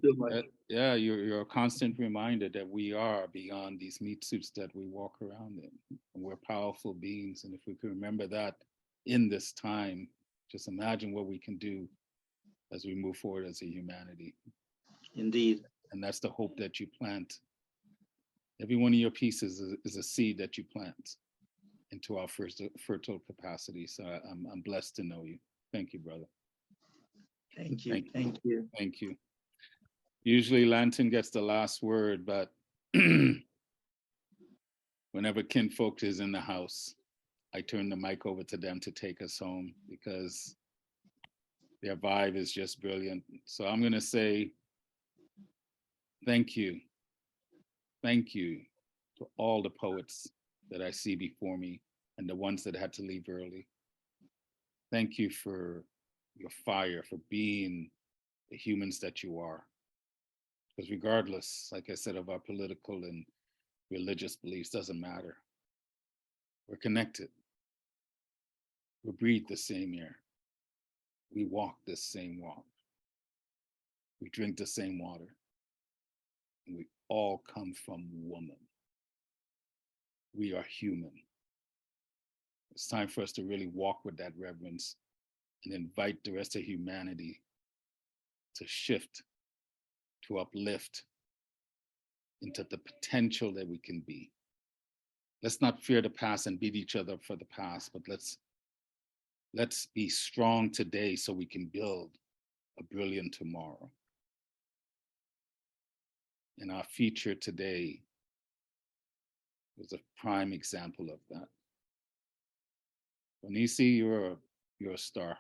Yeah, you're a constant reminder that we are beyond these meat suits that we walk around in. And we're powerful beings. And if we can remember that in this time, just imagine what we can do as we move forward as a humanity. Indeed. And that's the hope that you plant. Every one of your pieces is a seed that you plant into our fertile capacity. So I'm blessed to know you. Thank you, brother. Thank you. Thank you. Thank you. Usually Lanton gets the last word, but whenever kinfolk is in the house, I turn the mic over to them to take us home because their vibe is just brilliant. So I'm going to say thank you. Thank you to all the poets that I see before me and the ones that had to leave early. Thank you for your fire, for being the humans that you are. Because regardless, like I said, of our political and religious beliefs, doesn't matter. We're connected. We breathe the same air. We walk the same walk. We drink the same water. And we all come from woman. We are human. It's time for us to really walk with that reverence and invite the rest of humanity to shift, to uplift into the potential that we can be. Let's not fear the past and beat each other up for the past, but let's be strong today so we can build a brilliant tomorrow. And our future today is a prime example of that. Mbonisi, you're a star.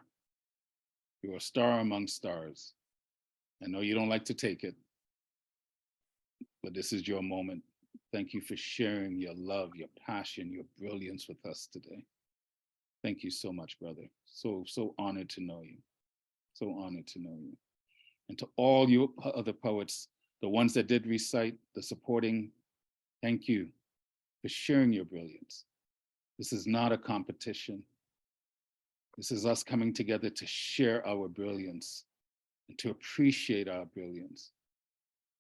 You're a star among stars. I know you don't like to take it, but this is your moment. Thank you for sharing your love, your passion, your brilliance with us today. Thank you so much, brother. So honored to know you. So honored to know you. And to all you other poets, the ones that did recite, the supporting, thank you for sharing your brilliance. This is not a competition. This is us coming together to share our brilliance and to appreciate our brilliance.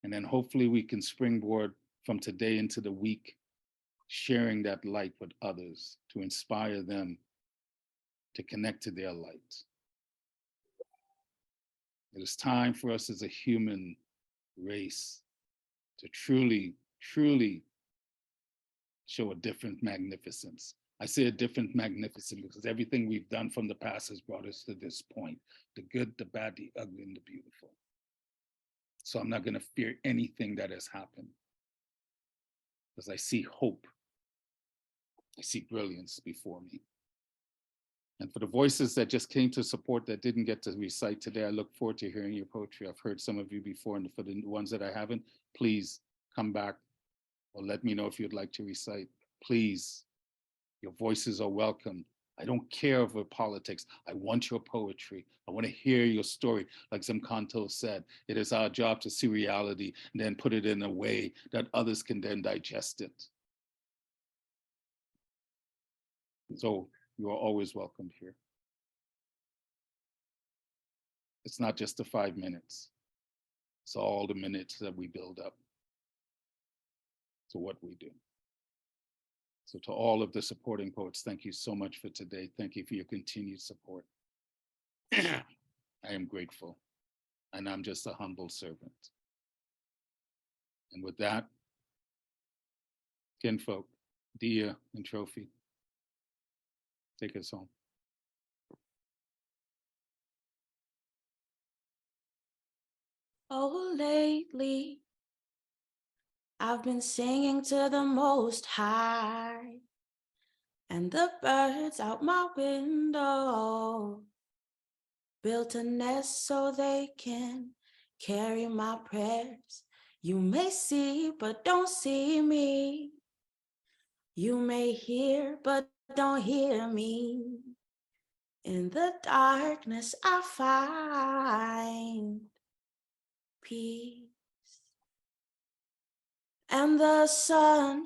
And then hopefully we can springboard from today into the week, sharing that light with others to inspire them to connect to their light. It is time for us as a human race to truly, truly show a different magnificence. I say a different magnificence because everything we've done from the past has brought us to this point, the good, the bad, the ugly, and the beautiful. So I'm not going to fear anything that has happened because I see hope. I see brilliance before me. And for the voices that just came to support that didn't get to recite today, I look forward to hearing your poetry. I've heard some of you before, and for the ones that I haven't, please come back or let me know if you'd like to recite. Please, your voices are welcome. I don't care for politics. I want your poetry. I want to hear your story. Like Zomkhonto said, it is our job to see reality and then put it in a way that others can then digest it. So you are always welcome here. It's not just the 5 minutes. It's all the minutes that we build up to what we do. So to all of the supporting poets, thank you so much for today. Thank you for your continued support. I am grateful, and I'm just a humble servant. And with that, kinfolk, Dia and Trophy, take us home. Oh, lately, I've been singing to the Most High, and the birds out my window built a nest so they can carry my prayers. You may see, but don't see me. You may hear, but don't hear me. In the darkness, I find peace. And the sun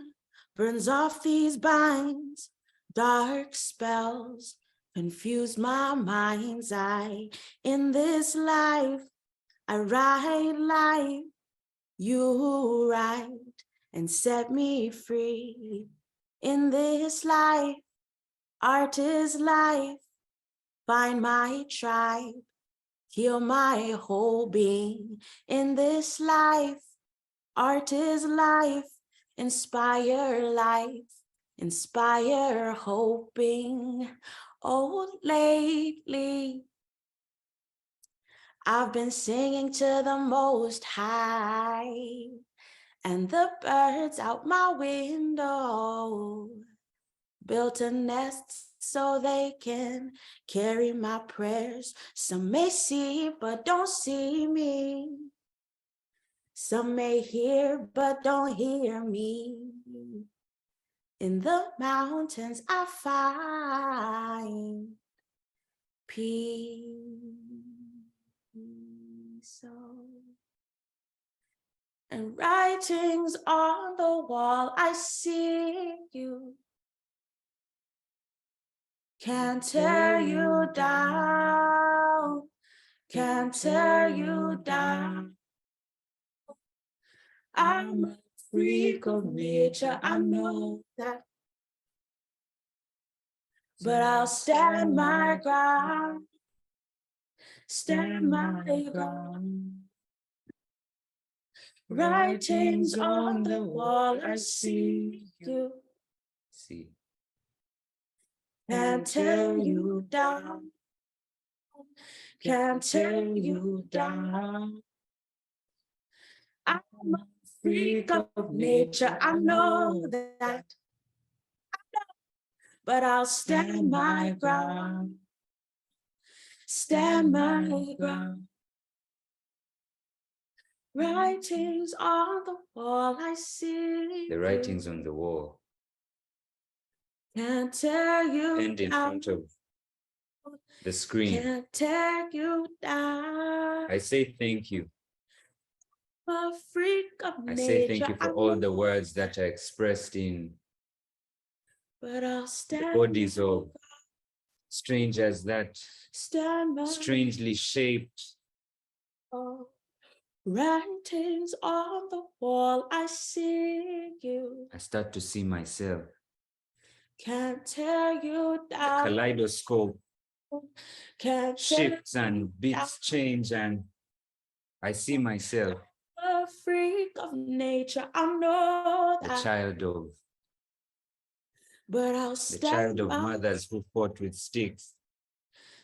burns off these binds, dark spells confuse my mind's eye. In this life, I write life, you write and set me free. In this life, art is life, find my tribe, heal my whole being. In this life, art is life, inspire life, inspire hoping. Oh, lately, I've been singing to the Most High, and the birds out my window built a nest so they can carry my prayers. Some may see, but don't see me. Some may hear, but don't hear me. In the mountains, I find peace. And writings on the wall, I see you. Can't tear you down, can't tear you down. I'm a freak of nature, I know that. But I'll stand my ground, stand my ground. Writings on the wall, I see you. See. Can't tear you down, can't tear you down. I'm a freak of nature, I know that. But I'll stand my ground, stand my ground. Writings on the wall, I see. The writings on the wall. Can't tear you And in down. front of the screen. Can't tear you down. I say thank you. A freak of I nature. say thank you for all the words that are expressed in but I'll stand the bodies of strangers that strangely shaped. Writings on the wall, I see you. I start to see myself. Can't tear you down. The kaleidoscope Can't shifts and beats change, and I see myself. A freak of nature, I know that. The child of. But I'll The child of mothers who fought with sticks.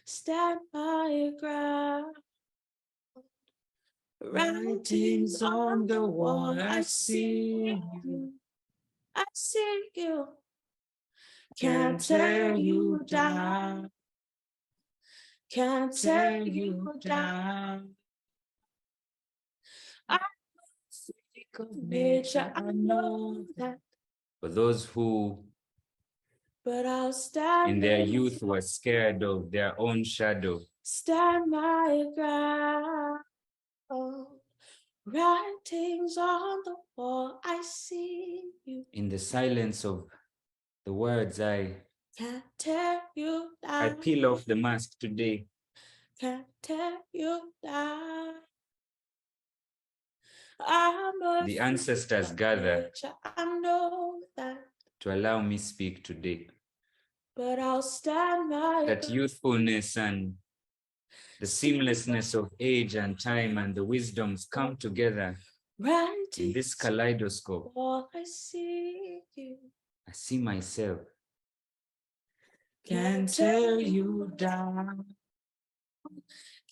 Stand my ground. Writings on the wall, I see you. I see you. Can't tear you down. Can't tear you down. I'm a freak of nature, I know that. For those who but I'll stand. In their youth were scared of their own shadow. Stand my ground. Writings on the wall, I see you. In the silence of the words, I Can't tear you down. peel off the mask today. Can't tear you down. I'm The ancestors gather I know that, to allow me speak today. but I'll stand my That youthfulness and the seamlessness of age and time and the wisdoms come together in this kaleidoscope. wall, I see you. I see myself. Can't tear you down.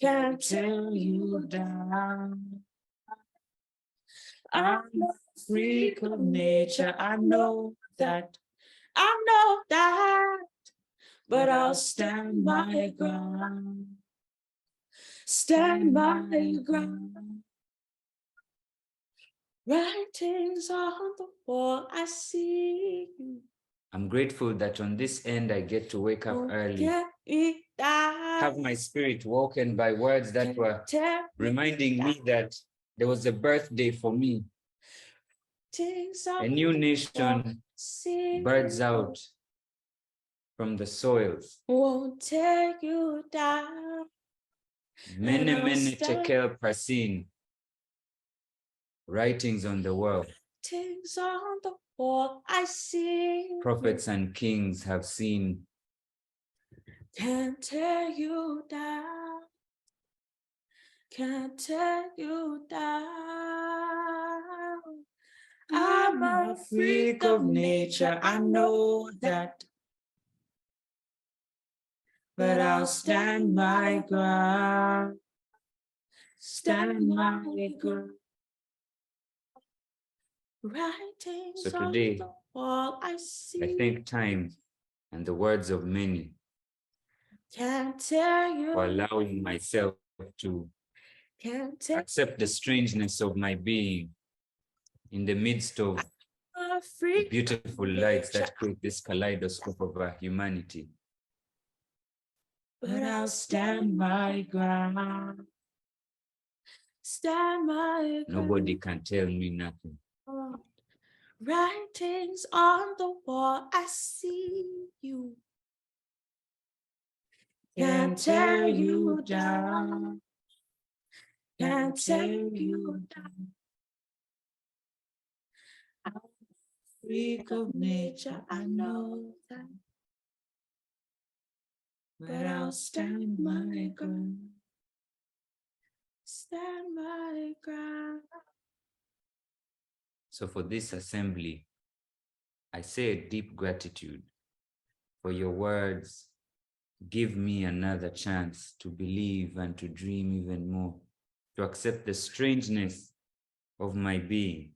Can't tear you down. I'm a freak of nature. I know that. I know that. But I'll stand my ground. Stand my ground. Writings on the wall, I see you. I'm grateful that on this end I get to wake up early. Get me down. Have my spirit woken by words that were reminding me that there was a birthday for me. A new nation birds out from the soils. Won't tear you down. Mene mene tekel prasin. Writings on the wall. Writings on the wall, I see. Prophets and kings have seen. Can't tear you down. Can't tear you down. I'm a freak of nature, I know that. But I'll stand my ground. Stand my ground. Writings So on today, the wall, I see. I thank time and the words of many Can't tear you. for allowing myself to Can't tear accept the strangeness of my being in the midst of the beautiful lights that create this kaleidoscope of our humanity. But I'll stand my ground. Stand my ground. Nobody can tell me nothing. Writings on the wall, I see you. Can't tear you down. Can't tear you down. I'm a freak of nature, I know that. But I'll stand my ground. Stand my ground. So for this assembly, I say a deep gratitude for your words. Give me another chance to believe and to dream even more, to accept the strangeness of my being.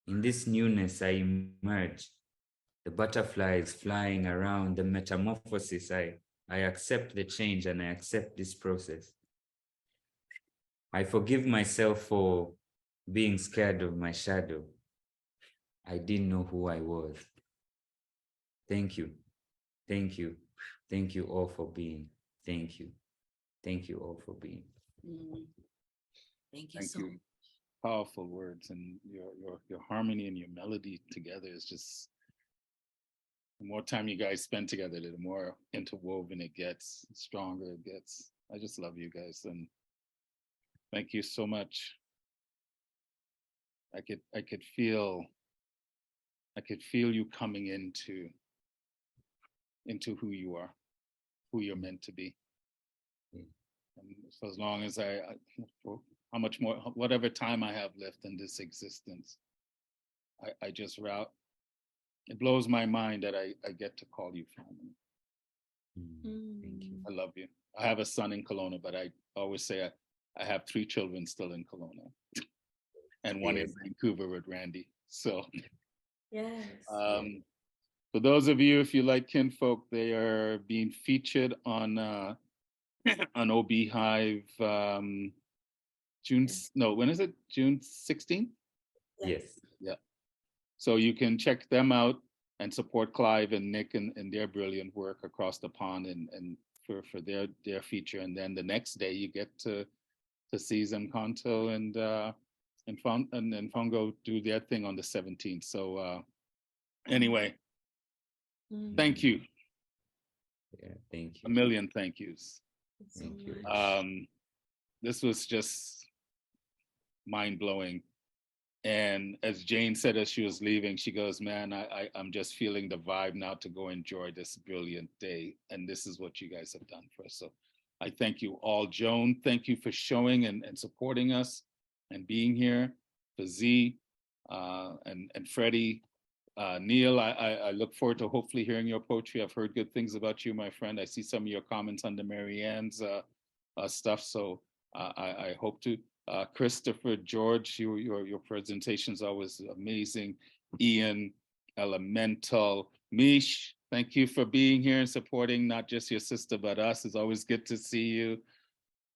In this newness, I emerge. The butterflies flying around, the metamorphosis, I accept the change and I accept this process. I forgive myself for being scared of my shadow. I didn't know who I was. Thank you. Thank you. Thank you all for being. Thank you. Thank you all for being. Thank you Thank so you. much. Powerful words, and your harmony and your melody together is just, the more time you guys spend together, the more interwoven it gets, the stronger it gets. I just love you guys, and thank you so much. I could feel you coming into who you are, who you're meant to be. And so as long as for how much more, whatever time I have left in this existence, I just route. It blows my mind that I get to call you family. Thank you. I love you. I have a son in Kelowna, but I always say I have 3 children still in Kelowna, and one in Vancouver with Randy. So, Yes. For those of you, if you like Kinfolk, they are being featured on OB Hive. When is it? June 16th? Yes. Yeah. So you can check them out. and support Clive and Nick and their brilliant work across the pond and for their feature. And then the next day you get to see Zomkhonto and Fongo do their thing on the 17th. So anyway, thank you. Yeah, thank you. A million thank yous. Thank you. This was just mind-blowing. And as Jane said as she was leaving, she goes, man, I'm just feeling the vibe now to go enjoy this brilliant day. And this is what you guys have done for us. So I thank you all. Joan, thank you for showing and supporting us and being here. For Z and Freddie, Neil, I look forward to hopefully hearing your poetry. I've heard good things about you, my friend. I see some of your comments under Marianne's stuff. So I hope to. Christopher, George, your presentation is always amazing. Ian, Elemental, Mish, thank you for being here and supporting not just your sister, but us. It's always good to see you.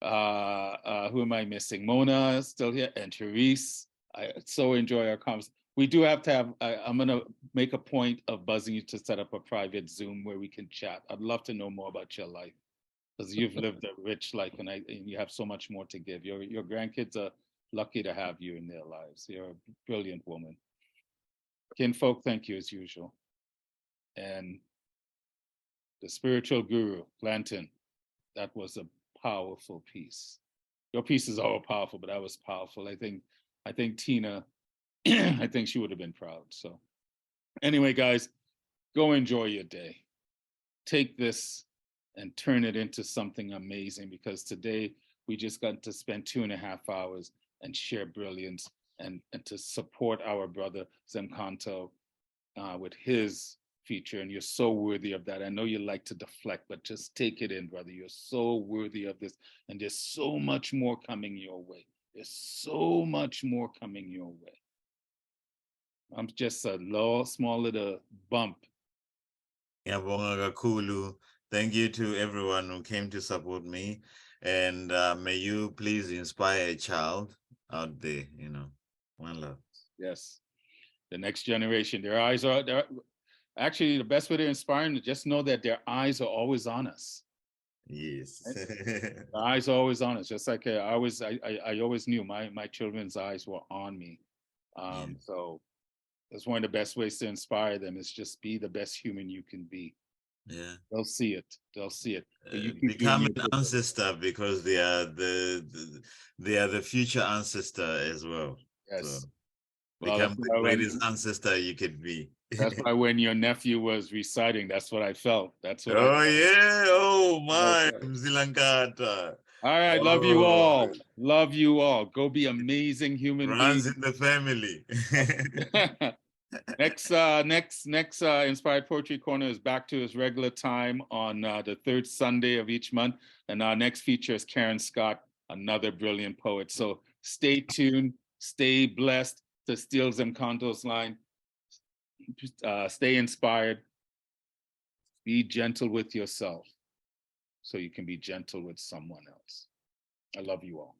Who am I missing? Mona is still here, and Therese. I so enjoy our conversation. We do have to have, I'm gonna make a point of buzzing you to set up a private Zoom where we can chat. I'd love to know more about your life, because you've lived a rich life and you have so much more to give. Your grandkids are lucky to have you in their lives. You're a brilliant woman. Kinfolk, thank you as usual. And the spiritual guru, Lanton, that was a powerful piece. Your pieces are all powerful, but that was powerful. I think Tina, I think she would have been proud. So anyway, guys, go enjoy your day. Take this and turn it into something amazing, because today we just got to spend 2.5 hours and share brilliance and to support our brother Zomkhonto with his feature. And you're so worthy of that. I know you like to deflect, but just take it in, brother. You're so worthy of this. And there's so much more coming your way. There's so much more coming your way. I'm just a small little bump. Thank you to everyone who came to support me. And may you please inspire a child out there, one love. Yes. The next generation, their eyes are there. Actually, the best way to inspire them is just know that their eyes are always on us. Yes. Their eyes are always on us. Just like I always knew my children's eyes were on me. So that's one of the best ways to inspire them, is just be the best human you can be. Yeah, they'll see it. They'll see it. Become an ancestor, because they are the future ancestor as well. Yes. So Well, become the greatest ancestor you could be. That's why when your nephew was reciting, that's what I felt. That's what. Yeah. Oh my, Mzilankata. All right. Love you all. Love you all. Go be amazing human beings. Runs in the family. Next Inspired Poetry Corner is back to its regular time on the third Sunday of each month. And our next feature is Karen Scott, another brilliant poet. So stay tuned, stay blessed. To steal Zomkhonto's line, stay inspired, be gentle with yourself so you can be gentle with someone else. I love you all.